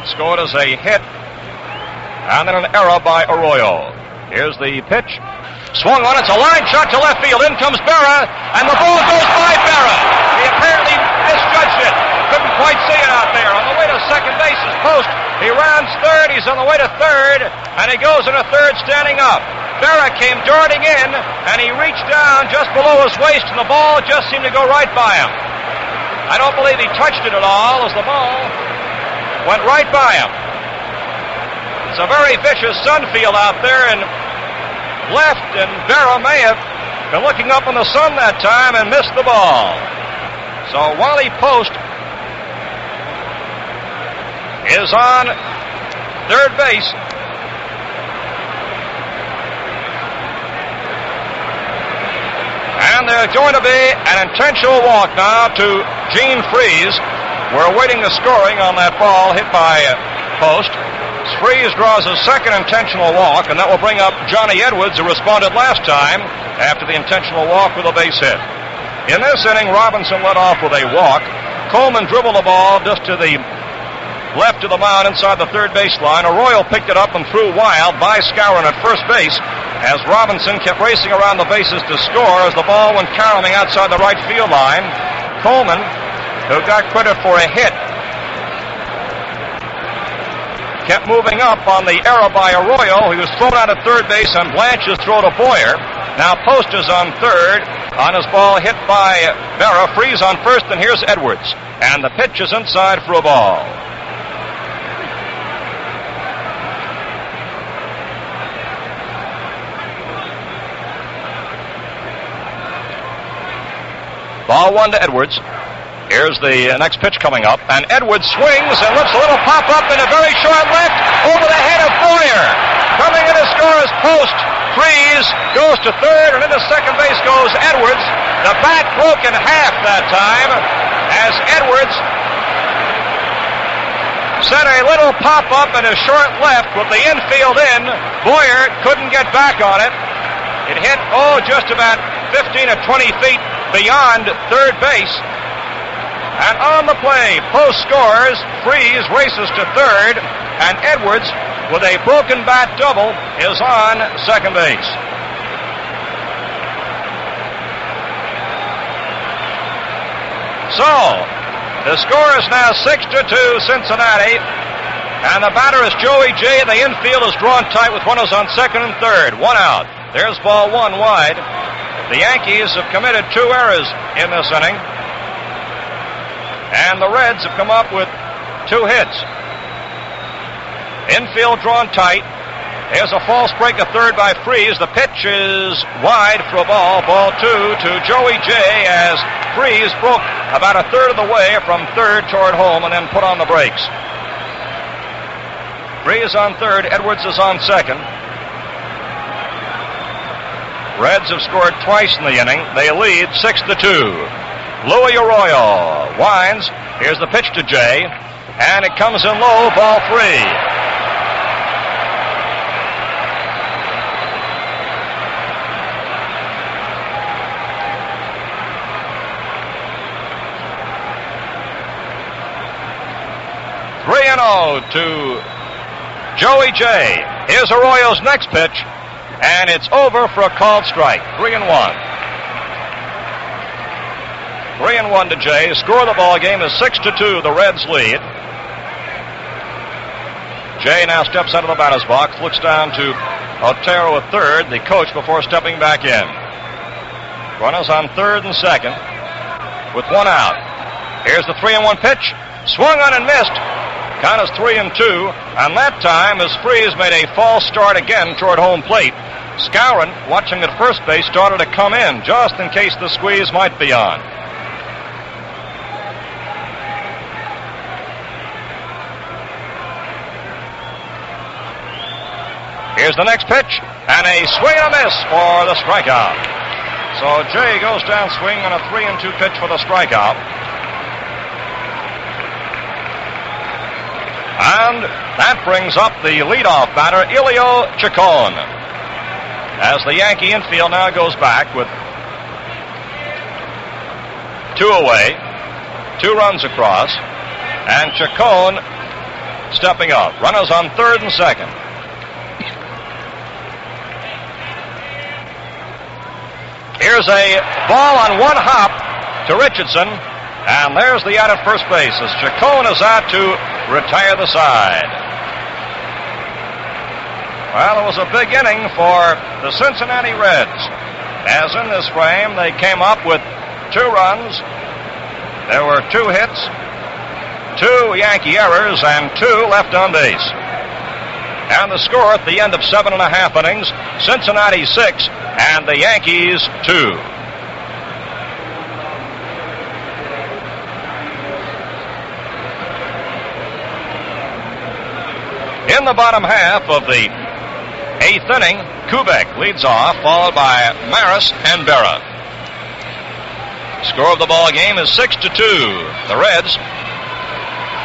Scored as a hit, and then an error by Arroyo. Here's the pitch. Swung on. It's a line shot to left field. In comes Berra, and the ball goes by Berra. He apparently misjudged it. Couldn't quite see it out there. On the way to second base is Post. He rounds third. He's on the way to third, and he goes into third standing up. Berra came darting in, and he reached down just below his waist, and the ball just seemed to go right by him. I don't believe he touched it at all, as the ball went right by him. It's a very vicious sun field out there in left, and Berra may have been looking up in the sun that time and missed the ball. So Wally Post is on third base. And there's going to be an intentional walk now to Gene Freese. We're awaiting the scoring on that ball hit by Post. Freese draws a second intentional walk, and that will bring up Johnny Edwards, who responded last time after the intentional walk with a base hit. In this inning, Robinson led off with a walk. Coleman dribbled the ball just to the left of the mound inside the third baseline. Arroyo picked it up and threw wild by Skowron at first base as Robinson kept racing around the bases to score as the ball went caroling outside the right field line. Coleman, who got credit for a hit kept moving up on the error by Arroyo. He was thrown out at third base on Blanche's throw to Boyer. Now Post is on third on his ball hit by Berra. Freeze on first, and here's Edwards. And the pitch is inside for a ball. Ball one to Edwards. Here's the next pitch coming up, and Edwards swings and lifts a little pop-up in a very short left over the head of Boyer. Coming in to score is Post. Freeze goes to third, and into second base goes Edwards. The bat broke in half that time as Edwards sent a little pop-up in a short left with the infield in. Boyer couldn't get back on it. It hit, just about 15 or 20 feet beyond third base. And on the play, Post scores, Freeze races to third, and Edwards, with a broken bat double, is on second base. So, the score is now 6-2 Cincinnati, and the batter is Joey J. The infield is drawn tight with runners on second and third. One out. There's ball one wide. The Yankees have committed 2 errors in this inning, and the Reds have come up with 2 hits. Infield drawn tight. There's a false break at third by Freeze. The pitch is wide for a ball. Ball 2 to Joey J. as Freeze broke about a third of the way from third toward home and then put on the brakes. Freeze on third. Edwards is on second. Reds have scored twice in the inning. They lead 6-2. Louis Arroyo winds. Here's the pitch to Jay, and it comes in low, ball 3. To Joey J. Here's Arroyo's next pitch, and it's over for a called strike. 3-1. 3-1 to Jay. Score of the ball game is 6-2. The Reds lead. Jay now steps out of the batter's box, looks down to Otero at third, the coach, before stepping back in. Runners on third and second with 1 out. Here's the 3-1 pitch. Swung on and missed. Count is 3-2, and that time as Freeze made a false start again toward home plate. Skowron, watching at first base, started to come in just in case the squeeze might be on. Here's the next pitch, and a swing and a miss for the strikeout. So Jay goes down swing on a 3-2 pitch for the strikeout. And that brings up the leadoff batter, Elio Chacon. As the Yankee infield now goes back with 2 away, 2 runs across, and Chacon stepping up. Runners on third and second. Here's a ball on 1 hop to Richardson, and there's the out at first base as Chacon is out to retire the side. Well, it was a big inning for the Cincinnati Reds, as in this frame they came up with 2 runs. There were 2 hits, 2 Yankee errors, and 2 left on base. And the score at the end of 7.5 innings, Cincinnati 6 and the Yankees 2. In the bottom half of the 8th inning, Kubek leads off, followed by Maris and Berra. Score of the ball game is 6-2. The Reds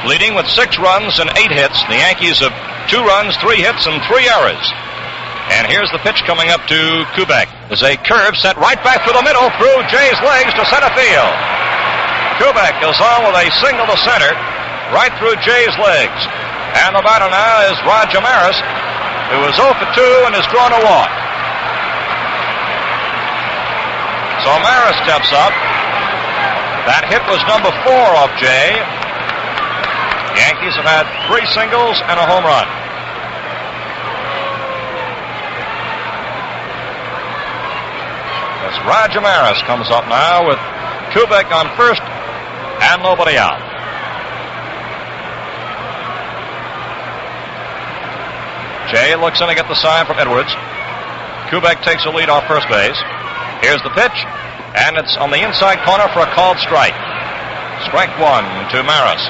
leading with 6 runs and 8 hits. The Yankees have 2 runs, 3 hits, and 3 errors. And here's the pitch coming up to Kubek. There's a curve sent right back through the middle, through Jay's legs to center field. Kubek goes on with a single to center, right through Jay's legs. And the batter now is Roger Maris, who is 0 for 2 and has drawn a walk. So Maris steps up. That hit was number 4 off Jay. The Yankees have had 3 singles and a home run. As Roger Maris comes up now with Kubek on first and nobody out. Jay looks in to get the sign from Edwards. Kubek takes a lead off first base. Here's the pitch, and it's on the inside corner for a called strike. Strike 1 to Maris.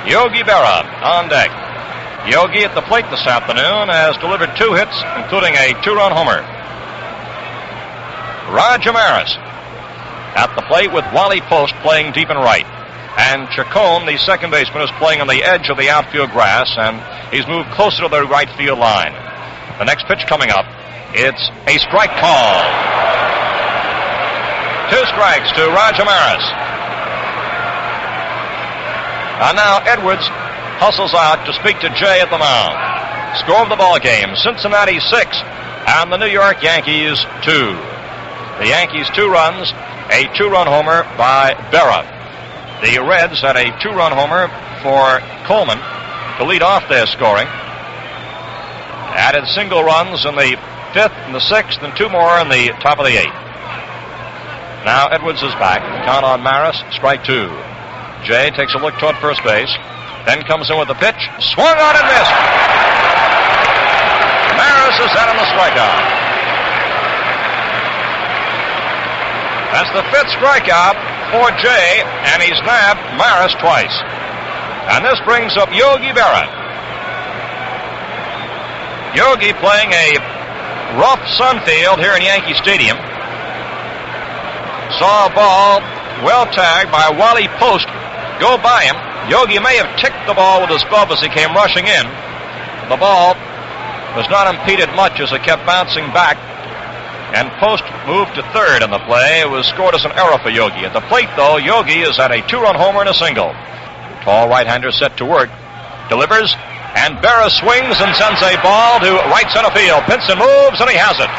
Yogi Berra on deck. Yogi at the plate this afternoon has delivered 2 hits, including a 2-run homer. Roger Maris at the plate with Wally Post playing deep and right. And Chacon, the second baseman, is playing on the edge of the outfield grass, and he's moved closer to the right field line. The next pitch coming up, it's a strike call. 2 strikes to Roger Maris. And now Edwards hustles out to speak to Jay at the mound. Score of the ball game, Cincinnati 6 and the New York Yankees 2. The Yankees 2 runs, a 2-run homer by Berra. The Reds had a 2-run homer for Coleman to lead off their scoring. Added single runs in the 5th and the 6th and 2 more in the top of the 8th. Now Edwards is back. Count on Maris, strike 2. Jay takes a look toward first base, then comes in with the pitch. Swung on and missed. Maris is out on the strikeout. That's the 5th strikeout for Jay, and he's nabbed Maris twice. And this brings up Yogi Berra. Yogi playing a rough sun field here in Yankee Stadium. Saw a ball well tagged by Wally Post go by him. Yogi may have ticked the ball with his glove as he came rushing in. The ball was not impeded much as it kept bouncing back, and Post moved to third in the play. It was scored as an error for Yogi. At the plate, though, Yogi is at a 2-run homer and a single. Tall right-hander set to work. Delivers, and Berra swings and sends a ball to right center field. Pinson moves, and he has it.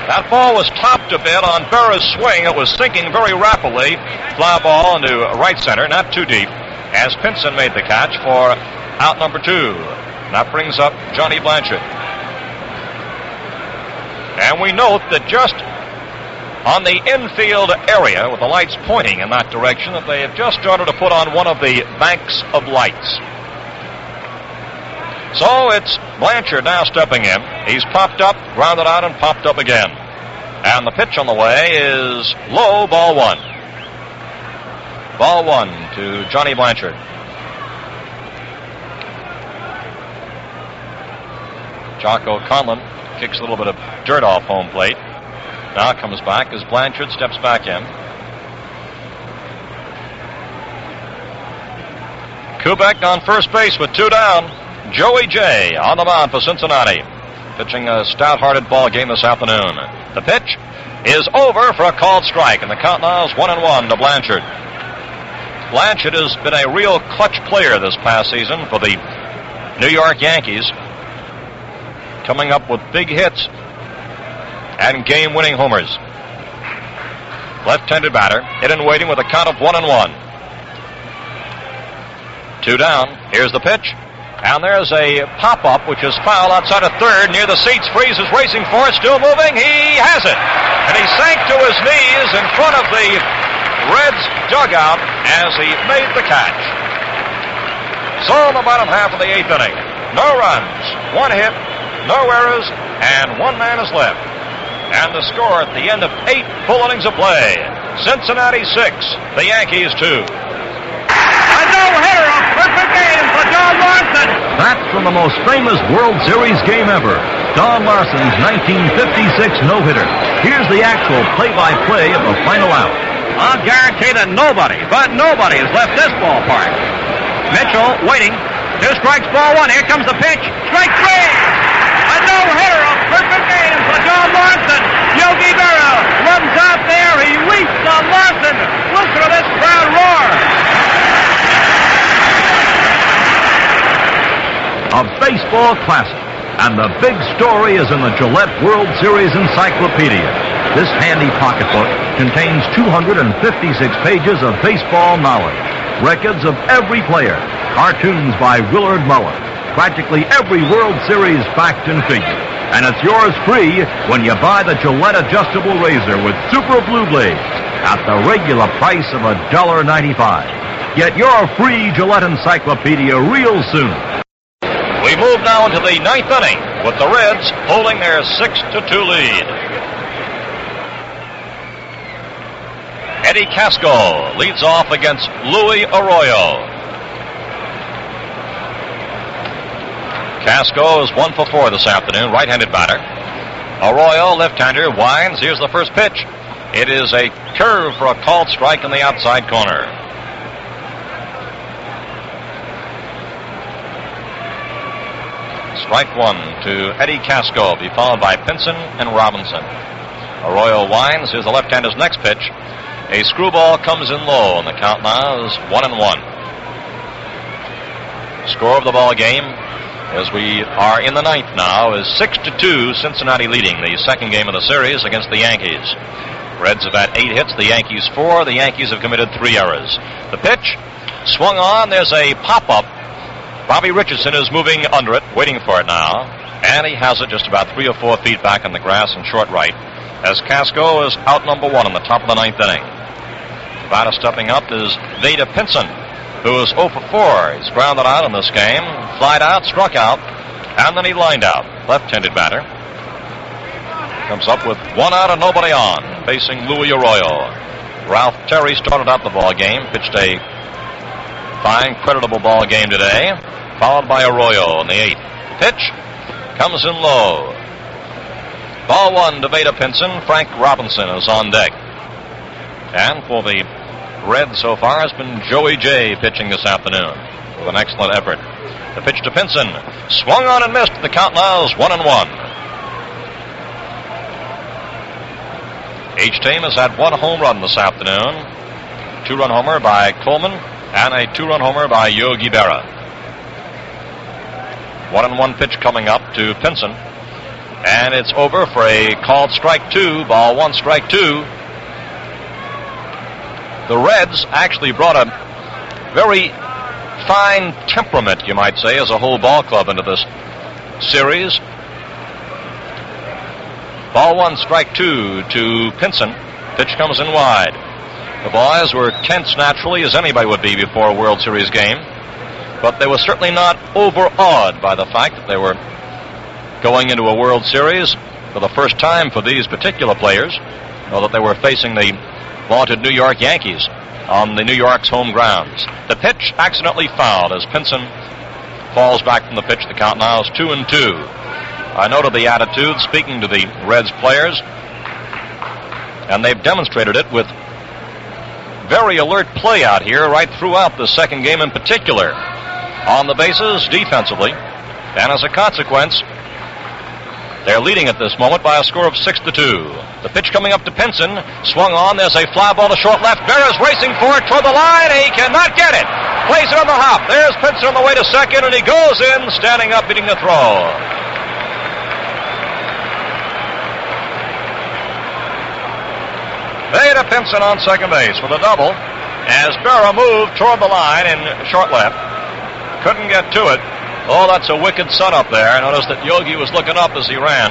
That ball was topped a bit on Berra's swing. It was sinking very rapidly. Fly ball into right center, not too deep, as Pinson made the catch for out number 2. That brings up Johnny Blanchard. And we note that just on the infield area, with the lights pointing in that direction, that they have just started to put on one of the banks of lights. So it's Blanchard now stepping in. He's popped up, grounded out, and popped up again. And the pitch on the way is low, ball 1. Ball 1 to Johnny Blanchard. Jocko Conlon kicks a little bit of dirt off home plate. Now comes back as Blanchard steps back in. Kubek on first base with 2 down. Joey Jay on the mound for Cincinnati, pitching a stout-hearted ball game this afternoon. The pitch is over for a called strike, and the count now is 1-1 to Blanchard. Blanchard has been a real clutch player this past season for the New York Yankees, coming up with big hits and game-winning homers. Left-handed batter, hit and waiting with a count of 1-1. 2 down. Here's the pitch. And there's a pop-up, which is foul outside of third, near the seats. Freeze is racing for it, still moving. He has it. And he sank to his knees in front of the Reds dugout as he made the catch. So in the bottom half of the 8th inning, no runs, 1 hit, no errors, and 1 man is left. And the score at the end of 8 full innings of play, Cincinnati 6, the Yankees 2. A no-hitter, a perfect game for Don Larson. That's from the most famous World Series game ever, Don Larson's 1956 no-hitter. Here's the actual play-by-play of the final out. I'll guarantee that nobody has left this ballpark. Mitchell waiting. 2 strikes, ball 1. Here comes the pitch. Strike 3. A no-hitter, a perfect game for Don Larson. Yogi Berra runs out there. He weeps on Larson. Listen to this crowd roar. A baseball classic, and the big story is in the Gillette World Series Encyclopedia. This handy pocketbook contains 256 pages of baseball knowledge, records of every player, cartoons by Willard Muller, practically every World Series fact and figure. And it's yours free when you buy the Gillette adjustable razor with Super Blue Blades at the regular price of $1.95. Get your free Gillette Encyclopedia real soon. We move now into the ninth inning with the Reds holding their 6-2 lead. Eddie Casco leads off against Louis Arroyo. Casco is 1 for 4 this afternoon, right-handed batter. Arroyo, left-hander, winds. Here's the first pitch. It is a curve for a called strike in the outside corner. Strike one to Eddie Casco, be followed by Pinson and Robinson. Arroyo winds. Here's the left-hander's next pitch. A screwball comes in low, and the count now is 1-1. Score of the ball game, as we are in the ninth now, is 6-2, Cincinnati leading the second game of the series against the Yankees. Reds have had 8 hits, the Yankees 4. The Yankees have committed 3 errors. The pitch swung on. There's a pop-up. Bobby Richardson is moving under it, waiting for it now, and he has it just about 3 or 4 feet back in the grass in short right, as Casco is out number 1 in the top of the ninth inning. The batter stepping up is Vada Pinson, who is 0 for 4. He's grounded out in this game, flied out, struck out, and then he lined out. Left-handed batter. Comes up with 1 out and nobody on, facing Louis Arroyo. Ralph Terry started out the ball game, pitched a fine, creditable ball game today, followed by Arroyo in the 8th. Pitch comes in low. Ball 1 to Vada Pinson. Frank Robinson is on deck. And for the Reds so far has been Joey J pitching this afternoon with an excellent effort. The pitch to Pinson. Swung on and missed. The count now is 1-1. Each team has had 1 home run this afternoon. 2-run homer by Coleman and a 2-run homer by Yogi Berra. 1-1 pitch coming up to Pinson. And it's over for a called strike 2. Ball 1, strike 2. The Reds actually brought a very fine temperament, you might say, as a whole ball club into this series. Ball 1, strike 2 to Pinson. Pitch comes in wide. The boys were tense naturally, as anybody would be before a World Series game, but they were certainly not overawed by the fact that they were going into a World Series for the first time for these particular players, or that they were facing the vaunted New York Yankees on the New York's home grounds. The pitch accidentally fouled as Pinson falls back from the pitch. The count now is 2-2. I noted the attitude speaking to the Reds players, and they've demonstrated it with very alert play out here right throughout the second game in particular. On the bases, defensively, and as a consequence, they're leading at this moment by a score of 6-2. The pitch coming up to Pinson, swung on. There's a fly ball to short left. Berra's racing for it toward the line. He cannot get it. Plays it on the hop. There's Pinson on the way to second, and he goes in, standing up, beating the throw. Vada Pinson on second base with a double as Berra moved toward the line in short left. Couldn't get to it. Oh, that's a wicked sun up there. I noticed that Yogi was looking up as he ran.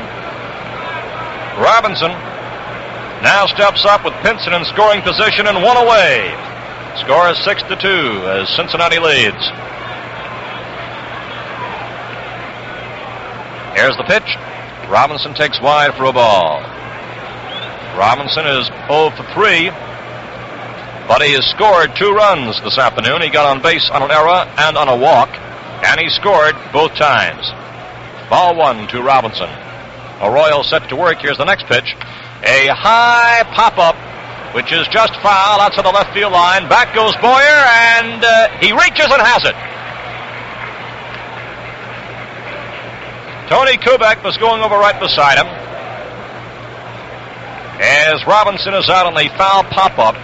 Robinson now steps up with Pinson in scoring position and 1 away. Score is 6-2 as Cincinnati leads. Here's the pitch. Robinson takes wide for a ball. Robinson is 0 for 3, but he has scored 2 runs this afternoon. He got on base on an error and on a walk, and he scored both times. Ball 1 to Robinson. Arroyo set to work. Here's the next pitch. A high pop-up, which is just foul outside the left field line. Back goes Boyer, and he reaches and has it. Tony Kubek was going over right beside him. As Robinson is out on the foul pop-up,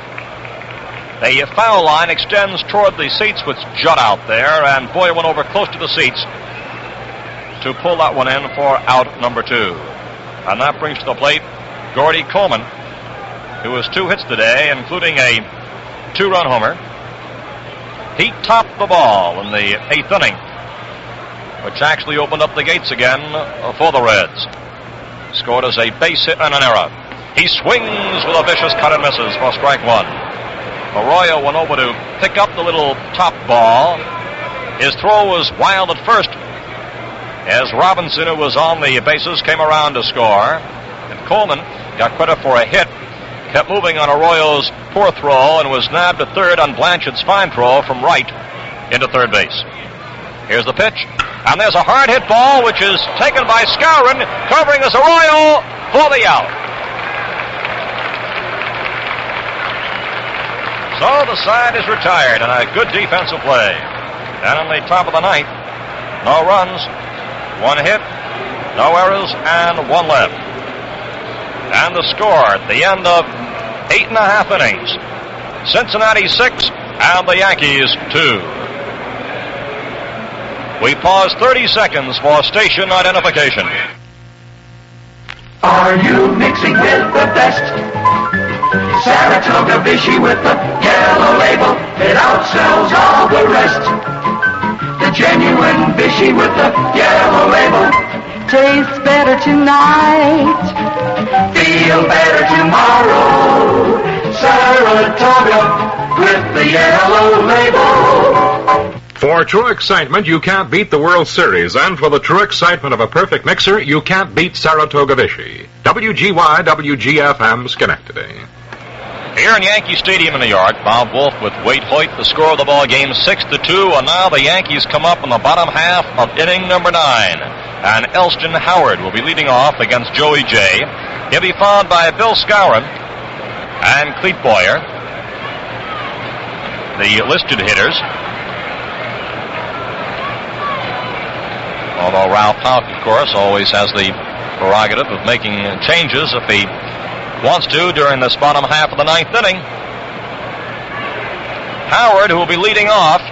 the foul line extends toward the seats, which jut out there, and Boyer went over close to the seats to pull that one in for out number 2. And that brings to the plate Gordy Coleman, who has 2 hits today, including a 2-run homer. He topped the ball in the 8th inning, which actually opened up the gates again for the Reds. Scored as a base hit and an error. He swings with a vicious cut and misses for strike 1. Arroyo went over to pick up the little top ball. His throw was wild at first, as Robinson, who was on the bases, came around to score. And Coleman got credit for a hit, kept moving on Arroyo's poor throw, and was nabbed at third on Blanchard's fine throw from right into third base. Here's the pitch, and there's a hard hit ball, which is taken by Skowron, covering as Arroyo for the out. So the side is retired, and a good defensive play. And in the top of the 9th, no runs, 1 hit, no errors, and 1 left. And the score at the end of 8.5 innings, Cincinnati 6 and the Yankees 2. We pause 30 seconds for station identification. Are you mixing with the best? Saratoga Vichy with the yellow label, it outsells all the rest. The genuine Vichy with the yellow label tastes better tonight, feel better tomorrow. Saratoga with the yellow label. For true excitement, you can't beat the World Series, and for the true excitement of a perfect mixer, you can't beat Saratoga Vichy. WGY, WGFM, Schenectady. Here in Yankee Stadium in New York, Bob Wolf with Wade Hoyt, the score of the ball game 6-2, and now the Yankees come up in the bottom half of inning number 9. And Elston Howard will be leading off against Joey J. He'll be followed by Bill Skowron and Clete Boyer, the listed hitters. Although Ralph Houk, of course, always has the prerogative of making changes if he wants to during this bottom half of the 9th inning. Howard, who will be leading off,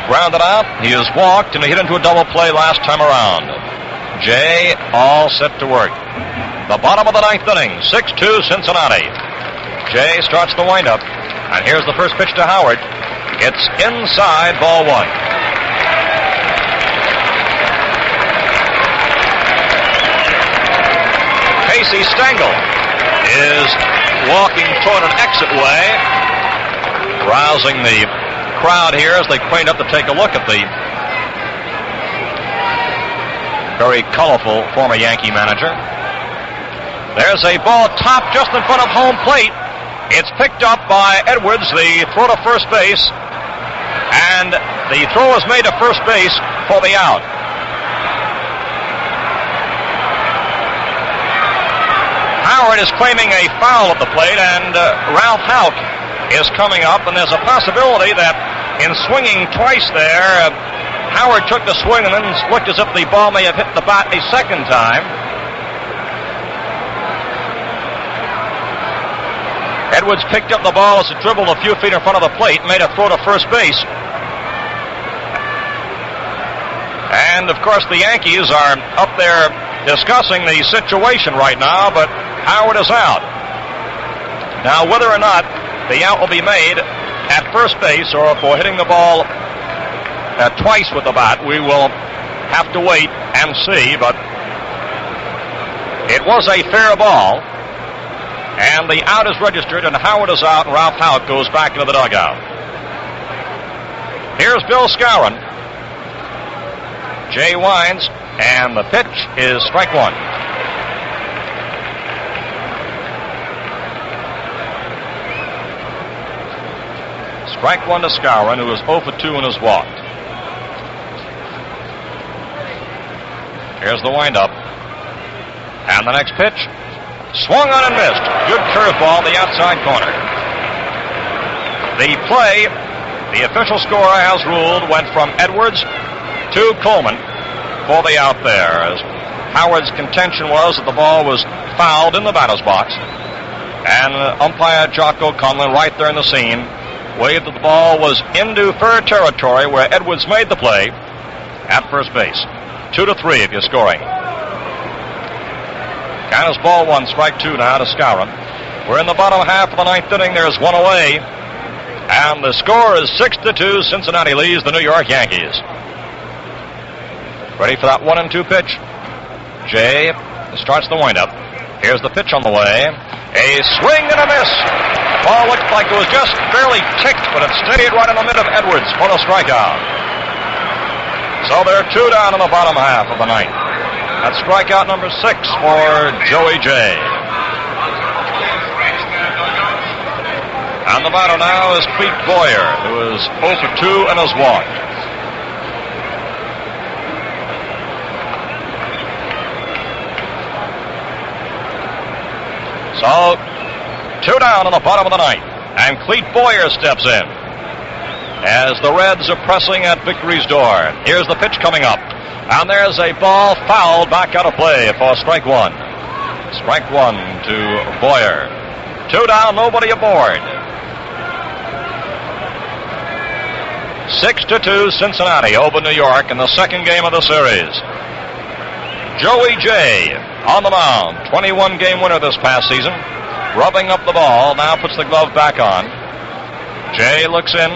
grounded out. He has walked and he hit into a double play last time around. Jay all set to work. The bottom of the 9th inning, 6-2 Cincinnati. Jay starts the windup, and here's the first pitch to Howard. It's inside, ball 1. Casey Stengel is walking toward an exit way, rousing the crowd here as they crane up to take a look at the very colorful former Yankee manager. There's a ball topped just in front of home plate. It's picked up by Edwards, the throw to first base, and the throw is made to first base for the out. Howard is claiming a foul at the plate, and Ralph Houk is coming up, and there's a possibility that in swinging twice there, Howard took the swing and then looked as if the ball may have hit the bat a second time. Edwards picked up the ball as it dribbled a few feet in front of the plate, made a throw to first base. And, of course, the Yankees are up there discussing the situation right now, but Howard is out. Now, whether or not the out will be made at first base or for hitting the ball twice with the bat, we will have to wait and see, but it was a fair ball, and the out is registered, and Howard is out, and Ralph Houk goes back into the dugout. Here's Bill Skowron. Jay winds, and the pitch is strike 1. Strike 1 to Skowron, who is 0 for 2 and has walked. Here's the windup. And the next pitch, swung on and missed. Good curveball, the outside corner. The play, the official score as ruled, went from Edwards to Coleman for the out there, as Howard's contention was that the ball was fouled in the batter's box, and umpire Jocko Conlon, right there in the scene, waved that the ball was into fair territory where Edwards made the play at first base. 2-3 if you're scoring. Count is ball one, strike two now to Skowron. We're in the bottom half of the ninth inning. There's one away. And the score is 6-2. Cincinnati leads the New York Yankees. Ready for that 1-2 pitch. Jay starts the windup. Here's the pitch on the way. A swing and a miss. The ball looked like it was just barely ticked, but it stayed right in the mid of Edwards for the strikeout. So they're two down in the bottom half of the ninth. That's strikeout number 6 for Joey Jay. And the batter now is Clete Boyer, who is 0 for 2 and has walked. So, 2 down in the bottom of the ninth. And Clete Boyer steps in as the Reds are pressing at victory's door. Here's the pitch coming up. And there's a ball fouled back out of play for strike one. Strike one to Boyer. 2 down, nobody aboard. 6-2 Cincinnati over New York in the second game of the series. Joey Jay on the mound, 21-game winner this past season. Rubbing up the ball, now puts the glove back on. Jay looks in,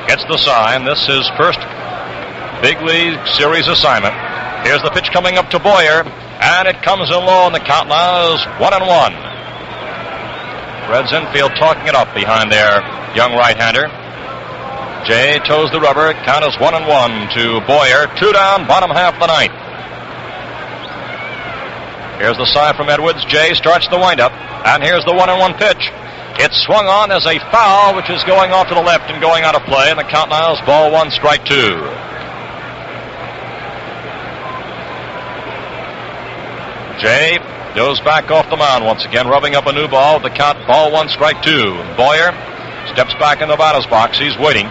gets the sign. This is first big league series assignment. Here's the pitch coming up to Boyer, and it comes in low, and the count now is 1-1. Reds infield talking it up behind their young right-hander. Jay toes the rubber. Count is 1-1 to Boyer. 2 down, bottom half of the ninth. Here's the sign from Edwards. Jay starts the windup, and here's the 1-1 pitch. It's swung on as a foul, which is going off to the left and going out of play, and the count now is ball one, strike two. Jay goes back off the mound once again, rubbing up a new ball. The count, ball one, strike two. Boyer steps back in the batter's box. He's waiting.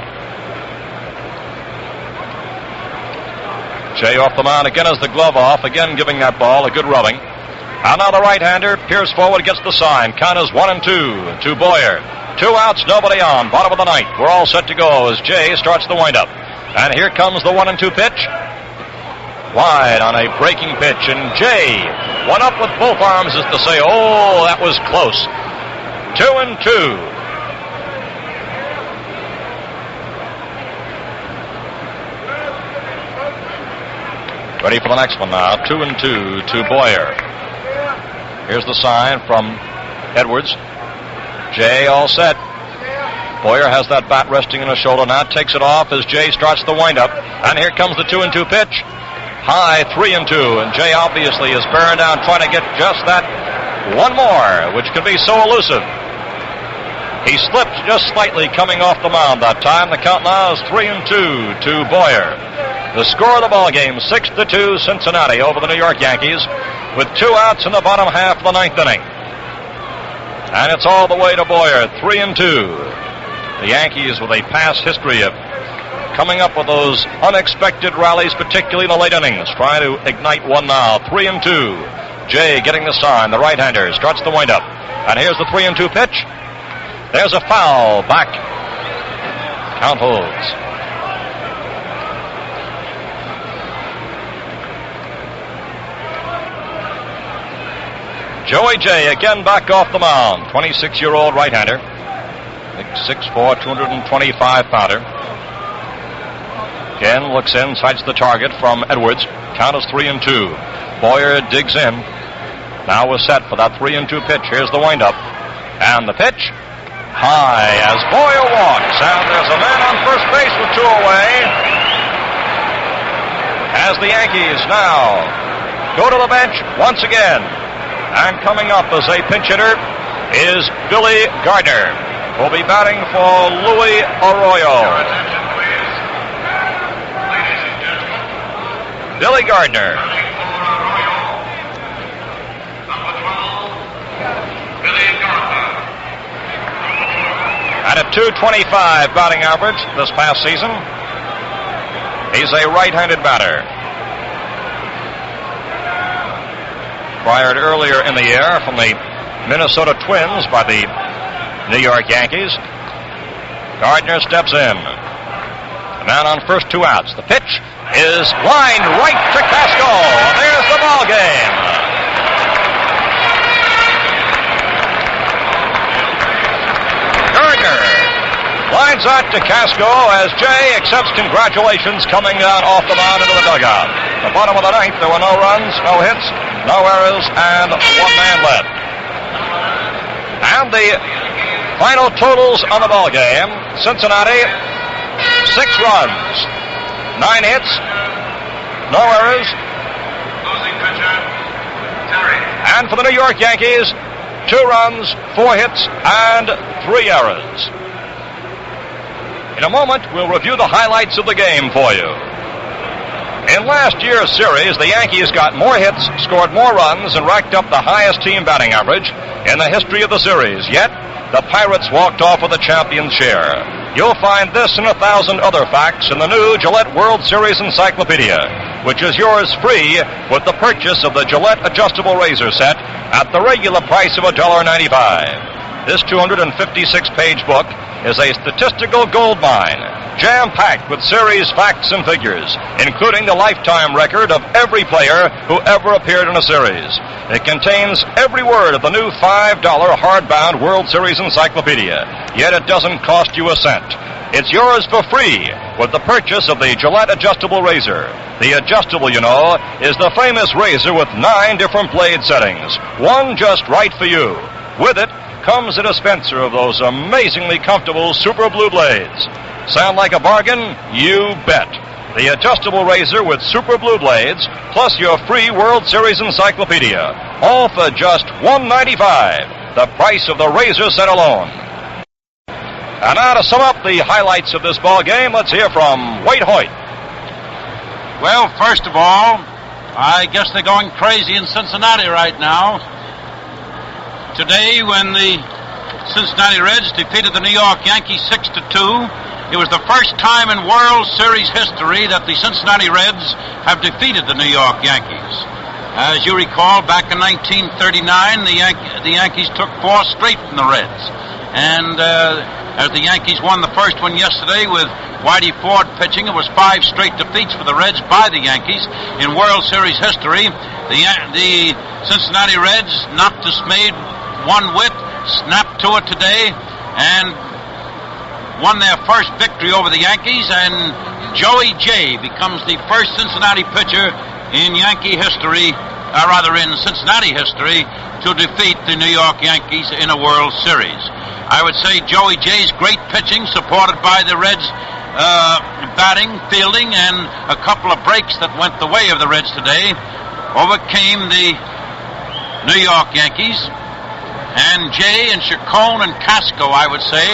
Jay off the mound again as the glove off, again giving that ball a good rubbing. And now the right-hander peers forward, gets the sign. Count is 1-2 to Boyer. 2 outs, nobody on. Bottom of the ninth. We're all set to go as Jay starts the windup. And here comes the 1-2 pitch. Wide on a breaking pitch, and Jay went up with both arms as to say, oh, that was close. 2-2. Ready for the next one now. 2-2 to Boyer. Here's the sign from Edwards. Jay all set. Boyer has that bat resting in his shoulder now. Takes it off as Jay starts the windup. And here comes the 2-2 pitch. High 3-2. And Jay obviously is bearing down, trying to get just that one more, which can be so elusive. He slipped just slightly coming off the mound that time. The count now is 3-2 to Boyer. The score of the ball game, 6-2 Cincinnati over the New York Yankees, with 2 outs in the bottom half of the ninth inning. And it's all the way to Boyer, 3-2. The Yankees with a past history of coming up with those unexpected rallies, particularly in the late innings, trying to ignite one now. 3-2. Jay getting the sign, the right-hander starts the windup. And here's the 3-2 pitch. There's a foul back. Count holds. Joey Jay again back off the mound. 26-year-old right-hander. 6'4", 225-pounder. Again looks in, sights the target from Edwards. Count is 3-2. Boyer digs in. Now we're set for that 3-2 pitch. Here's the windup. And the pitch. High as Boyer walks. And there's a man on first base with 2 away. As the Yankees now go to the bench once again. And coming up as a pinch hitter is Billy Gardner, who will be batting for Louis Arroyo. Billy Gardner. At a .225 batting average this past season, he's a right-handed batter. Acquired earlier in the year from the Minnesota Twins by the New York Yankees. Gardner steps in. The man on first 2 outs. The pitch is lined right to Casco. There's the ball game. sends that to Casco as Jay accepts congratulations coming down off the mound into the dugout. The bottom of the ninth, there were no runs, no hits, no errors, and one man left. And the final totals on the ball game: Cincinnati, 6 runs, 9 hits, no errors. Losing pitcher, Terry. And for the New York Yankees, 2 runs, 4 hits, and 3 errors. In a moment, we'll review the highlights of the game for you. In last year's series, the Yankees got more hits, scored more runs, and racked up the highest team batting average in the history of the series. Yet, the Pirates walked off with a champion's share. You'll find this and 1,000 other facts in the new Gillette World Series Encyclopedia, which is yours free with the purchase of the Gillette Adjustable Razor Set at the regular price of $1.95. This 256-page book is a statistical goldmine, jam-packed with series facts and figures, including the lifetime record of every player who ever appeared in a series. It contains every word of the new $5 hardbound World Series Encyclopedia, yet it doesn't cost you a cent. It's yours for free with the purchase of the Gillette Adjustable Razor. The adjustable, you know, is the famous razor with 9 different blade settings, one just right for you. With it comes a dispenser of those amazingly comfortable Super Blue blades. Sound like a bargain? You bet. The adjustable razor with Super Blue blades, plus your free World Series Encyclopedia, all for just $1.95, the price of the razor set alone. And now to sum up the highlights of this ball game, let's hear from Wade Hoyt. Well, first of all, I guess they're going crazy in Cincinnati right now. Today, when the Cincinnati Reds defeated the New York Yankees 6-2, it was the first time in World Series history that the Cincinnati Reds have defeated the New York Yankees. As you recall, back in 1939, the Yankees took 4 straight from the Reds. And as the Yankees won the first one yesterday with Whitey Ford pitching, it was 5 straight defeats for the Reds by the Yankees in World Series history. The Cincinnati Reds, not dismayed one whit, snapped to it today and won their first victory over the Yankees, and Joey Jay becomes the first Cincinnati pitcher in Yankee history, or rather in Cincinnati history, to defeat the New York Yankees in a World Series. I would say Joey Jay's great pitching, supported by the Reds' batting, fielding, and a couple of breaks that went the way of the Reds today, overcame the New York Yankees. And Jay and Chacon and Casco, I would say,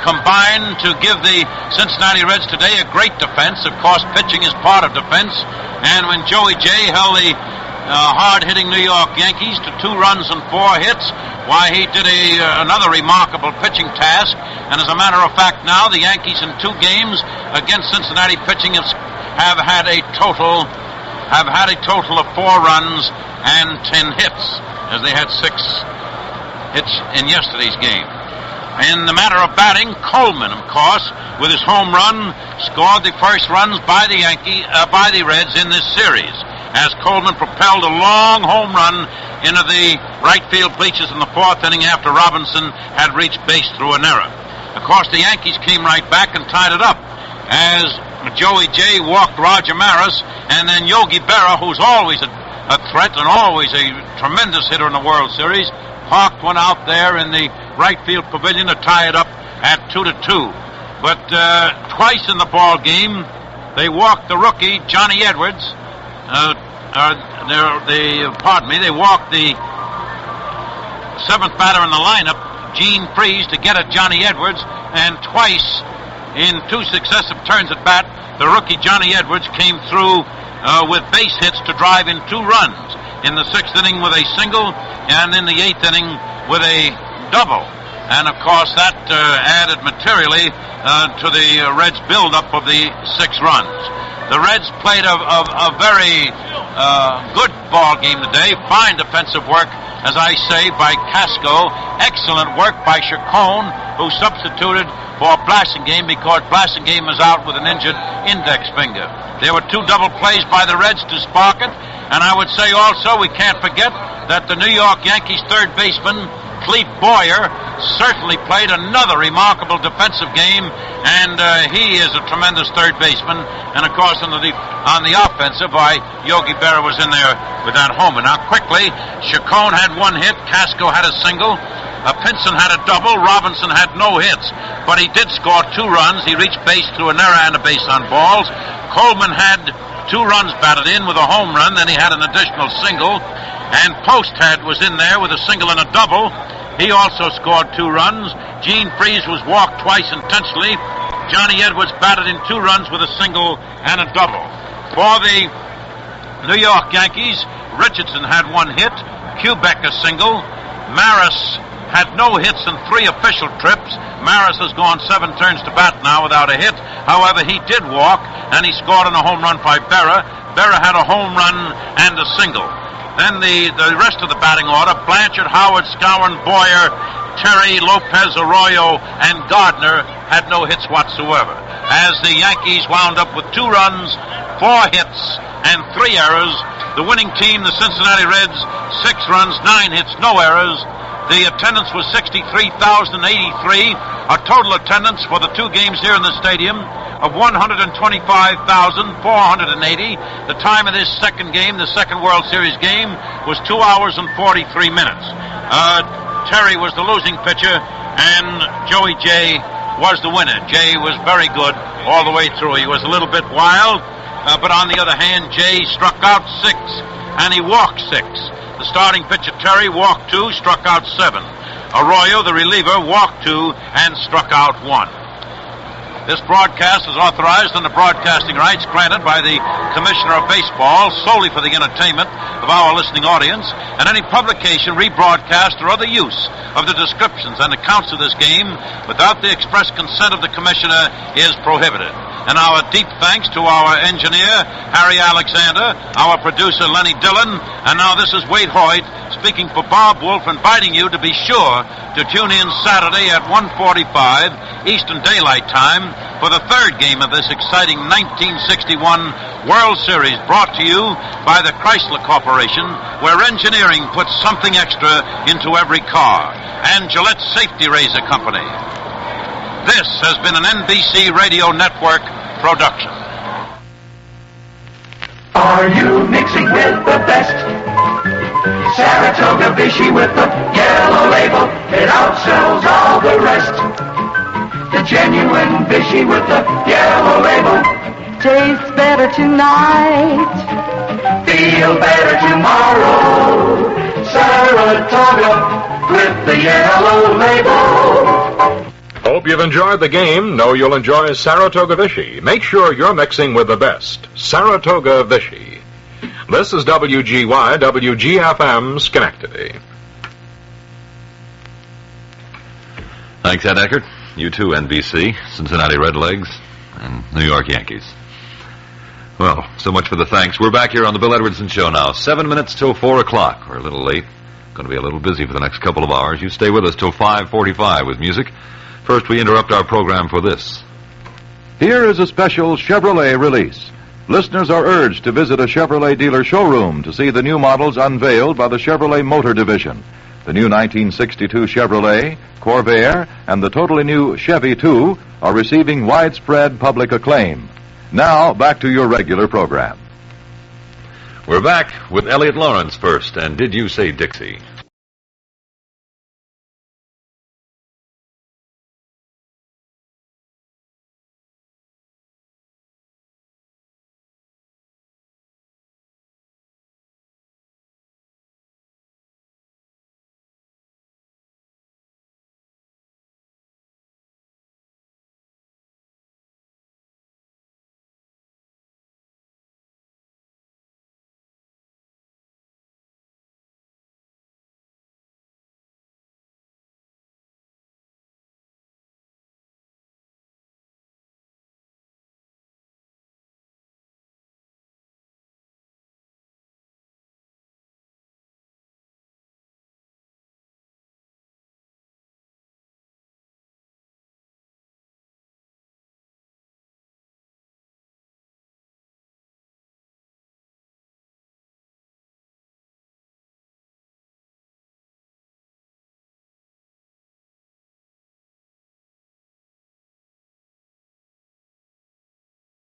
combined to give the Cincinnati Reds today a great defense. Of course, pitching is part of defense. And when Joey Jay held the hard-hitting New York Yankees to 2 runs and 4 hits, why, he did another remarkable pitching task. And as a matter of fact, now the Yankees in 2 games against Cincinnati pitching have had a total of 4 runs and 10 hits, as they had 6 hits in yesterday's game. In the matter of batting, Coleman, of course, with his home run, scored the first runs by the Reds in this series, as Coleman propelled a long home run into the right field bleachers in the 4th inning after Robinson had reached base through an error. Of course, the Yankees came right back and tied it up, as Joey Jay walked Roger Maris, and then Yogi Berra, who's always a threat and always a tremendous hitter in the World Series, parked one out there in the right field pavilion to tie it up at 2-2. But twice in the ball game, they walked the rookie Johnny Edwards. They walked the 7th batter in the lineup, Gene Freese, to get at Johnny Edwards, and twice in 2 successive turns at bat, the rookie Johnny Edwards came through with base hits to drive in 2 runs. In the 6th inning with a single, and in the 8th inning with a double. And, of course, that added materially to the Reds' build-up of the 6 runs. The Reds played a very good ball game today. Fine defensive work, as I say, by Casco. Excellent work by Chacon, who substituted for Blasingame because Blasingame is out with an injured index finger. There were 2 double plays by the Reds to spark it. And I would say also we can't forget that the New York Yankees third baseman, Clete Boyer, certainly played another remarkable defensive game And he is a tremendous third baseman. And, of course, on the offensive, Yogi Berra was in there with that homer. Now, quickly, Chacon had one hit. Casco had a single. Pinson had a double. Robinson had no hits. But he did score 2 runs. He reached base through an error and a base on balls. Coleman had 2 runs batted in with a home run. Then he had an additional single. And Posthead was in there with a single and a double. He also scored 2 runs. Gene Freese was walked twice intentionally. Johnny Edwards batted in 2 runs with a single and a double. For the New York Yankees, Richardson had 1 hit. Kubek a single. Maris had no hits in 3 official trips. Maris has gone 7 turns to bat now without a hit. However, he did walk, and he scored on a home run by Berra. Berra had a home run and a single. Then the rest of the batting order, Blanchard, Howard, Scowen, Boyer, Terry, Lopez, Arroyo, and Gardner had no hits whatsoever. As the Yankees wound up with 2 runs, 4 hits, and 3 errors, the winning team, the Cincinnati Reds, 6 runs, 9 hits, no errors. The attendance was 63,083, a total attendance for the 2 games here in the stadium of 125,480. The time of this second game, the second World Series game, was 2 hours and 43 minutes. Terry was the losing pitcher, and Joey Jay was the winner. Jay was very good all the way through. He was a little bit wild, but on the other hand, Jay struck out 6, and he walked 6. The starting pitcher, Terry, walked 2, struck out 7. Arroyo, the reliever, walked 2 and struck out 1. This broadcast is authorized under broadcasting rights granted by the Commissioner of Baseball solely for the entertainment of our listening audience, and any publication, rebroadcast, or other use of the descriptions and accounts of this game without the express consent of the Commissioner is prohibited. And our deep thanks to our engineer, Harry Alexander, our producer, Lenny Dillon, and now this is Wade Hoyt speaking for Bob Wolf, inviting you to be sure to tune in Saturday at 1:45 Eastern Daylight Time for the 3rd game of this exciting 1961 World Series, brought to you by the Chrysler Corporation, where engineering puts something extra into every car, and Gillette Safety Razor Company. This has been an NBC Radio Network production. Are you mixing with the best? Saratoga Vichy with the yellow label, it outsells all the rest. The genuine Vichy with the yellow label tastes better tonight, feel better tomorrow. Saratoga with the yellow label. Hope you've enjoyed the game. Know you'll enjoy Saratoga Vichy. Make sure you're mixing with the best. Saratoga Vichy. This is WGY, WGFM, Schenectady. Thanks, Ed Eckert. You too, NBC, Cincinnati Redlegs, and New York Yankees. Well, so much for the thanks. We're back here on the Bill Edwardson Show now. 7 minutes till 4 o'clock. We're a little late. Going to be a little busy for the next couple of hours. You stay with us till 5:45 with music. First, we interrupt our program for this. Here is a special Chevrolet release. Listeners are urged to visit a Chevrolet dealer showroom to see the new models unveiled by the Chevrolet Motor Division. The new 1962 Chevrolet, Corvair, and the totally new Chevy 2 are receiving widespread public acclaim. Now, back to your regular program. We're back with Elliot Lawrence first, and Did You Say Dixie?